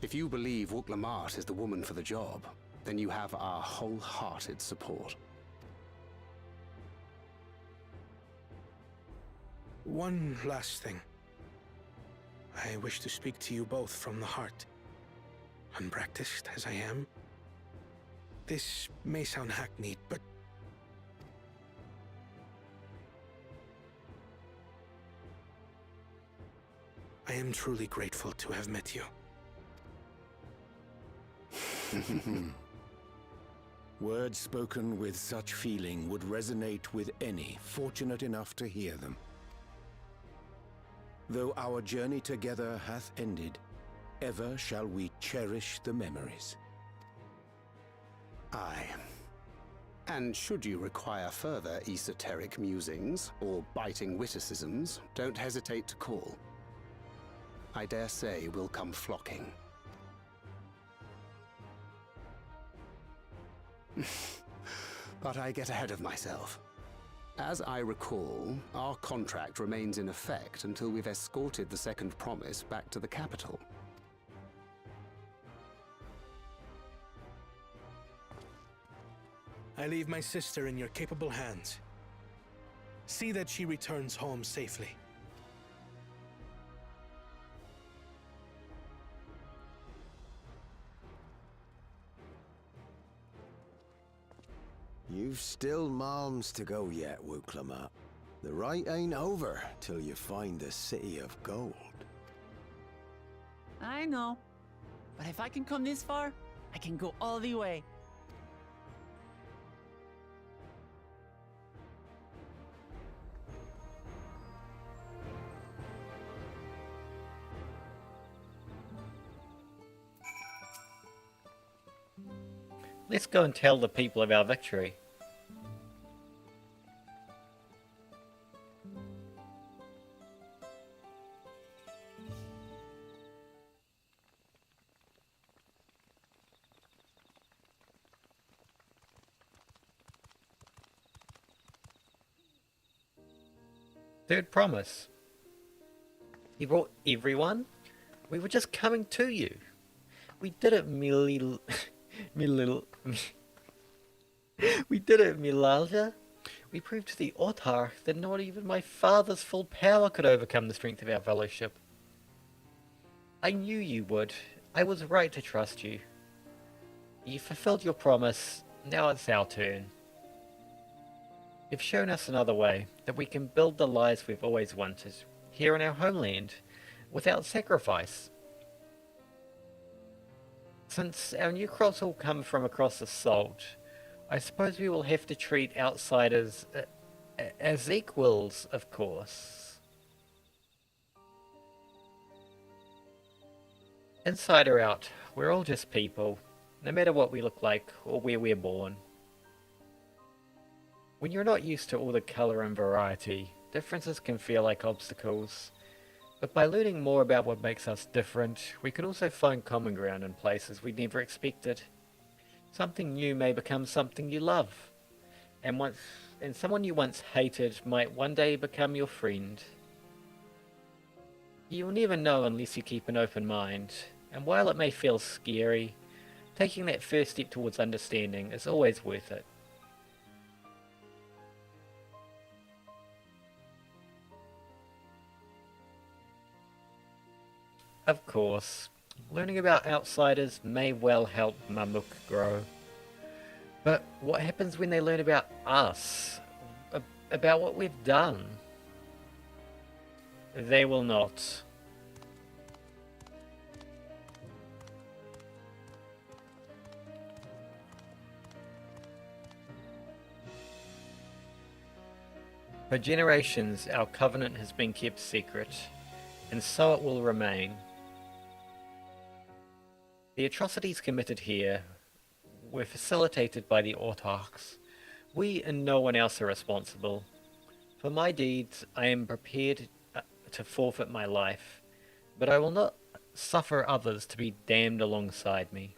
Speaker 8: If you believe Wuk-Lamat is the woman for the job, then you have our wholehearted support.
Speaker 6: One last thing. I wish to speak to you both from the heart. Unpracticed as I am, this may sound hackneyed, but I am truly grateful to have met you.
Speaker 7: Words spoken with such feeling would resonate with any fortunate enough to hear them. Though our journey together hath ended, ever shall we cherish the memories.
Speaker 8: Aye. And should you require further esoteric musings or biting witticisms, don't hesitate to call. I dare say we'll come flocking. But I get ahead of myself. As I recall, our contract remains in effect until we've escorted the second promise back to the capital.
Speaker 6: I leave my sister in your capable hands. See that she returns home safely.
Speaker 7: You've still malms to go yet, Wuk-Lamat. The rite ain't over till you find the City of Gold.
Speaker 3: I know. But if I can come this far, I can go all the way.
Speaker 1: Let's go and tell the people of our victory. Third promise. You brought everyone? We were just coming to you. We did it, me little... We did it, Milalja. We proved to the Autarch that not even my father's full power could overcome the strength of our fellowship. I knew you would. I was right to trust you. You fulfilled your promise, now it's our turn. You've shown us another way, that we can build the lives we've always wanted, here in our homeland, without sacrifice. Since our new crops all come from across the salt, I suppose we will have to treat outsiders as equals, of course. Inside or out, we're all just people, no matter what we look like or where we're born. When you're not used to all the colour and variety, differences can feel like obstacles. But by learning more about what makes us different, we can also find common ground in places we never expected. Something new may become something you love, and someone you once hated might one day become your friend. You'll never know unless you keep an open mind, and while it may feel scary, taking that first step towards understanding is always worth it. Of course, learning about outsiders may well help Mamuk grow. But what happens when they learn about us? About what we've done? They will not. For generations, our covenant has been kept secret, and so it will remain. The atrocities committed here were facilitated by the autarchs. We and no one else are responsible. For my deeds, I am prepared to forfeit my life, but I will not suffer others to be damned alongside me.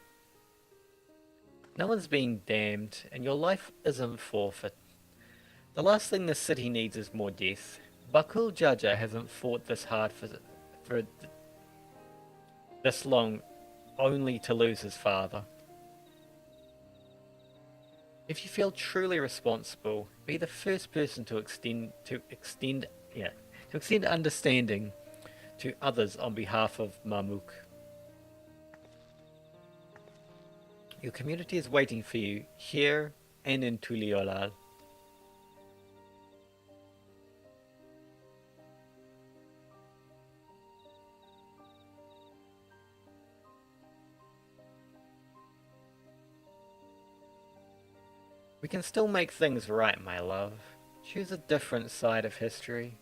Speaker 1: No one's being damned, and your life isn't forfeit. The last thing this city needs is more death. Bakul Jaja hasn't fought this hard for this long, only to lose his father. If you feel truly responsible, be the first person to extend understanding to others on behalf of Mamuk. Your community is waiting for you here and in Tuliolal. We can still make things right, my love. Choose a different side of history.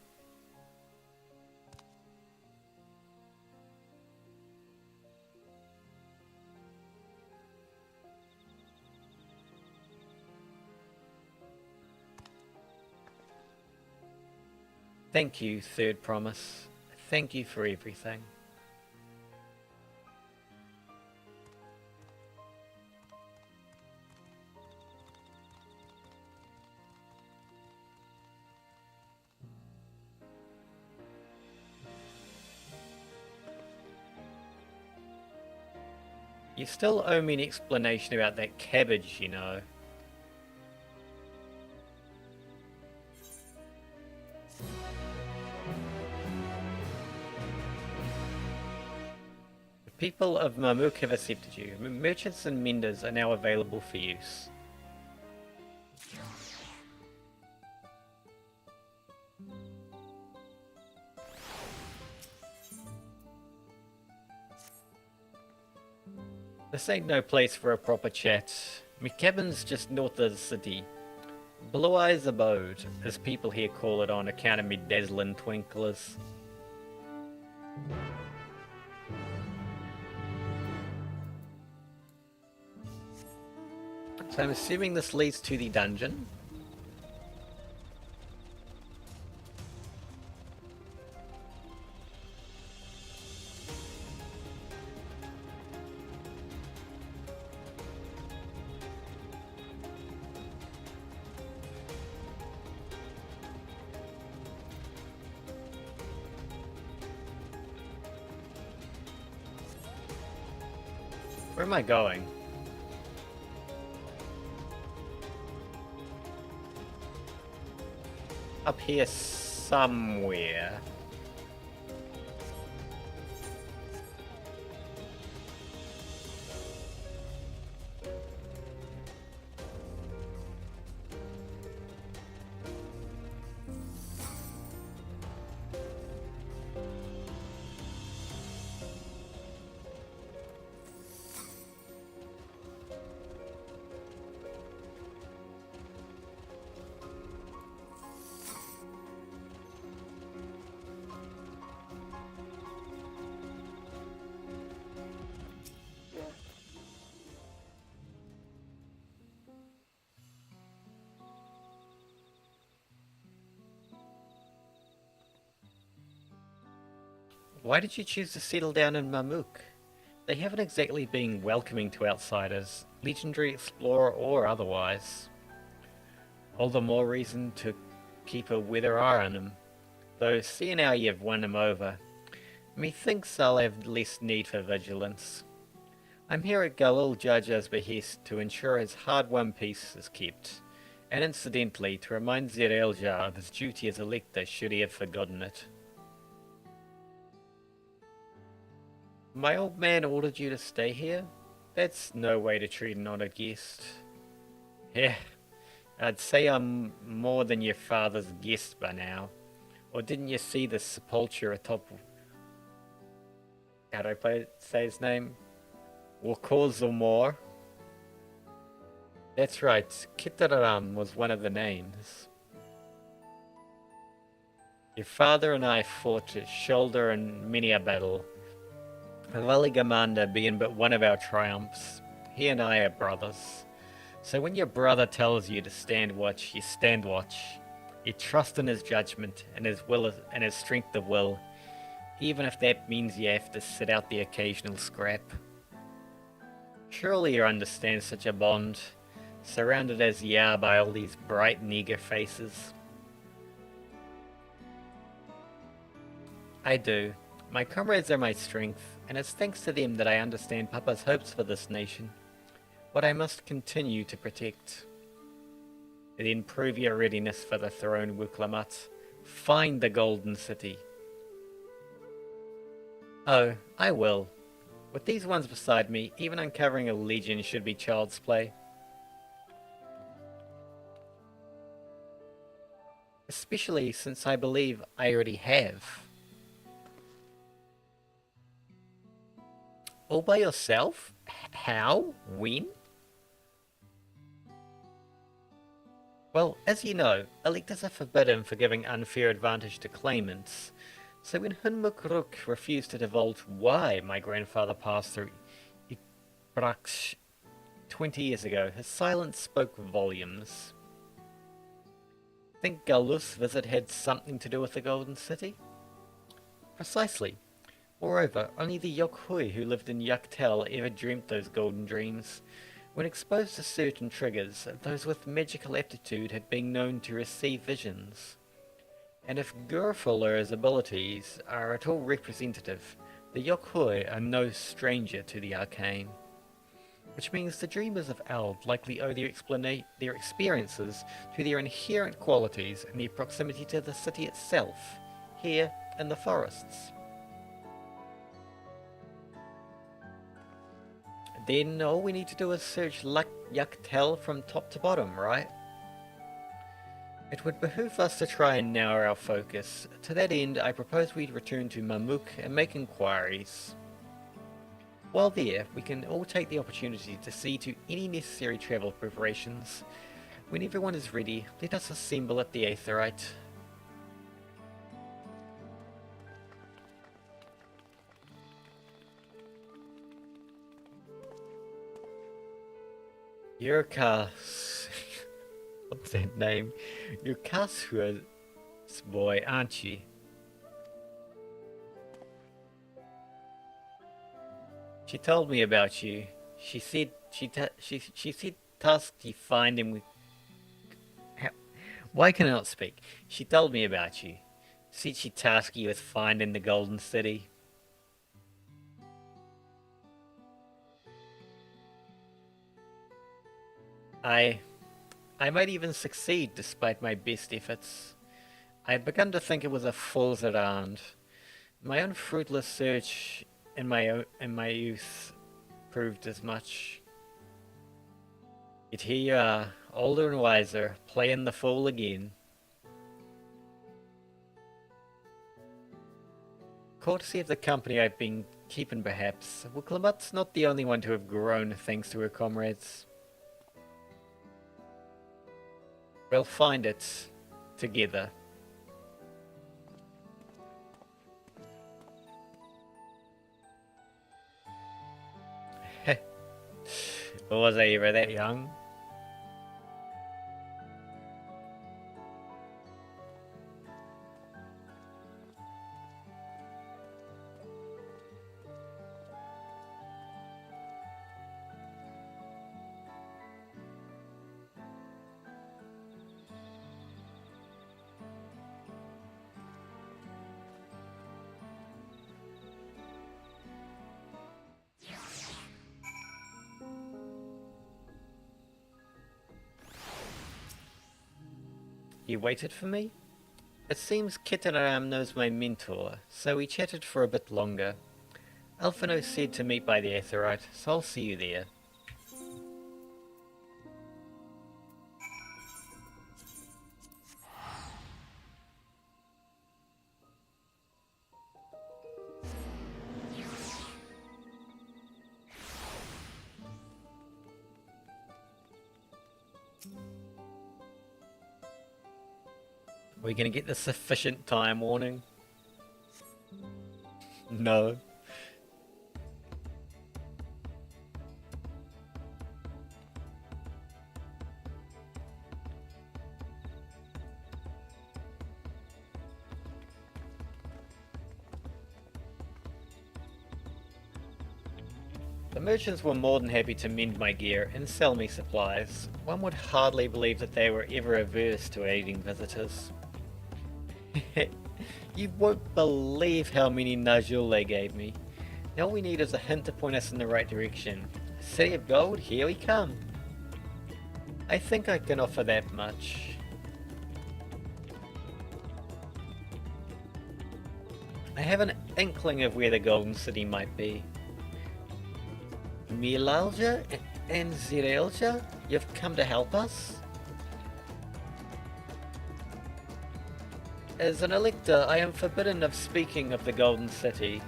Speaker 1: Thank you, Third Promise. Thank you for everything. You still owe me an explanation about that cabbage, you know. The people of Mamuk have accepted you. Merchants and menders are now available for use. This ain't no place for a proper chat. My cabin's just north of the city. Blue Eyes Abode, as people here call it on account of me dazzling twinklers. So I'm assuming this leads to the dungeon. Where am I going? Up here somewhere. Why did you choose to settle down in Mamuk? They haven't exactly been welcoming to outsiders, legendary explorer or otherwise. All the more reason to keep a weather eye on them. Though seeing how you've won him over, methinks I'll have less need for vigilance. I'm here at Galil Judge's behest to ensure his hard-won peace is kept, and incidentally to remind Zerelja of his duty as elector should he have forgotten it. My old man ordered you to stay here? That's no way to treat an honored guest. Yeah, I'd say I'm more than your father's guest by now. Or didn't you see the sepulture atop... How do I say his name? Wakozomor? That's right, Kitararam was one of the names. Your father and I fought shoulder in many a battle. Valigamanda being but one of our triumphs. He and I are brothers. So when your brother tells you to stand watch, you stand watch. You trust in his judgment and his will and his strength of will, even if that means you have to sit out the occasional scrap. Surely you understand such a bond, surrounded as ye are by all these bright and eager faces. I do. My comrades are my strength, and it's thanks to them that I understand Papa's hopes for this nation, what I must continue to protect. Then prove your readiness for the throne, Wuklamat. Find the Golden City. Oh, I will. With these ones beside me, even uncovering a legion should be child's play. Especially since I believe I already have. All by yourself? How? When? Well, as you know, electors are forbidden for giving unfair advantage to claimants. So when Hunmukruk refused to divulge why my grandfather passed through Ibraksh 20 years ago, his silence spoke volumes. Think Galus' visit had something to do with the Golden City? Precisely. Moreover, only the Yokhui who lived in Yaktel ever dreamt those golden dreams. When exposed to certain triggers, those with magical aptitude had been known to receive visions. And if Gurfula's abilities are at all representative, the Yokhui are no stranger to the arcane. Which means the dreamers of Eld likely owe their experiences to their inherent qualities and their proximity to the city itself, here in the forests. Then all we need to do is search Yaktel from top to bottom, right? It would behoove us to try and narrow our focus. To that end, I propose we return to Mamuk and make inquiries. While there, we can all take the opportunity to see to any necessary travel preparations. When everyone is ready, let us assemble at the Aetherite. Yurkas... What's that name? You're Kasua's boy, aren't you? She told me about you. She said she said tasked you find him with... Why can I not speak? She told me about you. Said she tasked you with finding the Golden City. I might even succeed despite my best efforts. I had begun to think it was a fool's errand. My own fruitless search in my youth proved as much. Yet here you are, older and wiser, playing the fool again. Courtesy of the company I've been keeping perhaps, Wuklamat's not the only one to have grown thanks to her comrades. We'll find it together. Was I ever that young? You waited for me? It seems Kitaram knows my mentor, so we chatted for a bit longer. Alphino said to meet by the Aetheryte, so I'll see you there. Are we gonna get the sufficient time warning? No. The merchants were more than happy to mend my gear and sell me supplies. One would hardly believe that they were ever averse to aiding visitors. You won't believe how many Najul they gave me. All we need is a hint to point us in the right direction. City of Gold, here we come. I think I can offer that much. I have an inkling of where the Golden City might be. Milalja and Zirelja, you've come to help us? As an elector, I am forbidden of speaking of the Golden City,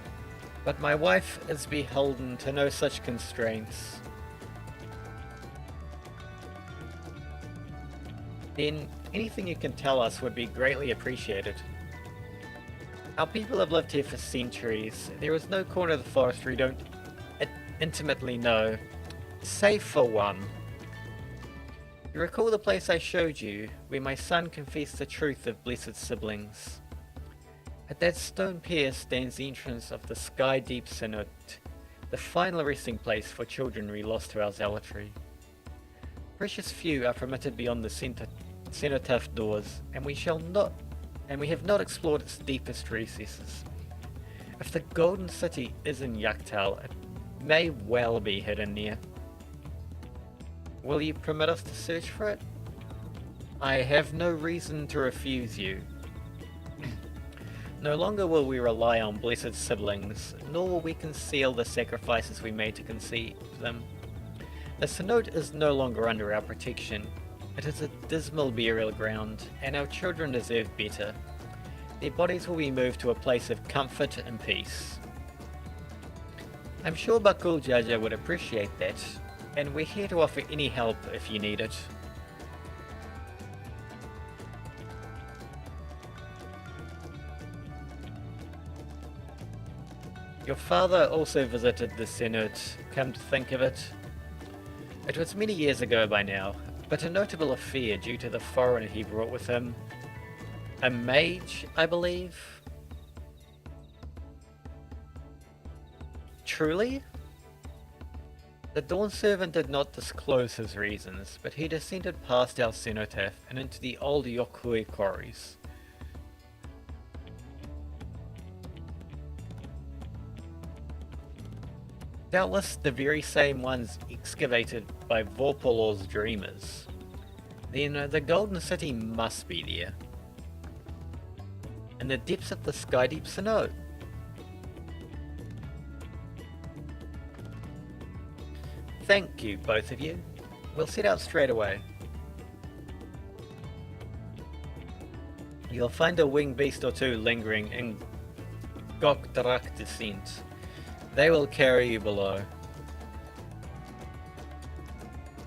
Speaker 1: but my wife is beholden to no such constraints. Then, anything you can tell us would be greatly appreciated. Our people have lived here for centuries. There is no corner of the forest we don't intimately know, save for one. You recall the place I showed you, where my son confessed the truth of blessed siblings? At that stone pier stands the entrance of the Sky Deep Synod, the final resting place for children we lost to our zealotry. Precious few are permitted beyond the cenotaph doors, and we have not explored its deepest recesses. If the Golden City is in Yaktal, it may well be hidden there. Will you permit us to search for it? I have no reason to refuse you. No longer will we rely on blessed siblings, nor will we conceal the sacrifices we made to conceive them. The Synod is no longer under our protection. It is a dismal burial ground, and our children deserve better. Their bodies will be moved to a place of comfort and peace. I'm sure Bakul Jaja would appreciate that, and we're here to offer any help if you need it. Your father also visited the Synod, come to think of it. It was many years ago by now, but a notable affair due to the foreigner he brought with him. A mage, I believe? Truly? The Dawn Servant did not disclose his reasons, but he descended past our cenotaph and into the old Yokui quarries. Doubtless the very same ones excavated by Vorpolor's dreamers. Then the Golden City must be there. In the depths of the Sky Deep Synod. Thank you, both of you. We'll set out straight away. You'll find a winged beast or two lingering in Gokdrak descent. They will carry you below.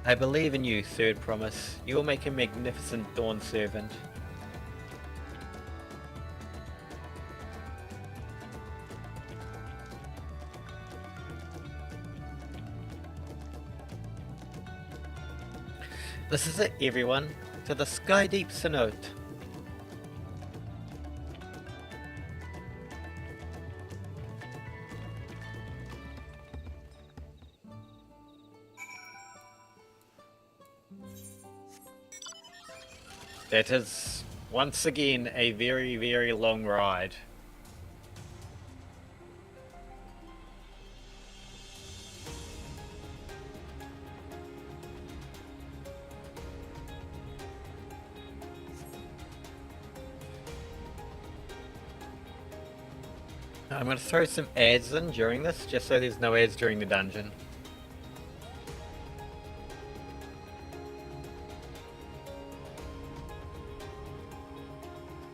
Speaker 1: I believe in you, Third Promise. You will make a magnificent Dawn Servant. This is it, everyone. To the Sky Deep Synod. That is, once again, a very, very long ride. I'm gonna throw some ads in during this, just so there's no ads during the dungeon.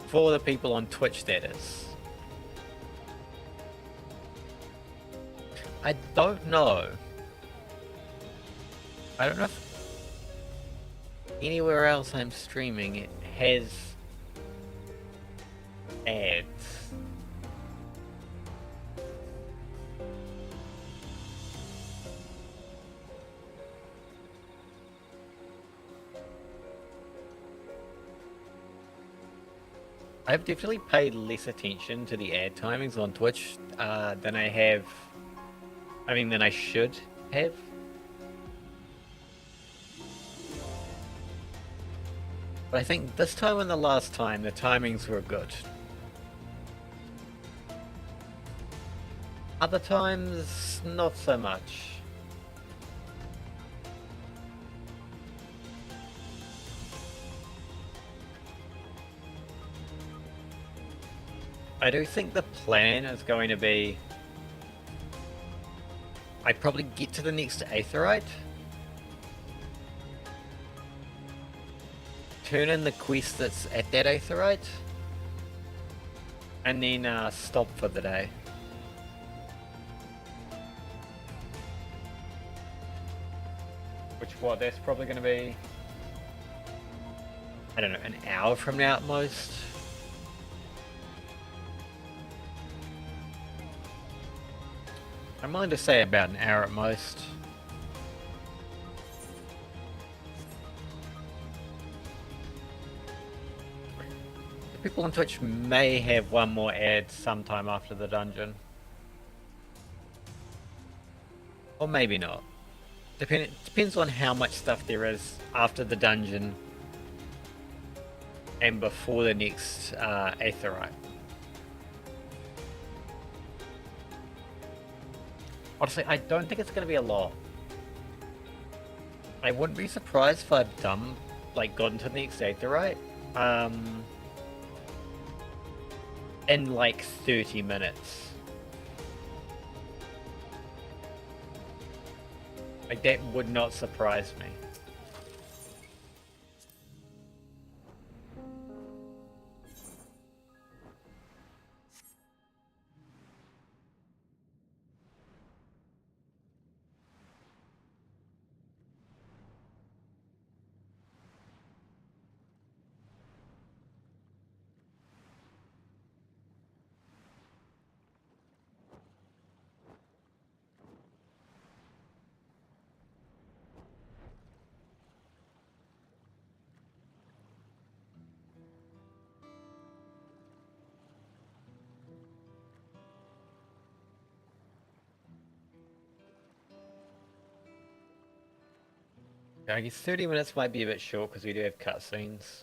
Speaker 1: For the people on Twitch, that is. I don't know. I don't know if anywhere else I'm streaming it has ads. I've definitely paid less attention to the ad timings on Twitch than I have. I mean, than I should have. But I think this time and the last time, the timings were good. Other times, not so much. I do think the plan is going to be... I probably get to the next Aetheryte, turn in the quest that's at that Aetheryte, and then stop for the day. That's probably going to be, I don't know, an hour from now at most. I'm willing to say about an hour at most. The people on Twitch may have one more ad sometime after the dungeon. Or maybe not. Depends on how much stuff there is after the dungeon and before the next Aetheryte. Honestly, I don't think it's going to be a lot. I wouldn't be surprised if I've gotten to the next Aetheryte in like 30 minutes. Like, that would not surprise me. I guess 30 minutes might be a bit short because we do have cutscenes.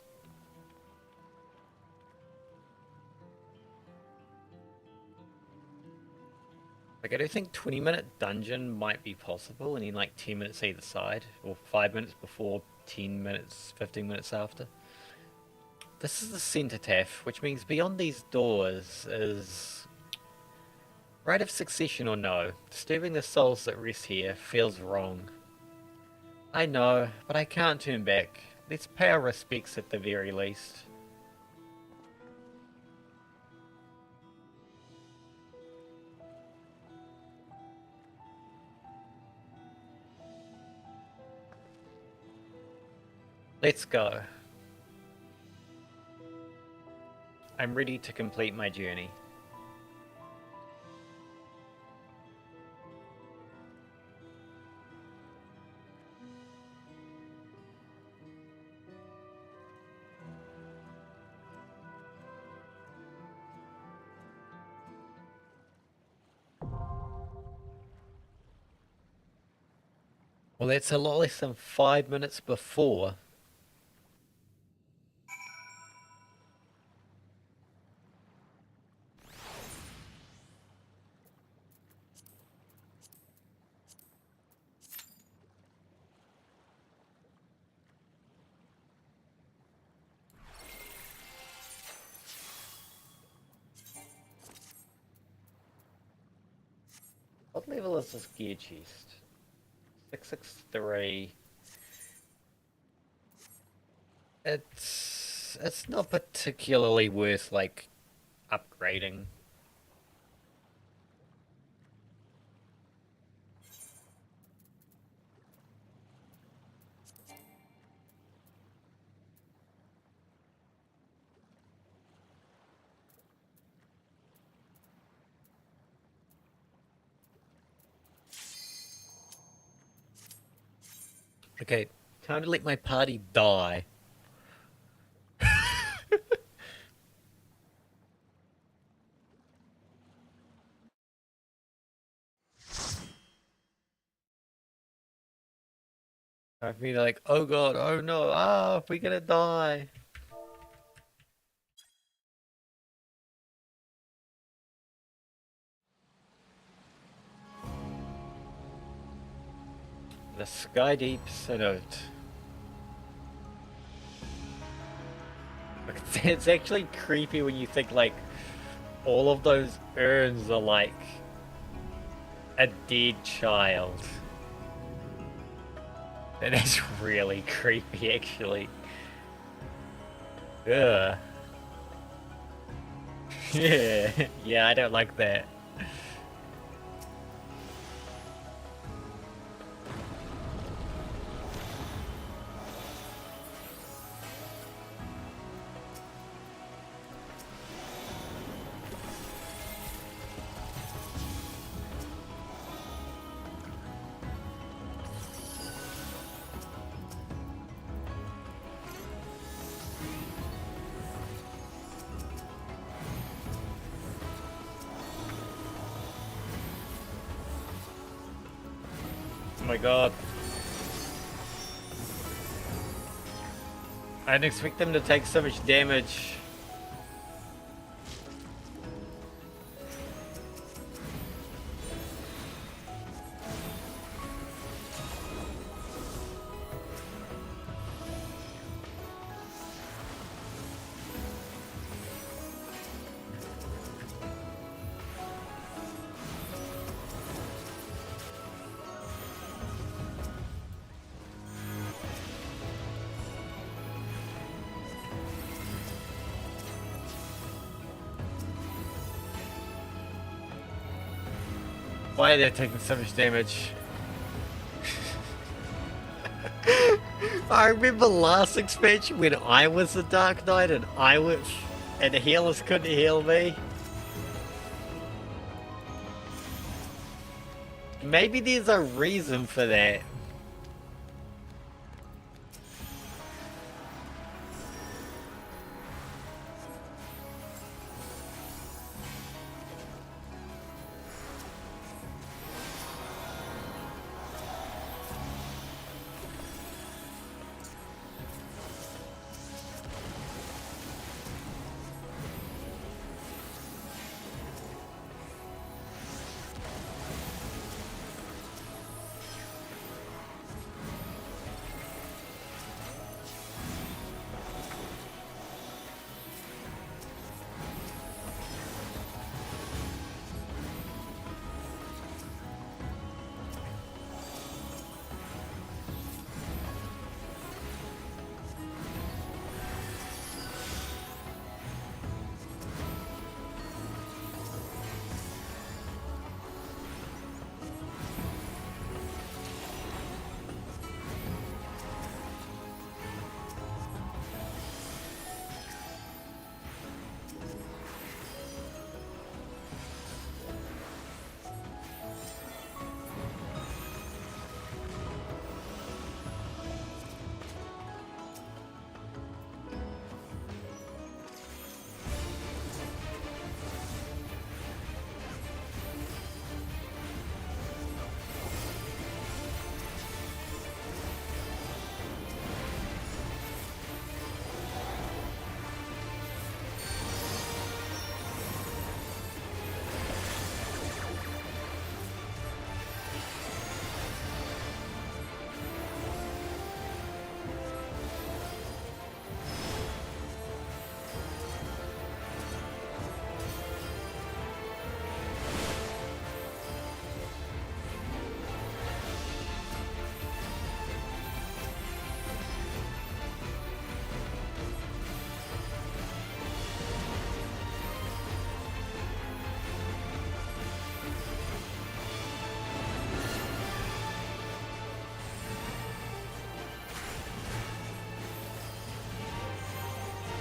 Speaker 1: Like, I do think 20-minute dungeon might be possible, and in like 10 minutes either side, or 5 minutes before, 10 minutes, 15 minutes after. This is the cenotaph, which means beyond these doors is... Right of succession or no, disturbing the souls that rest here feels wrong. I know, but I can't turn back. Let's pay our respects at the very least. Let's go. I'm ready to complete my journey. Well, that's a lot less than 5 minutes before. What level is this gear chest? 663. It's not particularly worth like upgrading. Okay, time to let my party die. I'd be like, oh god, oh no, we're gonna die. The Sky Deep Synod. It's actually creepy when you think like all of those urns are like a dead child. And that's really creepy actually. Ugh. Yeah, yeah, I don't like that. Oh my god. I didn't expect them to take so much damage. Why are they taking so much damage? I remember last expansion when I was the Dark Knight and the healers couldn't heal me. Maybe there's a reason for that.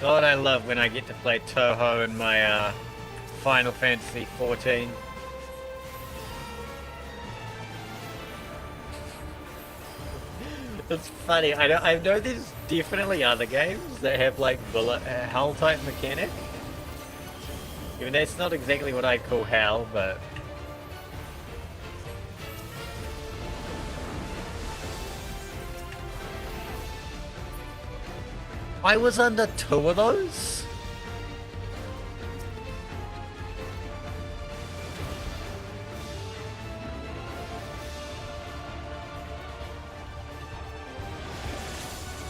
Speaker 1: God, I love when I get to play Toho in my Final Fantasy 14. It's funny. I know there's definitely other games that have like bullet hell type mechanic. Even though it's not exactly what I call hell, but I was under 2 of those.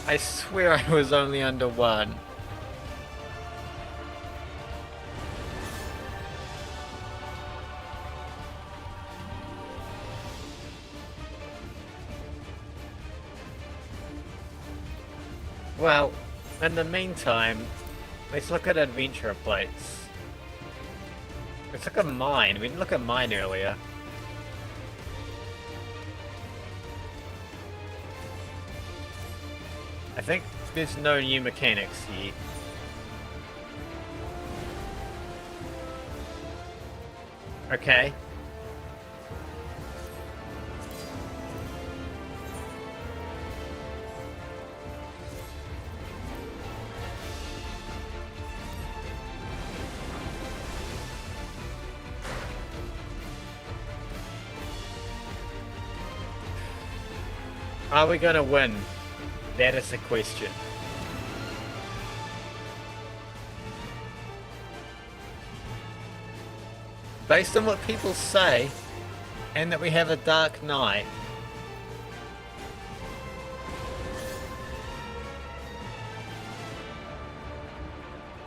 Speaker 1: I swear I was only under 1. Well, in the meantime, let's look at adventurer plates. Let's look at mine. We didn't look at mine earlier. I think there's no new mechanics yet. Okay. Are we gonna win? That is the question. Based on what people say, and that we have a Dark Knight,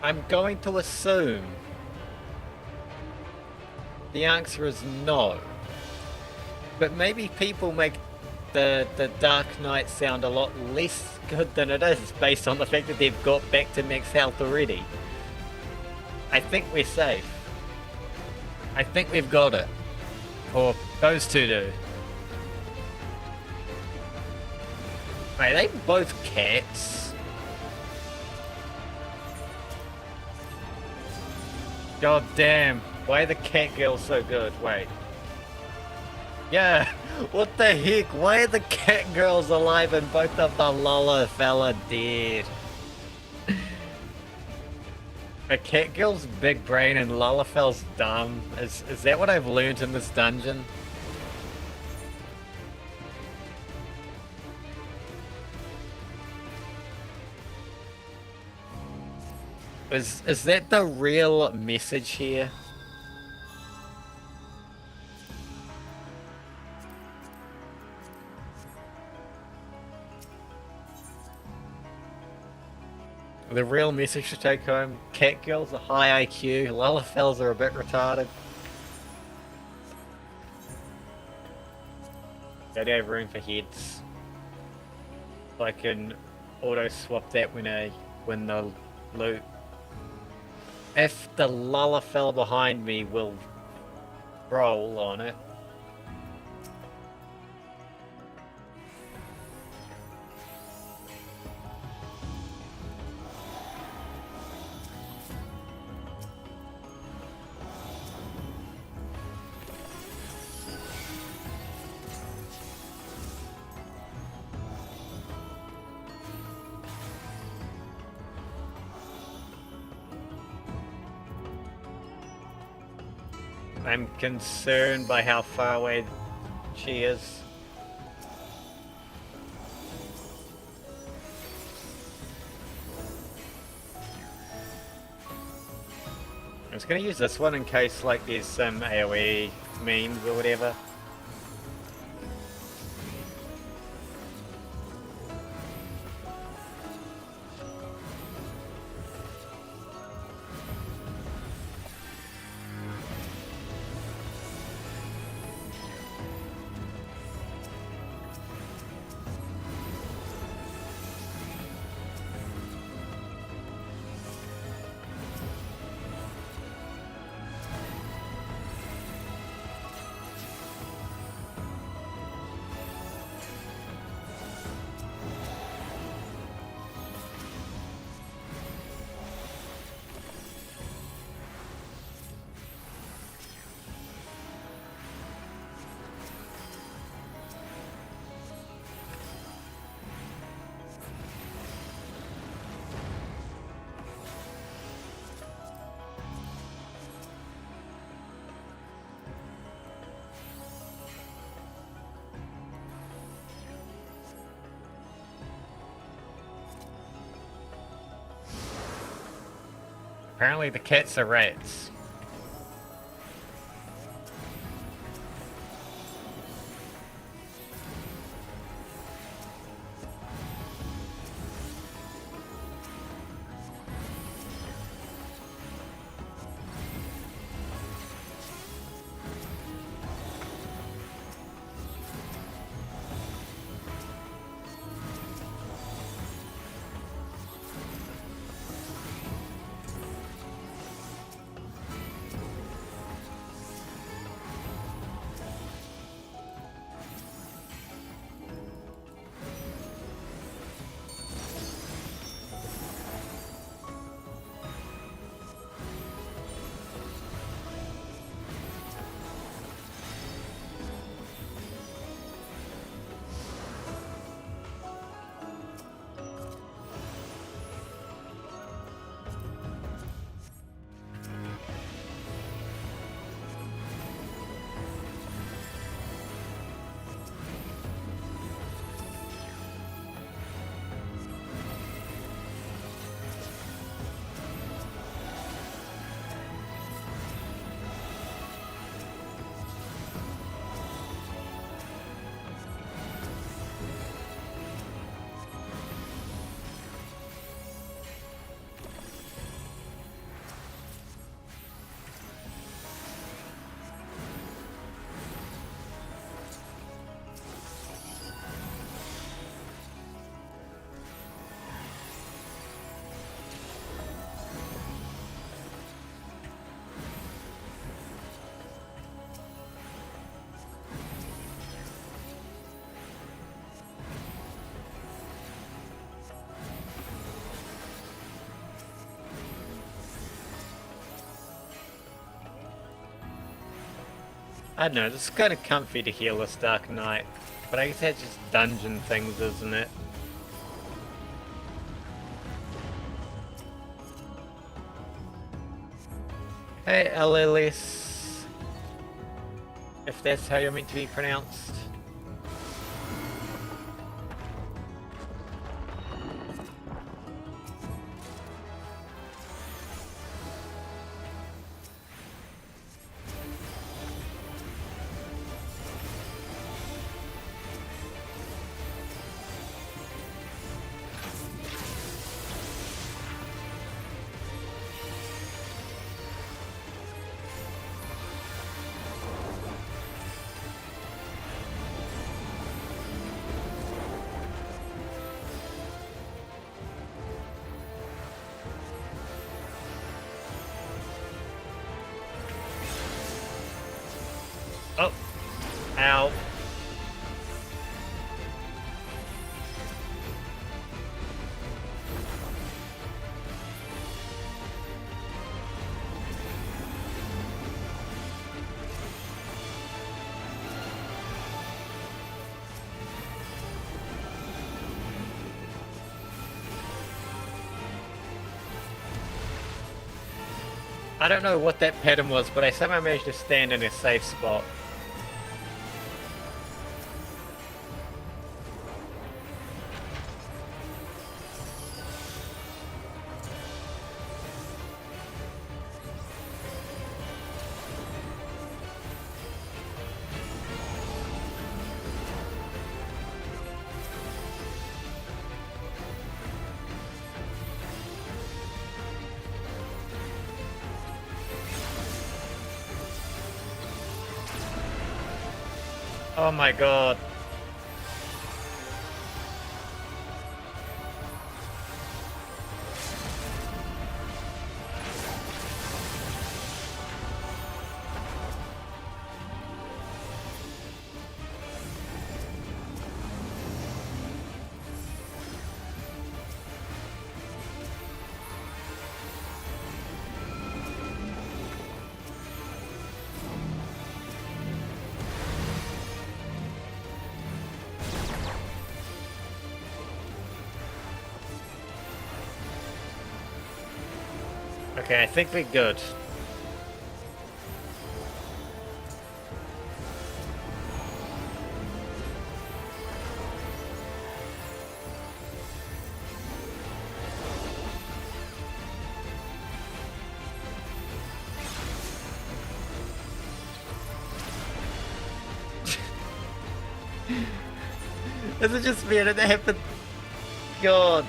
Speaker 1: I'm going to assume the answer is no. But maybe people make the Dark Knight sound a lot less good than it is based on the fact that they've got back to max health already. I think we're safe. I think we've got it. Or those two do. Wait, are they both cats? God damn, why are the cat girls so good? Wait. Yeah, what the heck? Why are the cat girls alive and both of the Lola fella dead? A cat girl's big brain and Lullafel's dumb. Is that what I've learned in this dungeon? Is that the real message here? The real message to take home: cat girls are high IQ, Lullafels are a bit retarded. They don't have room for heads. I can auto swap that when I win the loot. If the Lullafel behind me will roll on it. I'm concerned by how far away she is. I was gonna use this one in case like there's some AoE memes or whatever. Apparently the cats are rats. I don't know, it's kind of comfy to heal this Dark Knight, but I guess that's just dungeon things, isn't it? Hey, Alilis, if that's how you're meant to be pronounced. Oh, ow. I don't know what that pattern was, but I somehow managed to stand in a safe spot. Oh my god. Okay, I think we're good. Is it just me that happened? God.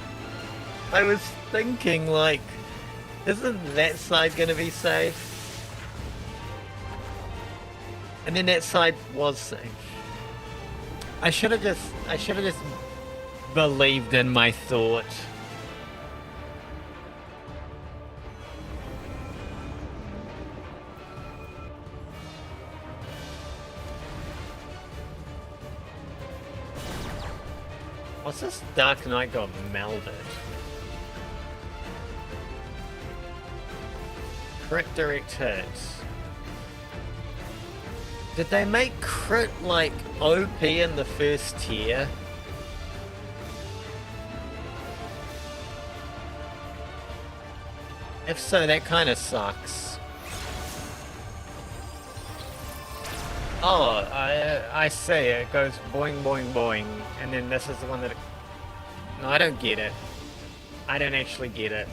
Speaker 1: I was thinking, like, isn't that side gonna be safe? And then that side was safe. I should have just believed in my thought. What's this Dark Knight got melded? Crit direct hits. Did they make crit like OP in the first tier? If so, that kind of sucks. Oh, I see. It goes boing, boing, boing, and then this is the one that. No, I don't get it. I don't actually get it.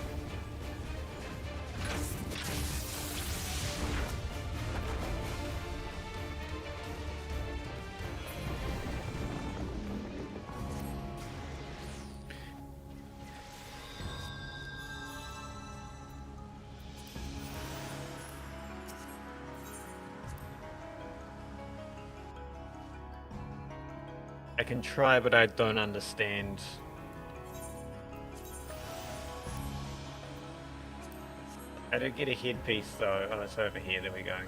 Speaker 1: I can try, but I don't understand. I don't get a headpiece though. Oh, it's over here. There we go.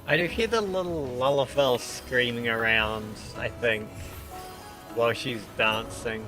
Speaker 1: I do hear the little Lullaby screaming around, I think, while she's dancing.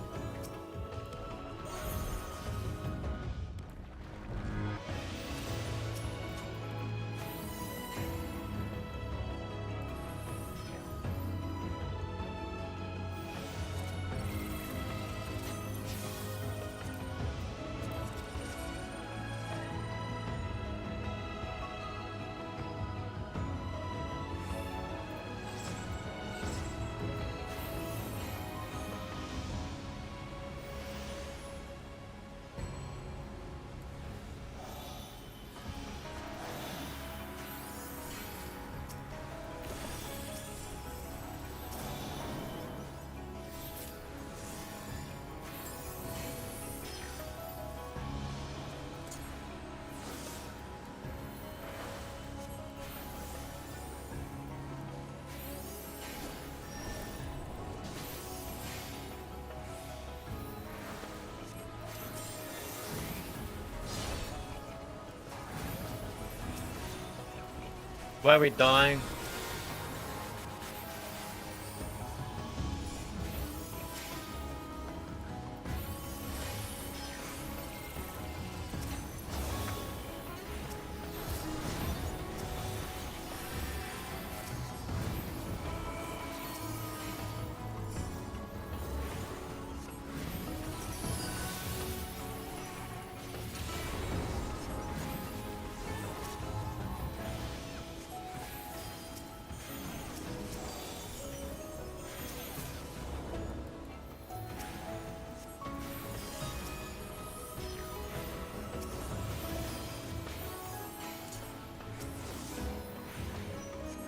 Speaker 1: Why are we dying?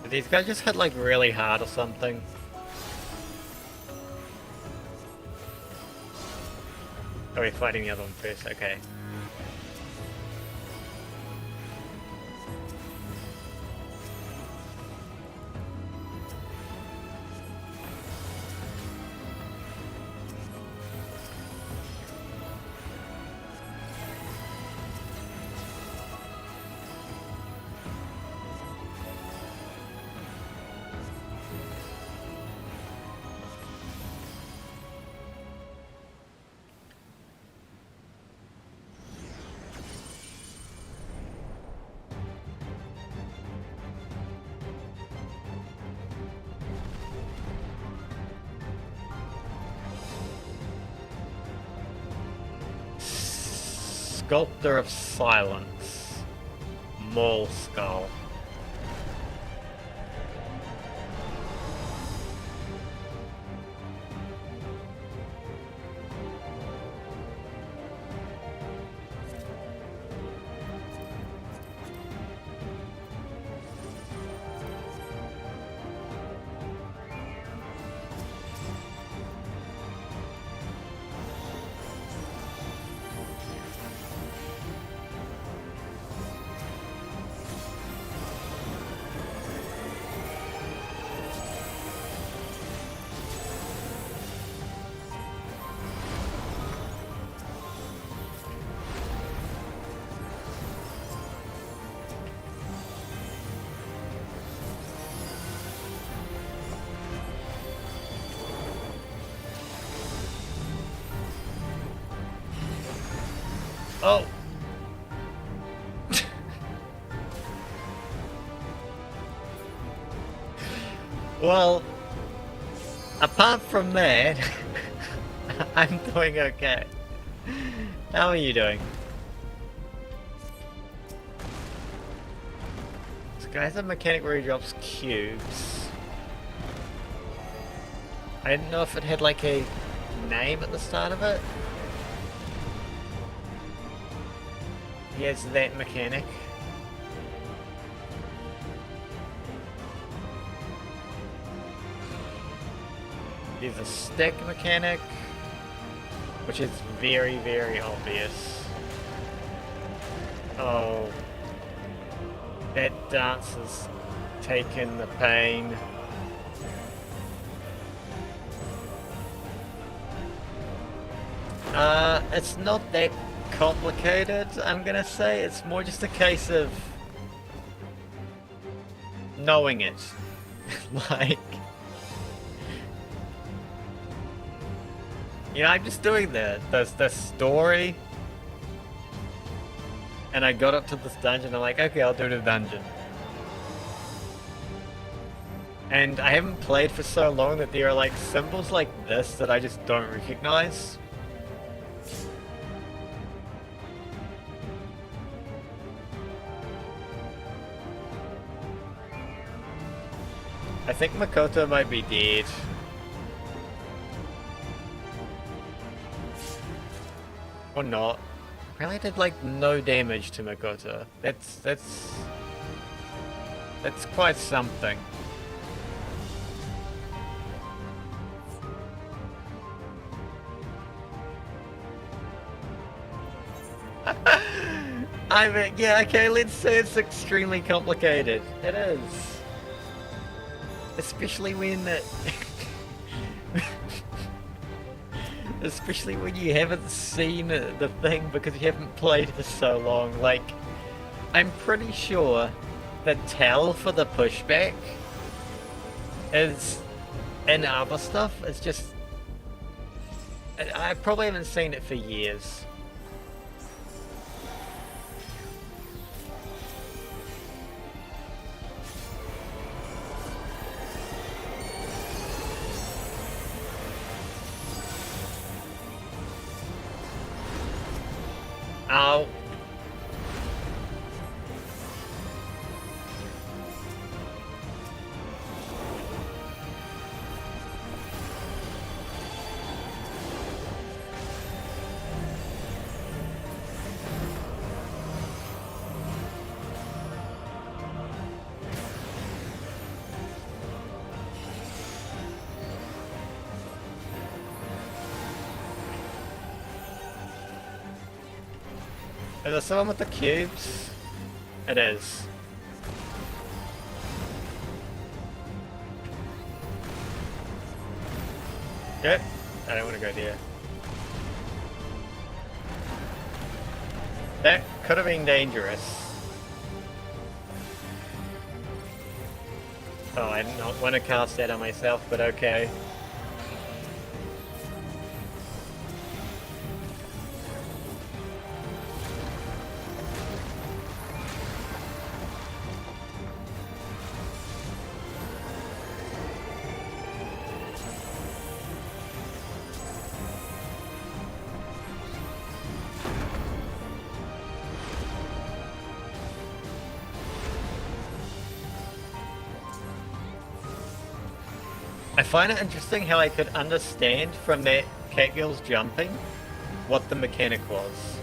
Speaker 1: Did these guys just hit like really hard or something? Oh, we're fighting the other one first, okay. Sculptor of Silence. Maul Skull. Oh! Well, apart from that, I'm doing okay. How are you doing? This guy has a mechanic where he drops cubes. I didn't know if it had like a name at the start of it. He has that mechanic. There's a stick mechanic, which is very, very obvious. Oh, that dance has taken the pain. It's not that complicated, I'm gonna say. It's more just a case of knowing it. Like, you know, I'm just doing the story, and I got up to this dungeon. I'm like, okay, I'll do the dungeon. And I haven't played for so long that there are like symbols like this that I just don't recognize. I think Makoto might be dead. Or not. Really did like no damage to Makoto. That's quite something. I mean, yeah, okay, let's say it's extremely complicated. It is. Especially when especially when you haven't seen the thing because you haven't played for so long. Like, I'm pretty sure the tell for the pushback is in other stuff. It's just I probably haven't seen it for years. Ow. Is there someone with the cubes? It is. Good. I don't want to go there. That could have been dangerous. Oh, I did not want to cast that on myself, but okay. I find it interesting how I could understand from that Catgirl's jumping what the mechanic was.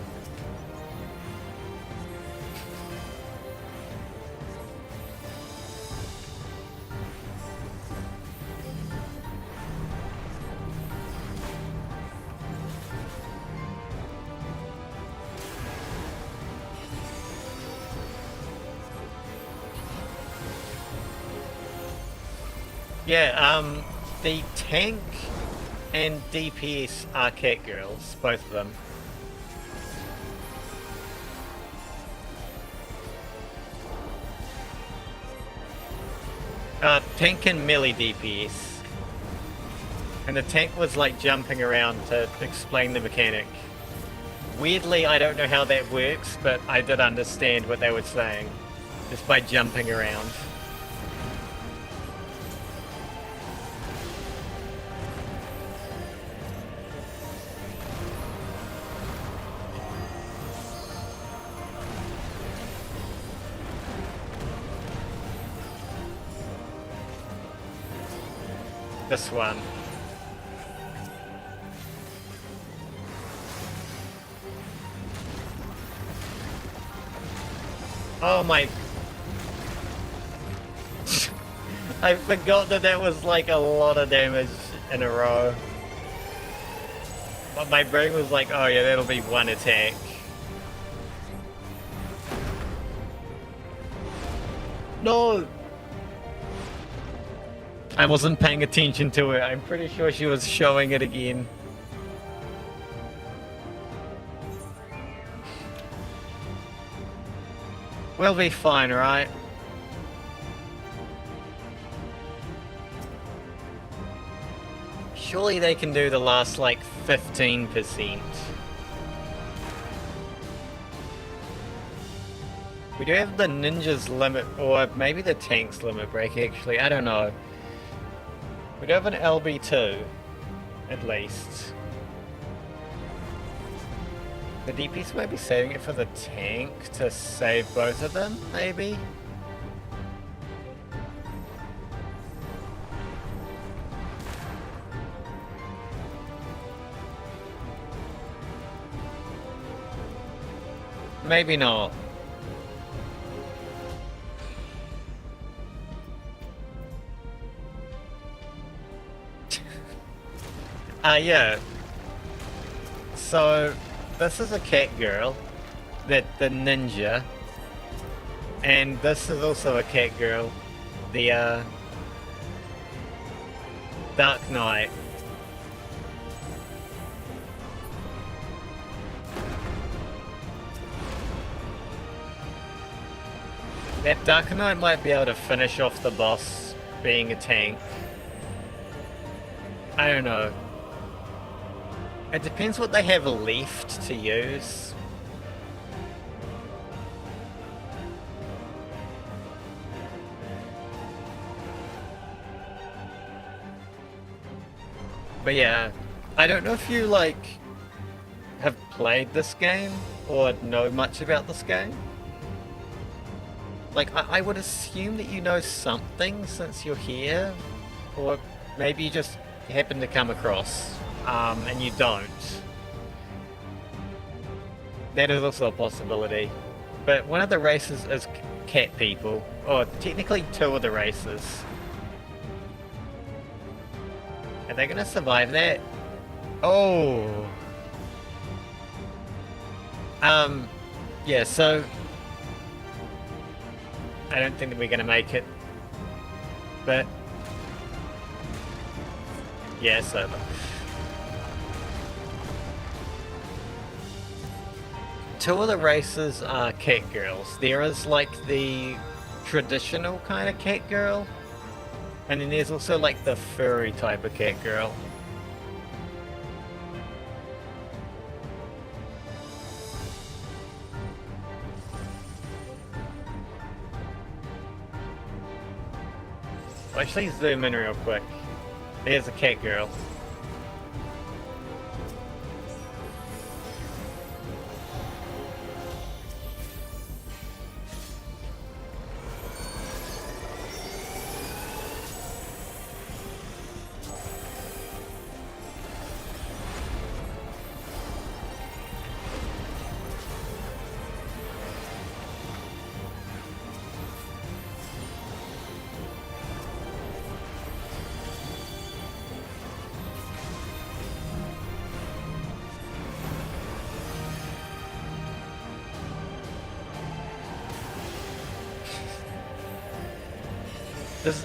Speaker 1: Yeah, the tank and DPS are Catgirls, both of them. Tank and melee DPS. And the tank was like jumping around to explain the mechanic. Weirdly, I don't know how that works, but I did understand what they were saying. Just by jumping around. This one. Oh my... I forgot that that was like a lot of damage in a row. But my brain was like, oh yeah, that'll be one attack. No! I wasn't paying attention to it. I'm pretty sure she was showing it again. We'll be fine, right? Surely they can do the last, like, 15%. We do have the ninja's limit, or maybe the tank's limit break, actually. I don't know. We do have an LB2, at least. The DPS might be saving it for the tank to save both of them, maybe? Maybe not. Yeah. So, this is a cat girl, the ninja, and this is also a cat girl, the Dark Knight. That Dark Knight might be able to finish off the boss being a tank. I don't know. It depends what they have left to use. But yeah, I don't know if you like have played this game or know much about this game. Like, I would assume that you know something since you're here, or maybe you just happen to come across. And you don't. That is also a possibility. But one of the races is cat people. Or technically two of the races. Are they gonna survive that? Oh! Yeah, so... I don't think that we're gonna make it. But... yeah, it's over. Two of the races are cat girls. There is like the traditional kind of cat girl, and then there's also like the furry type of cat girl. I'll actually zoom in real quick. There's a cat girl.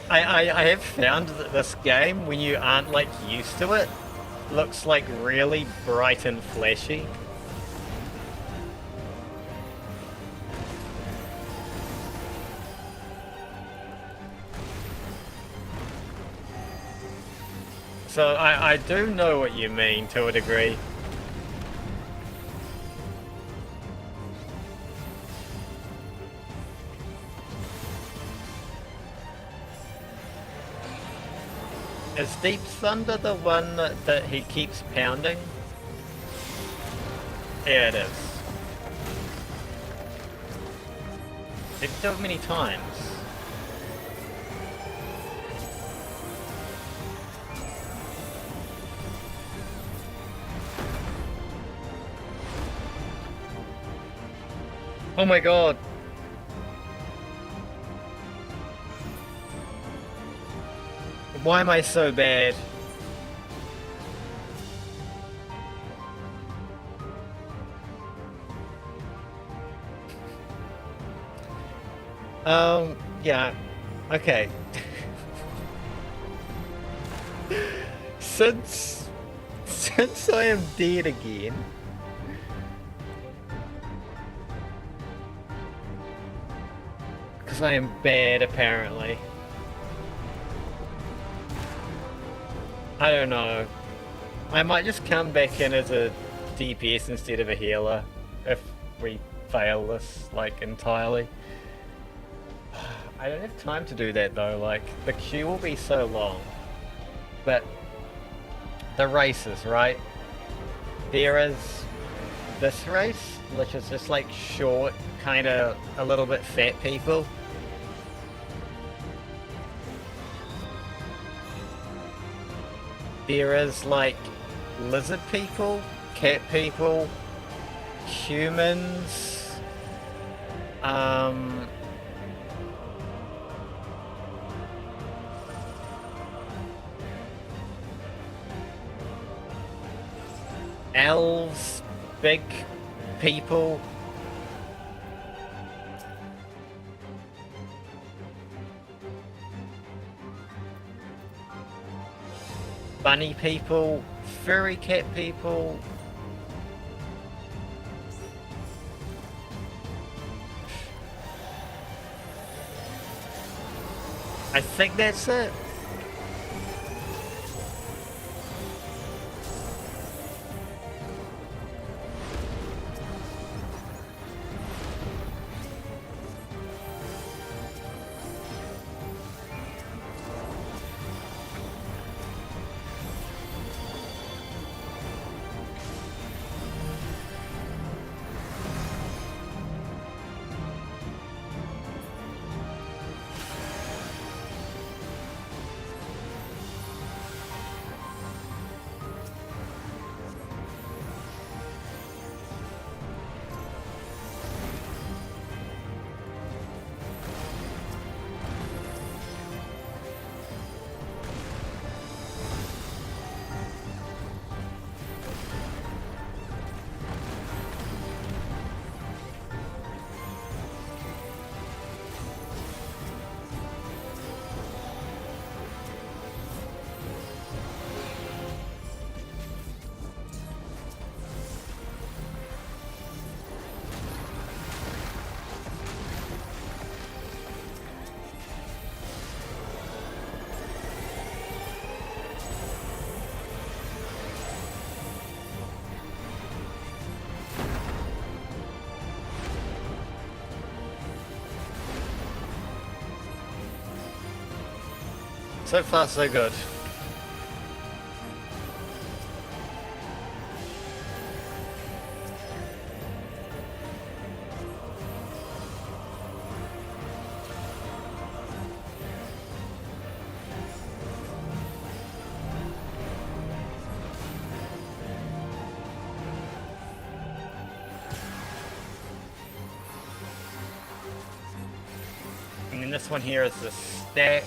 Speaker 1: I have found that this game, when you aren't like used to it, looks like really bright and flashy. So I do know what you mean to a degree. Is Deep Thunder the one that he keeps pounding? Yeah, it is. Did he do it many times? Oh my god! Why am I so bad? Yeah. Okay. Since I am dead again. Because I am bad, apparently. I don't know. I might just come back in as a DPS instead of a healer if we fail this, like, entirely. I don't have time to do that though, like, the queue will be so long. But the races, right? There is this race, which is just like short, kind of a little bit fat people. There is like lizard people, cat people, humans, elves, big people. Bunny people, furry cat people. I think that's it. So far, so good. And then this one here is the stack.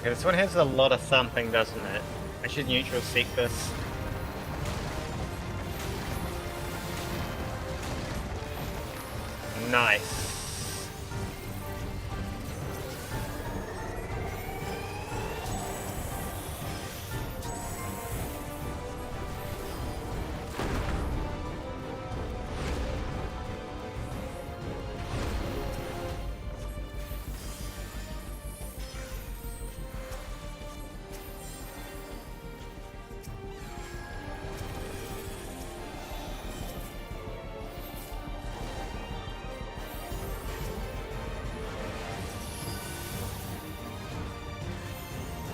Speaker 1: Okay, this one has a lot of thumping, doesn't it? I should neutral seek this. Nice.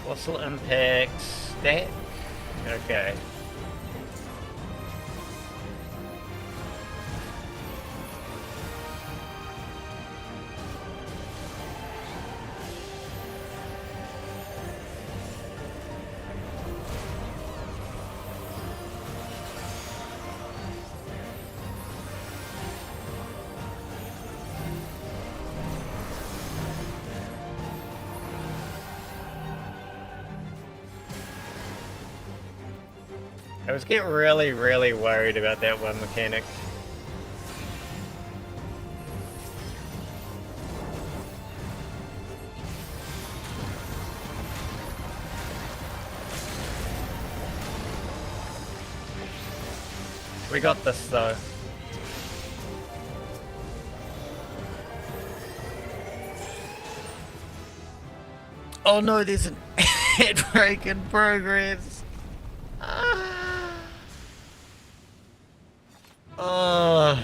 Speaker 1: Fossil impact stack. Okay. I was getting really, really worried about that one mechanic. We got this though. Oh no, there's an ad break in progress. Oh,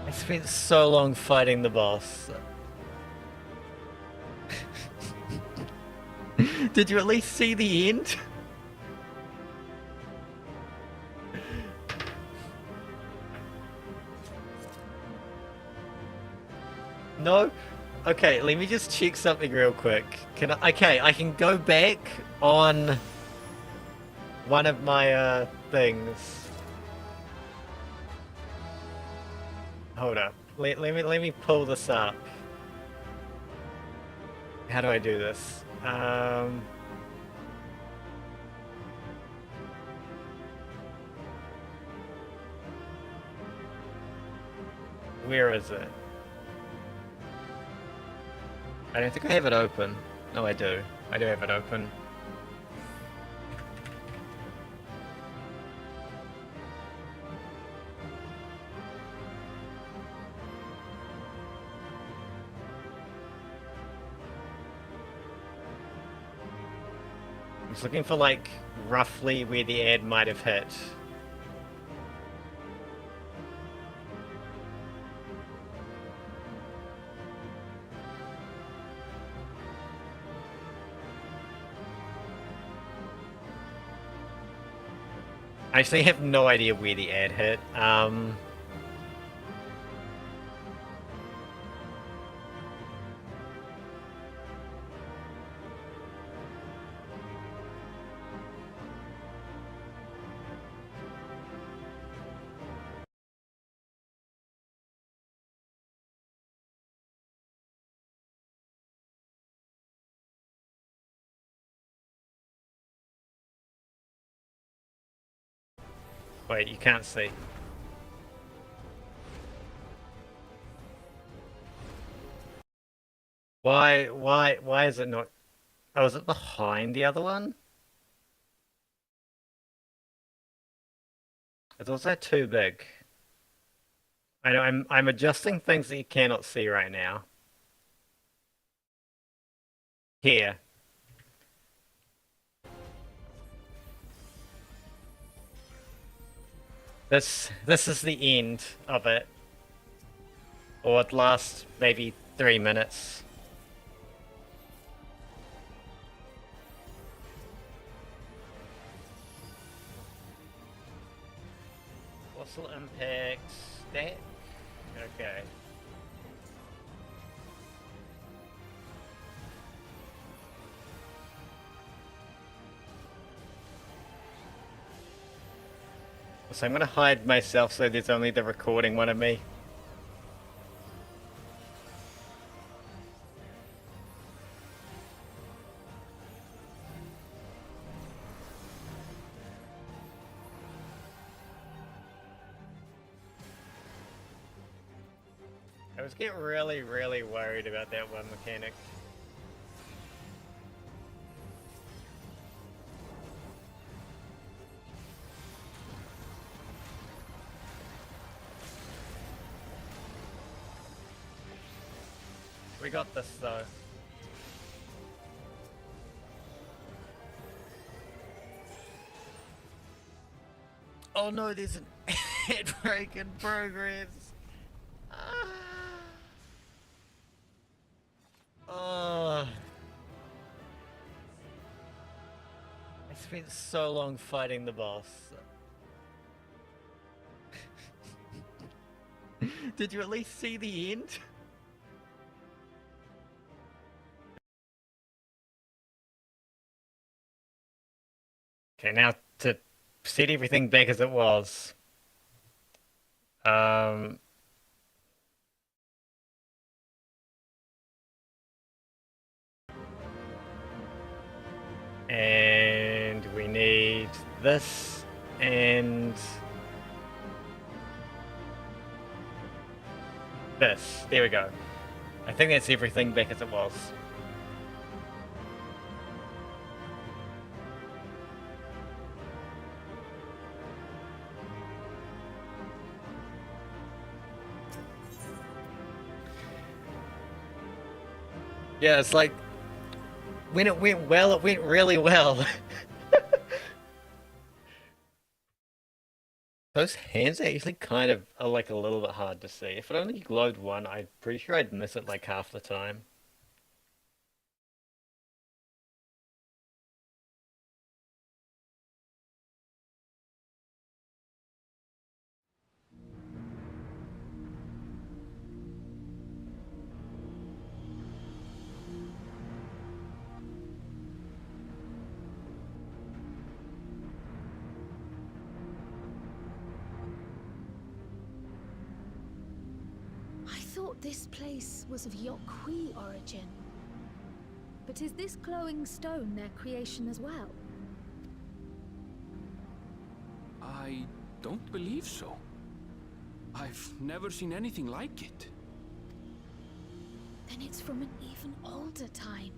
Speaker 1: I spent so long fighting the boss. Did you at least see the end? No? Okay, let me just check something real quick. Can I? Okay, I can go back on one of my things. Hold up. Let me pull this up. How do I do this? Where is it? I don't think I have it open. No, I do. I do have it open. I was looking for, like, roughly where the ad might have hit. I actually have no idea where the ad hit. Wait, you can't see. Why is it not? Oh, is it behind the other one? It's also too big. I know I'm adjusting things that you cannot see right now. Here. This is the end of it. Or it lasts maybe 3 minutes. Fossil impact stack. Okay. So I'm gonna hide myself so there's only the recording one of me. I was getting really worried about that one mechanic. We got this though. Oh no, there's an headbreak in progress. Oh. I spent so long fighting the boss. Did you at least see the end? Okay, now to set everything back as it was. And we need this and this. There we go. I think that's everything back as it was. Yeah, it's like when it went well, it went really well. Those hands actually kind of are like a little bit hard to see. If it only glowed one, I'm pretty sure I'd miss it like half the time.
Speaker 11: I thought this place was of Yokwi origin. But is this glowing stone their creation as well?
Speaker 13: I don't believe so. I've never seen anything like it.
Speaker 11: Then it's from an even older time.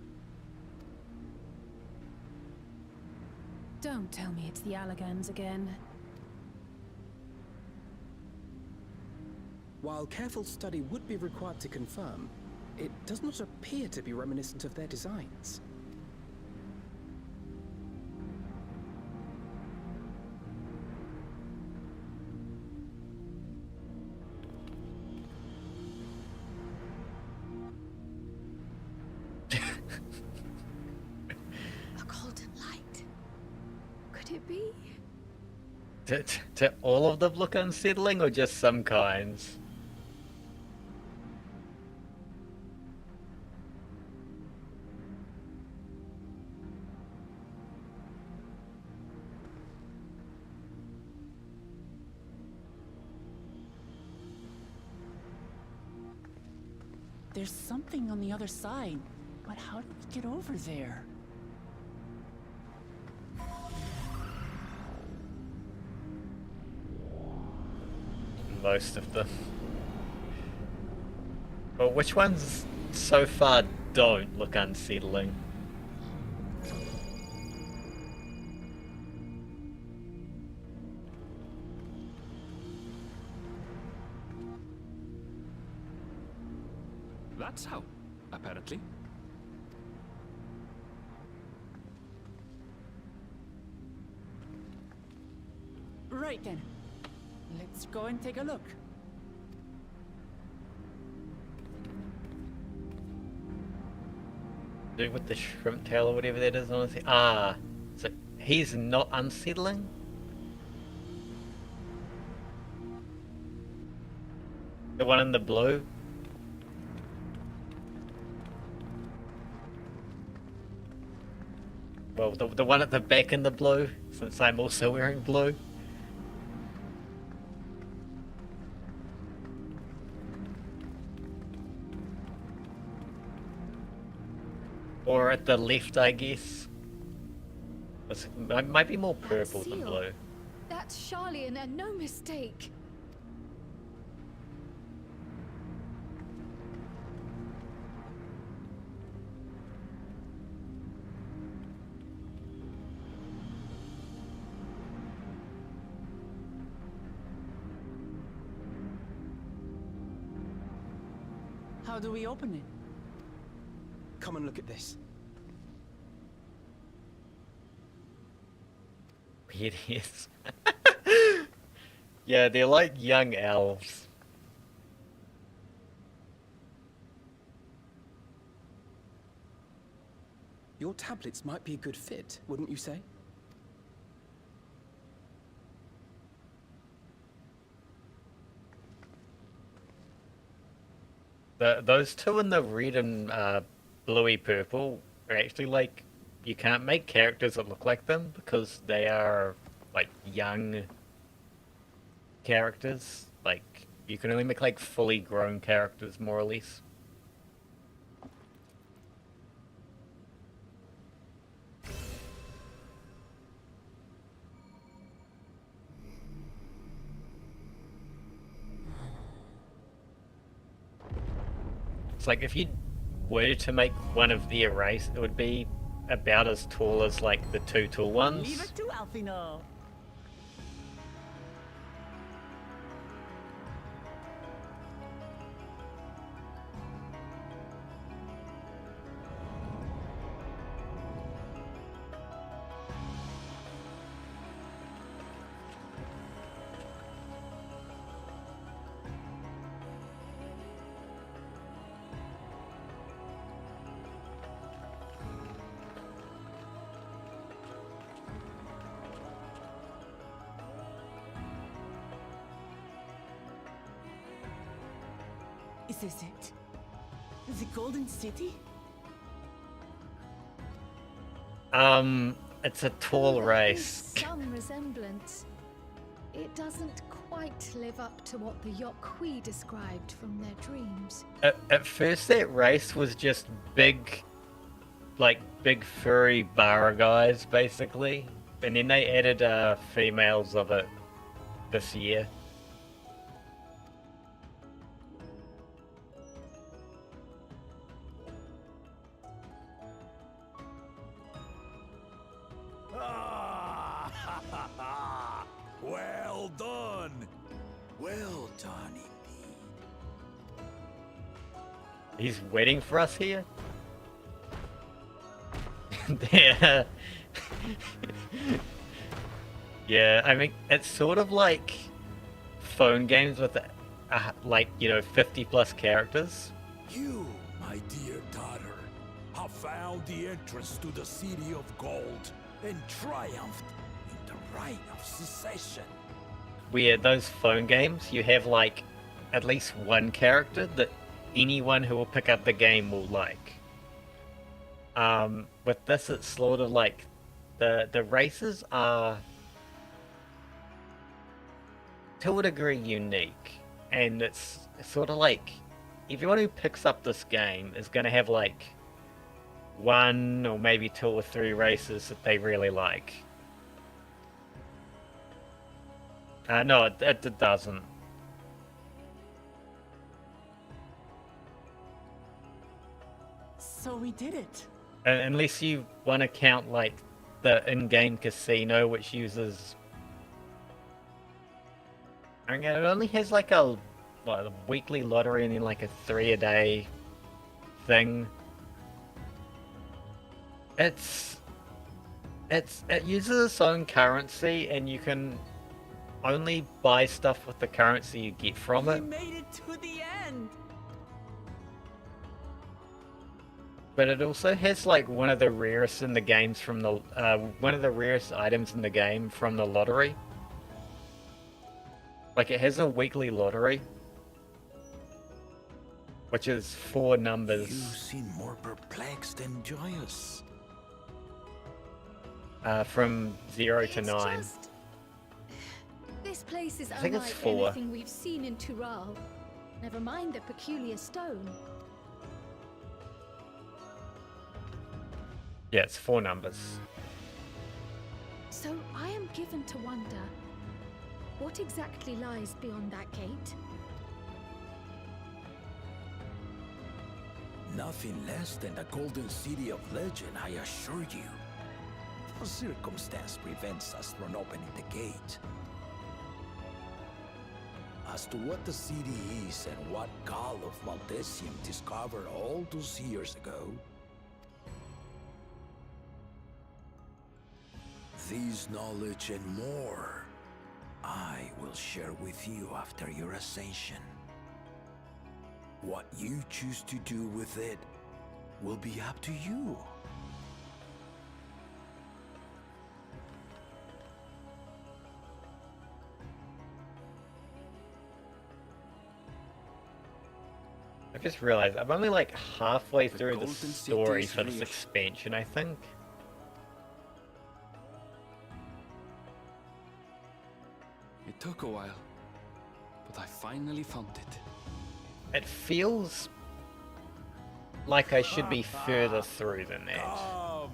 Speaker 12: Don't tell me it's the Allagans again.
Speaker 9: While careful study would be required to confirm, it does not appear to be reminiscent of their designs.
Speaker 11: A golden light. Could it be?
Speaker 1: Do all of them look unsettling or just some kinds?
Speaker 3: There's something on the other side, but how did we get over there?
Speaker 1: Most of them. But which ones so far don't look unsettling?
Speaker 13: That's how, apparently.
Speaker 3: Right then. Let's go and take a look.
Speaker 1: Dude with the shrimp tail or whatever that is, honestly. Ah, so he's not unsettling? The one in the blue? Well, the one at the back in the blue, since I'm also wearing blue. Or at the left, I guess. It might be more purple than blue.
Speaker 11: That's Charlian and no mistake.
Speaker 3: How do we open it?
Speaker 9: Come and look at this.
Speaker 1: Weird ears. Yeah, they're like young elves.
Speaker 9: Your tablets might be a good fit, wouldn't you say?
Speaker 1: Those two in the red and bluey purple are actually like, you can't make characters that look like them because they are like young characters. Like, you can only make like fully grown characters more or less. It's like if you were to make one of the erase, it would be about as tall as like the two tall ones.
Speaker 3: Leave it to Alfino. Is this it? The Golden City?
Speaker 1: It's a tall race.
Speaker 11: Some resemblance. It doesn't quite live up to what the Yokwi described from their dreams.
Speaker 1: At first that race was just big, like big furry Bara guys, basically. And then they added females of it this year.
Speaker 2: Well done! Well done indeed.
Speaker 1: He's waiting for us here? Yeah. Yeah, I mean, it's sort of like phone games with, like, you know, 50 plus characters.
Speaker 2: You, my dear daughter, have found the entrance to the City of Gold and triumphed in the right of secession.
Speaker 1: Where those phone games, you have like at least one character that anyone who will pick up the game will like. With this, it's sort of like the races are to a degree unique, and it's sort of like everyone who picks up this game is going to have like one or maybe two or three races that they really like. No, it doesn't.
Speaker 3: So we did it.
Speaker 1: Unless you want to count like the in-game casino, which uses... I mean, it only has like a weekly lottery and then like a 3-a-day thing. It uses its own currency, and you can only buy stuff with the currency you get from it.
Speaker 3: We made it to the end.
Speaker 1: But it also has like one of the rarest in the games from the one of the rarest items in the game from the lottery. Like, it has a weekly lottery, which is 4 numbers.
Speaker 2: You seem more perplexed than joyous.
Speaker 1: From 0 to 9.
Speaker 11: Just... This place is
Speaker 1: I think it's
Speaker 11: unlike
Speaker 1: 4.
Speaker 11: anything we've seen in Tural. Never mind the peculiar stone.
Speaker 1: Yeah, it's 4 numbers.
Speaker 11: So I am given to wonder, what exactly lies beyond that gate?
Speaker 2: Nothing less than the Golden City of Legend, I assure you. A circumstance prevents us from opening the gate.
Speaker 14: as to what the city is and what Gall of Valdesium discovered all those years ago. This knowledge and more, I will share with you after your ascension. What you choose to do with it will be up to you.
Speaker 1: I just realized I'm only like halfway through the
Speaker 13: Golden
Speaker 1: story
Speaker 13: City is
Speaker 1: for this
Speaker 13: real.
Speaker 1: expansion, I think.
Speaker 13: It took a while, but I finally found it.
Speaker 1: It feels like I should be further through than that.
Speaker 14: Come,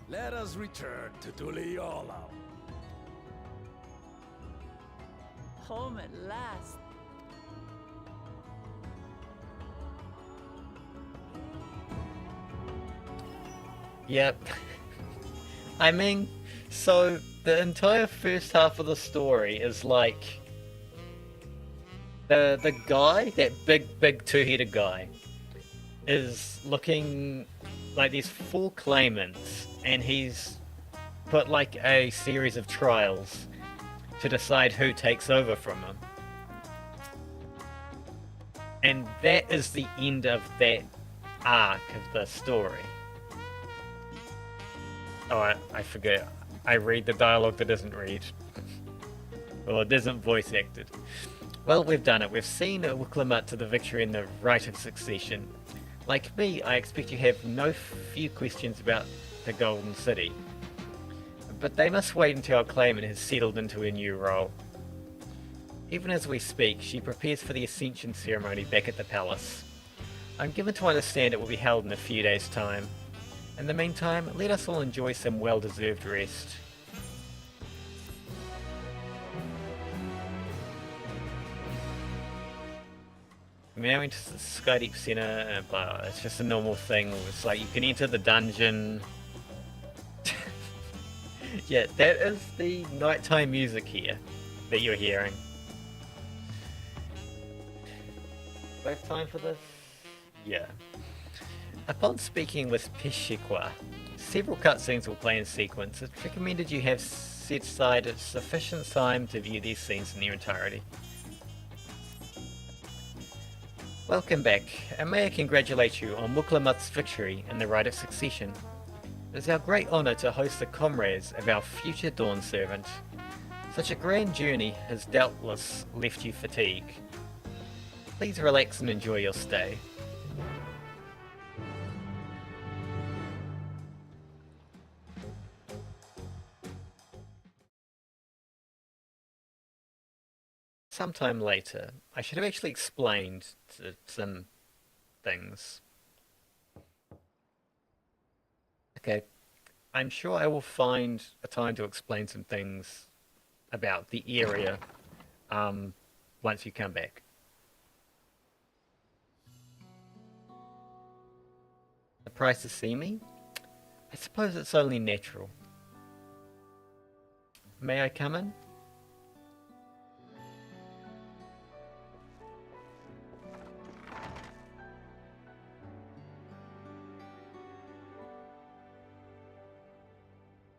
Speaker 14: let us return to Tuliyola.
Speaker 3: Home at last.
Speaker 1: Yep. I mean, so the entire first half of the story is like the guy, that big two-headed guy, is looking like these 4 claimants, and he's put like a series of trials to decide who takes over from him. And that is the end of that arc of the story. Oh, I forget. I read the dialogue that isn't read. Well, it isn't voice acted. Well, we've done it. We've seen Wuklamut to the victory in the right of succession. Like me, I expect you have no few questions about the Golden City. But they must wait until our claimant has settled into her new role. Even as we speak, she prepares for the Ascension ceremony back at the palace. I'm given to understand it will be held in a few days' time. In the meantime, let us all enjoy some well-deserved rest. We're now into the Skydeep Center, but it's just a normal thing. It's like you can enter the dungeon. Yeah, that is the nighttime music here that you're hearing. Do I have time for this? Yeah. Upon speaking with Peshikwa, several cutscenes will play in sequence. It's recommended you have set aside sufficient time to view these scenes in their entirety. Welcome back, and may I congratulate you on Wuklamut's victory in the Right of Succession. It is our great honour to host the comrades of our future Dawn Servant. Such a grand journey has doubtless left you fatigued. Please relax and enjoy your stay. Sometime later, I should have actually explained some things. Okay, I'm sure I will find a time to explain some things about the area once you come back. Surprised to see me? I suppose it's only natural. May I come in?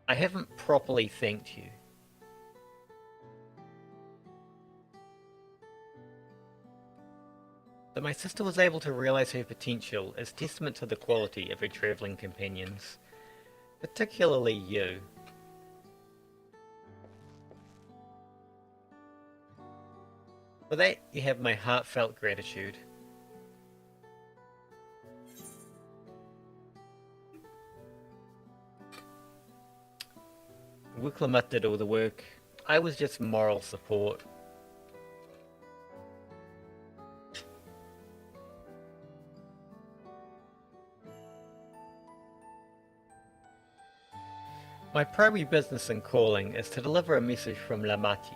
Speaker 1: I haven't properly thanked you. That my sister was able to realize her potential is testament to the quality of her traveling companions, particularly you. For that, you have my heartfelt gratitude. Wuklamut did all the work. I was just moral support. My primary business and calling is to deliver a message from Lamati.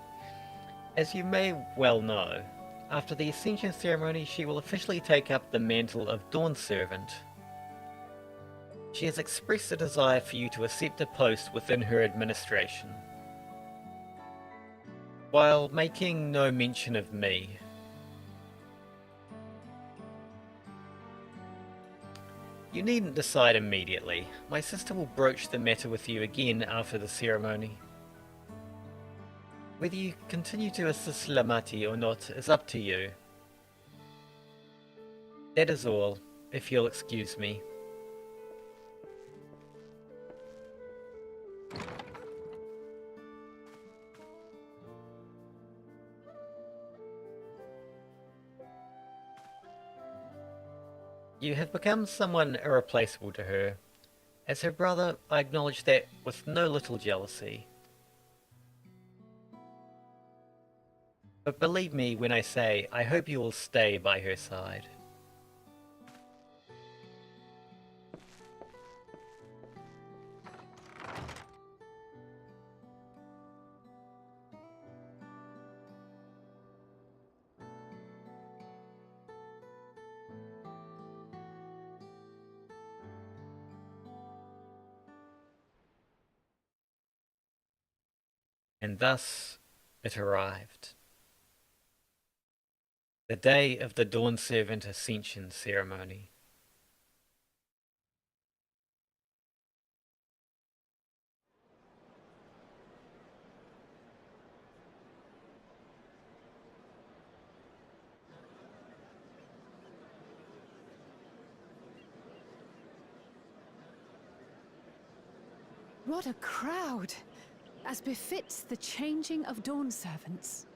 Speaker 1: As you may well know, after the Ascension ceremony she will officially take up the mantle of Dawn Servant. She has expressed a desire for you to accept a post within her administration, while making no mention of me. You needn't decide immediately. My sister will broach the matter with you again after the ceremony. Whether you continue to assist Lamati or not is up to you. That is all, if you'll excuse me. You have become someone irreplaceable to her. As her brother, I acknowledge that with no little jealousy. But believe me when I say, I hope you will stay by her side. And thus it arrived. The day of the Dawn Servant Ascension ceremony.
Speaker 12: What a crowd! As befits the changing of Dawn Servants.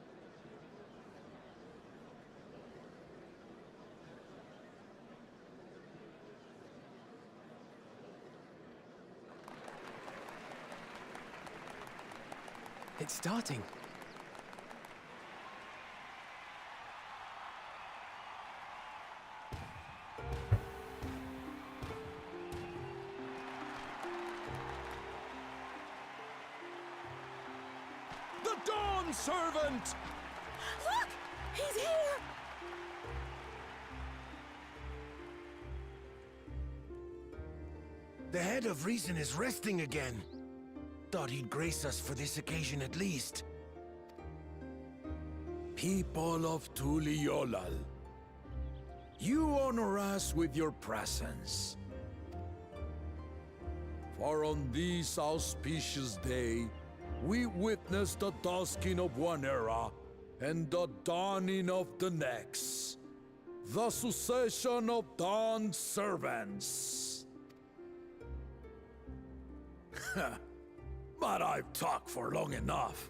Speaker 9: It's starting.
Speaker 14: The Dawn Servant!
Speaker 12: Look! He's here!
Speaker 14: The head of reason is resting again. Thought he'd grace us for this occasion at least. People of Tuliolal, you honor us with your presence. For on this auspicious day, we witness the dusking of one era and the dawning of the next. The succession of Dawn Servants. But I've talked for long enough.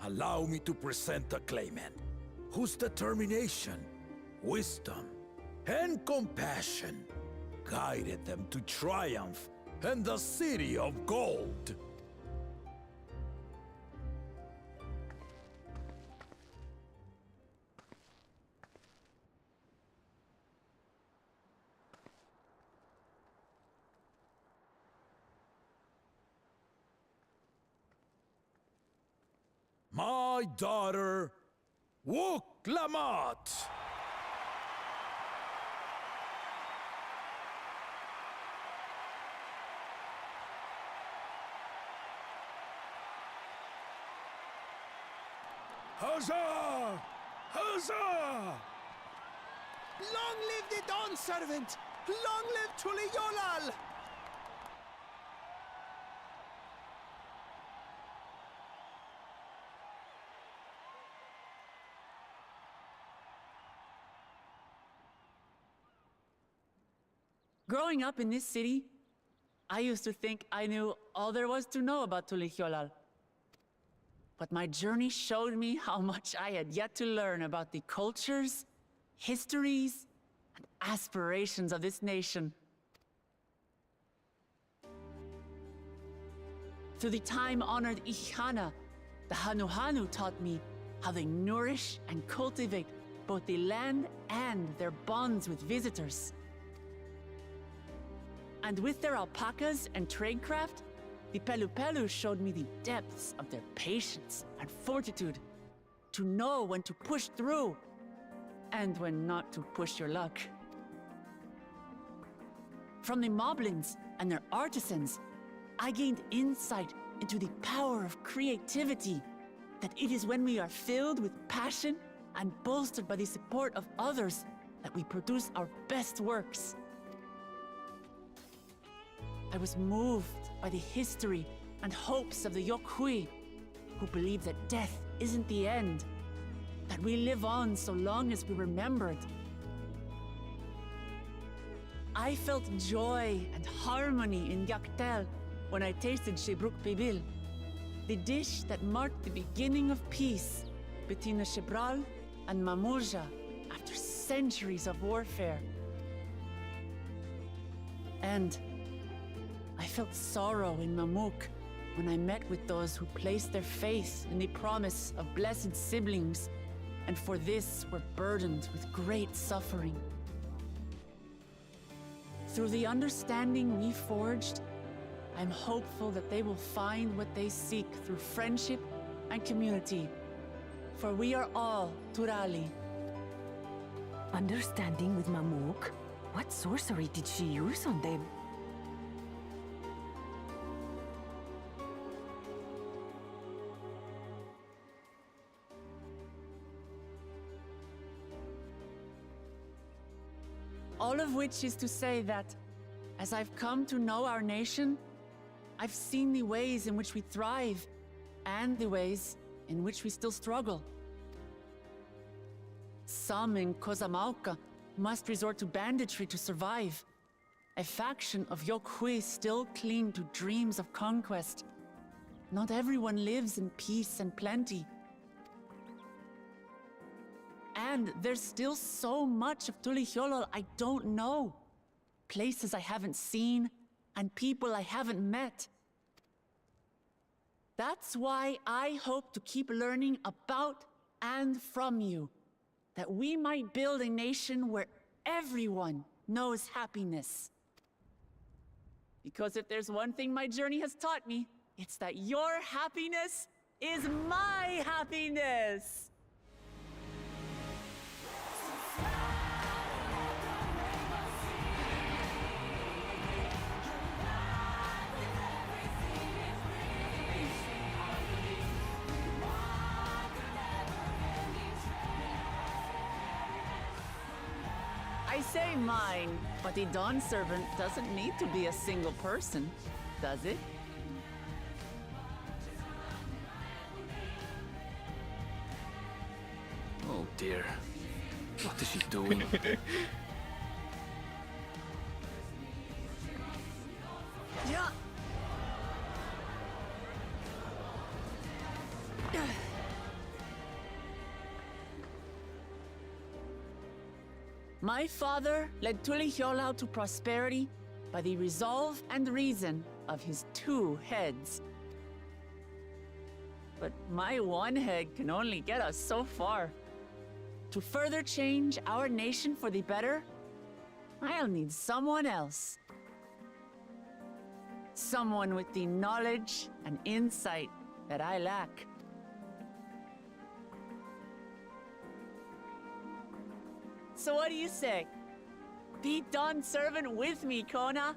Speaker 14: Allow me to present the claimant, whose determination, wisdom, and compassion guided them to triumph and the City of Gold. My daughter, Wook Lamat.
Speaker 8: Huzzah! Huzzah! Long live the Dawn Servant! Long live Tuliolal!
Speaker 3: Growing up in this city, I used to think I knew all there was to know about Tulihyolal. But my journey showed me how much I had yet to learn about the cultures, histories, and aspirations of this nation. Through the time-honored Ihana, the Hanuhanu taught me how they nourish and cultivate both the land and their bonds with visitors. And with their alpacas and tradecraft, the Pelupelu showed me the depths of their patience and fortitude, to know when to push through and when not to push your luck. From the Moblins and their artisans, I gained insight into the power of creativity, that it is when we are filled with passion and bolstered by the support of others that we produce our best works. I was moved by the history and hopes of the Yokhui, who believe that death isn't the end, that we live on so long as we're remembered. I felt joy and harmony in Yaktel when I tasted Shebruk Pibil, the dish that marked the beginning of peace between the Shebral and Mamurja after centuries of warfare. And I felt sorrow in Mamuk when I met with those who placed their faith in the promise of blessed siblings, and for this were burdened with great suffering. Through the understanding we forged, I'm hopeful that they will find what they seek through friendship and community, for we are all Turali.
Speaker 12: Understanding with Mamuk? What sorcery did she use on them?
Speaker 3: All of which is to say that, as I've come to know our nation, I've seen the ways in which we thrive, and the ways in which we still struggle. Some in Kozamauka must resort to banditry to survive. A faction of Yokhui still cling to dreams of conquest. Not everyone lives in peace and plenty. And there's still so much of Tulihyolol I don't know. Places I haven't seen, and people I haven't met. That's why I hope to keep learning about and from you, that we might build a nation where everyone knows happiness. Because if there's one thing my journey has taught me, it's that your happiness is my happiness! I say mine, but the Dawn Servant doesn't need to be a single person, does it?
Speaker 13: Oh dear. What is she doing?
Speaker 3: Yeah. My father led Tulihyolal to prosperity by the resolve and reason of his 2 heads. But my 1 head can only get us so far. To further change our nation for the better, I'll need someone else. Someone with the knowledge and insight that I lack. So what do you say? Be Dawn Servant with me, Kona?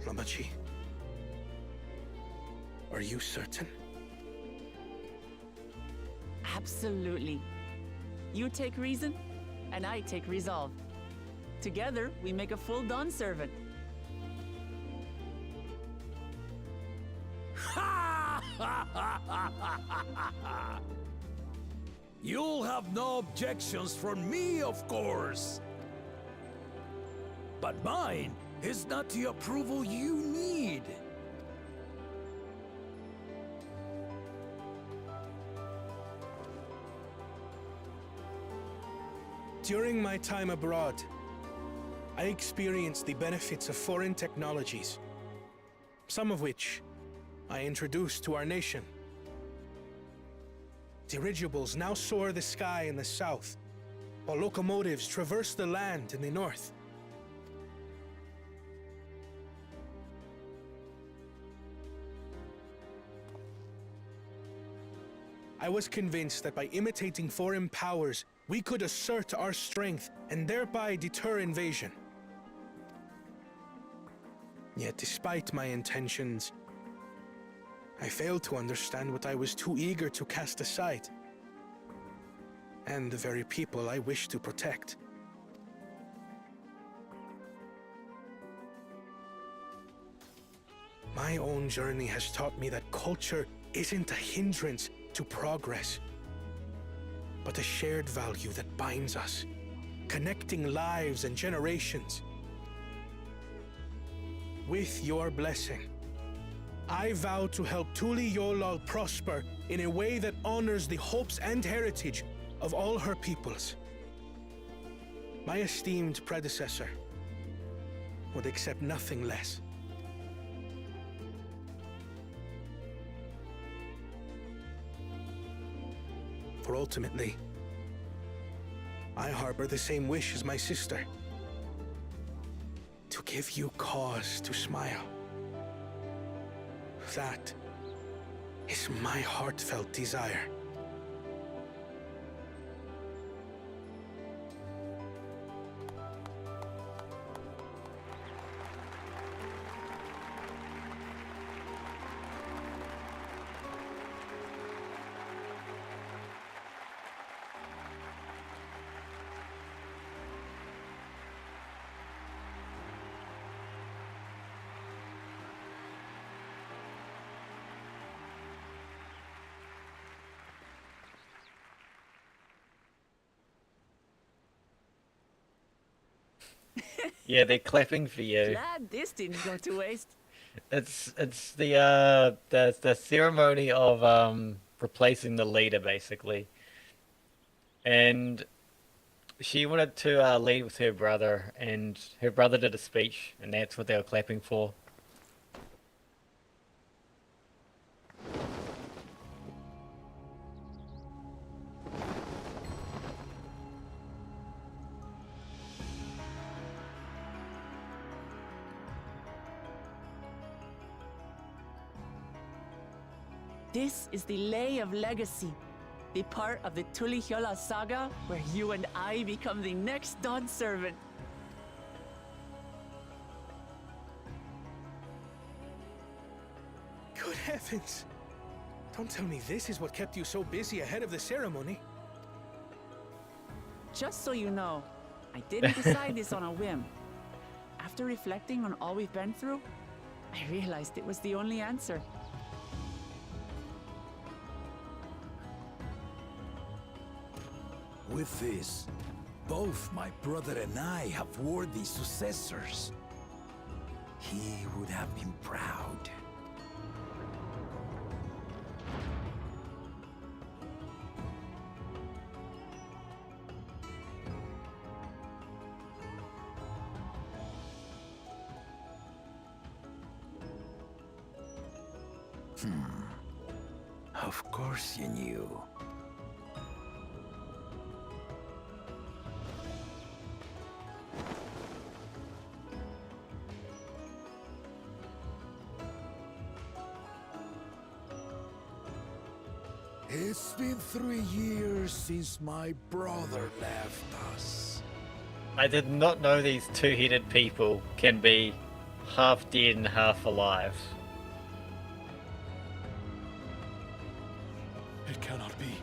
Speaker 6: Lamachi, are you certain?
Speaker 3: Absolutely. You take reason, and I take resolve. Together, we make a full Dawn Servant.
Speaker 14: You'll have no objections from me, of course. But mine is not the approval you need.
Speaker 6: During my time abroad, I experienced the benefits of foreign technologies, some of which I introduced to our nation. Dirigibles now soar the sky in the south, while locomotives traverse the land in the north. I was convinced that by imitating foreign powers, we could assert our strength and thereby deter invasion. Yet despite my intentions, I failed to understand what I was too eager to cast aside, and the very people I wish to protect. My own journey has taught me that culture isn't a hindrance to progress, but a shared value that binds us, connecting lives and generations. With your blessing, I vow to help Tuli Yolal prosper in a way that honors the hopes and heritage of all her peoples. My esteemed predecessor would accept nothing less. For ultimately, I harbor the same wish as my sister. To give you cause to smile. That is my heartfelt desire.
Speaker 1: Yeah, they're clapping for you.
Speaker 3: Glad this didn't go to waste.
Speaker 1: It's the ceremony of replacing the leader basically, and she wanted to lead with her brother, and her brother did a speech, and that's what they were clapping for.
Speaker 3: This is the Lay of Legacy, the part of the Tuli Hyola saga where you and I become the next Dawn servant.
Speaker 6: Good heavens! Don't tell me this is what kept you so busy ahead of the ceremony.
Speaker 3: Just so you know, I didn't decide this on a whim. After reflecting on all we've been through, I realized it was the only answer.
Speaker 14: With this, both my brother and I have worthy successors. He would have been proud. Of course you knew. It's been 3 years since my brother left us.
Speaker 1: I did not know these two-headed people can be half dead and half alive.
Speaker 15: It cannot be.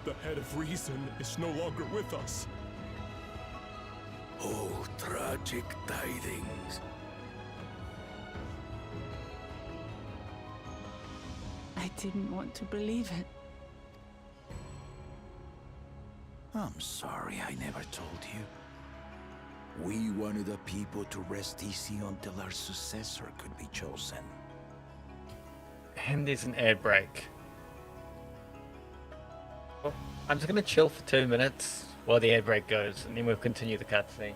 Speaker 15: The head of reason is no longer with us.
Speaker 14: Oh, tragic tidings.
Speaker 3: I didn't want to believe it.
Speaker 14: I'm sorry I never told you. We wanted the people to rest easy until our successor could be chosen.
Speaker 1: And there's an ad break. Well, I'm just gonna chill for 2 minutes while the ad break goes, and then we'll continue the cutscene.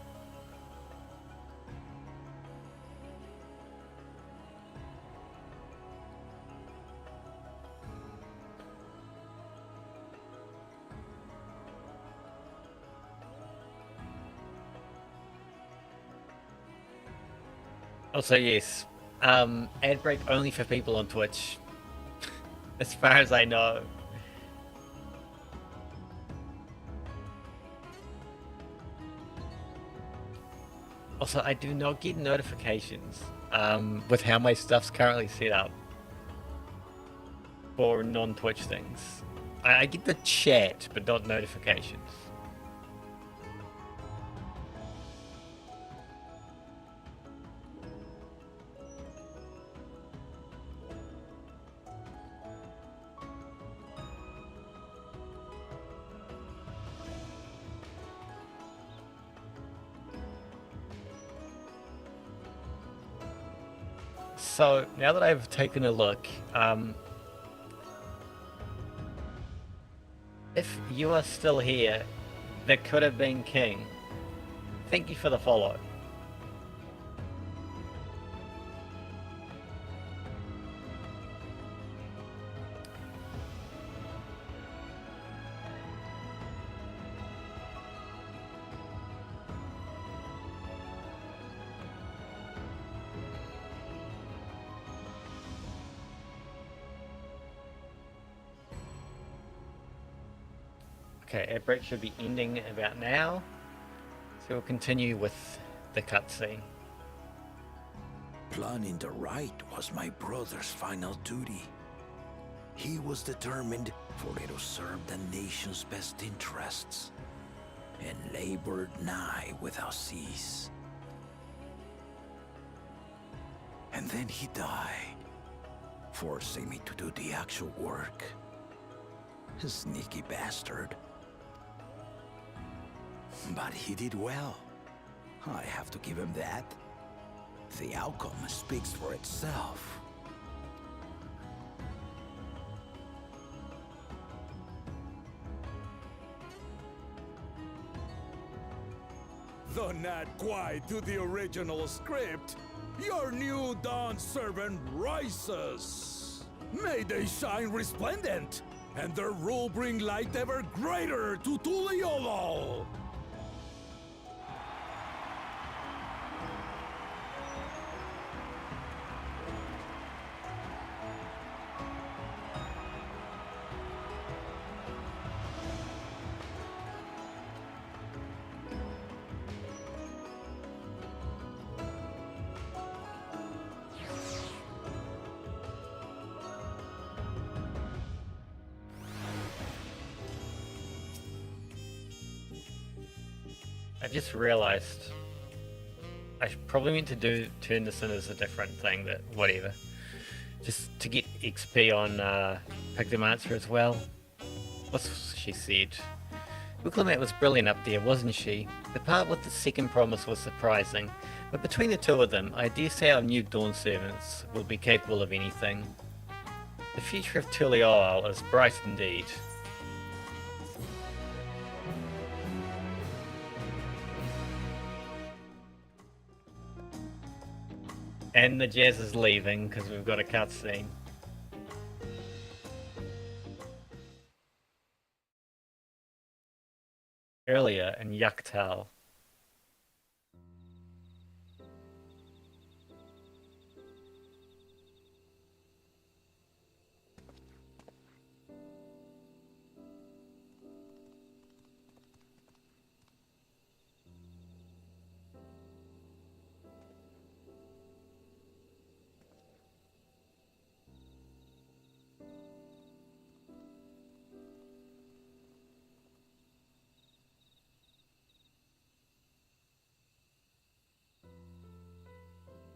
Speaker 1: Also, yes, ad break only for people on Twitch, as far as I know. Also, I do not get notifications with how my stuff's currently set up for non-Twitch things. I get the chat, but not notifications. So, now that I've taken a look, if you are still here, that could have been King. Thank you for the follow. Okay, our break should be ending about now, so we'll continue with the cutscene.
Speaker 14: Planning the right was my brother's final duty. He was determined for it to serve the nation's best interests, and labored nigh without cease. And then he died, forcing me to do the actual work. A sneaky bastard. But he did well. I have to give him that. The outcome speaks for itself. Though not quite to the original script, your new Dawn servant rises. May they shine resplendent, and their rule bring light ever greater to Tuliolol.
Speaker 1: I just realized I probably meant to turn this in as a different thing, but whatever. Just to get XP on Pigdomancer as well. What's she said? Wilclamette was brilliant up there, wasn't she? The part with the second promise was surprising, but between the two of them, I dare say our new Dawn servants will be capable of anything. The future of Tuliol is bright indeed. And the Jazz is leaving because we've got a cutscene. Earlier in Yaktal.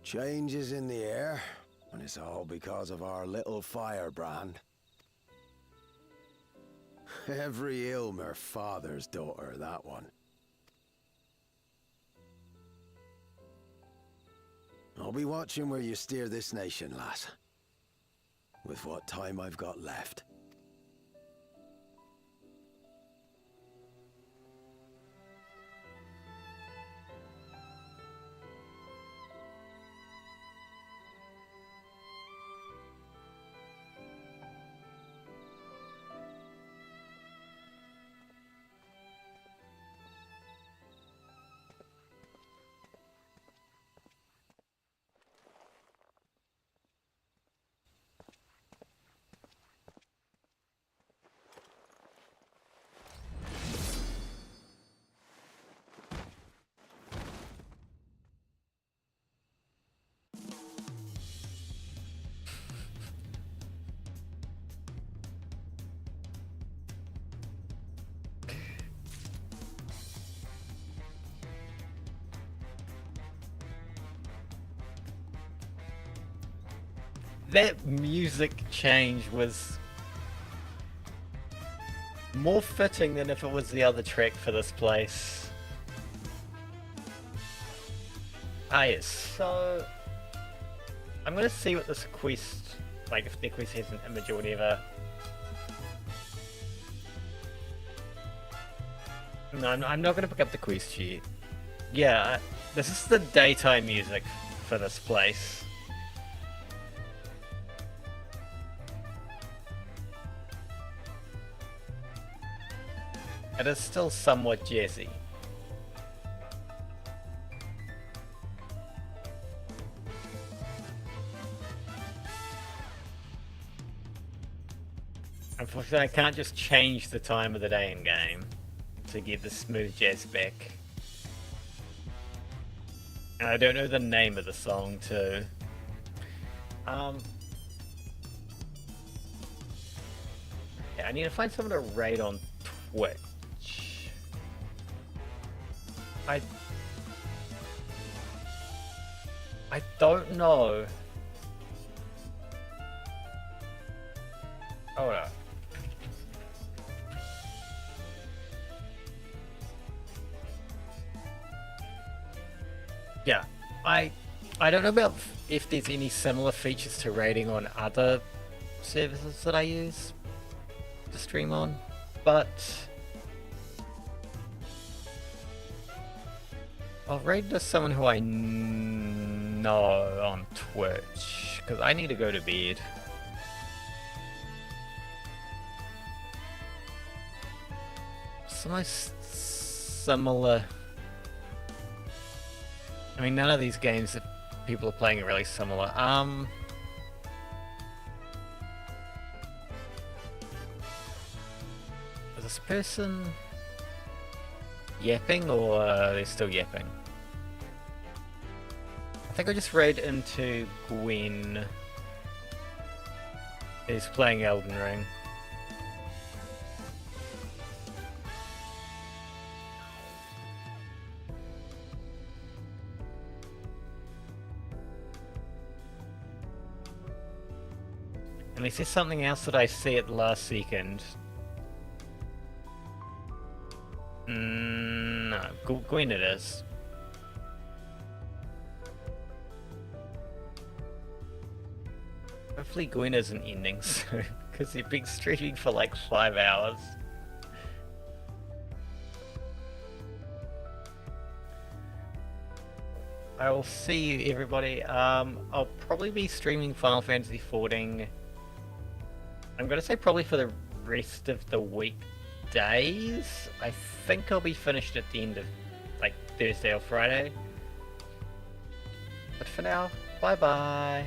Speaker 7: Changes in the air, and it's all because of our little firebrand. Every Ilmer father's daughter, that one. I'll be watching where you steer this nation, lass. With what time I've got left.
Speaker 1: that music change was more fitting than if it was the other track for this place. Ah yes, so I'm gonna see what this quest, like if the quest has an image or whatever. No, I'm not gonna pick up the quest yet. Yeah, this is the daytime music for this place. It is still somewhat jazzy. Unfortunately, I can't just change the time of the day in game to get the smooth jazz back. And I don't know the name of the song too. Yeah, I need to find someone to raid on Twitch. I don't know. Hold up. Yeah, I don't know about if there's any similar features to raiding on other services that I use to stream on, but I'll raid to someone who I know on Twitch, because I need to go to bed. It's the most similar. I mean, none of these games that people are playing are really similar. Is this person yapping, or are they still yapping? I think I just raid into Gwen, who's playing Elden Ring. Unless there's something else that I see at the last second. No, Gwen it is. Hopefully Gwen isn't ending soon, because they've been streaming for like 5 hours. I will see you everybody. I'll probably be streaming Final Fantasy XIV. I'm gonna say probably for the rest of the weekdays. I think I'll be finished at the end of like Thursday or Friday. But for now, bye bye.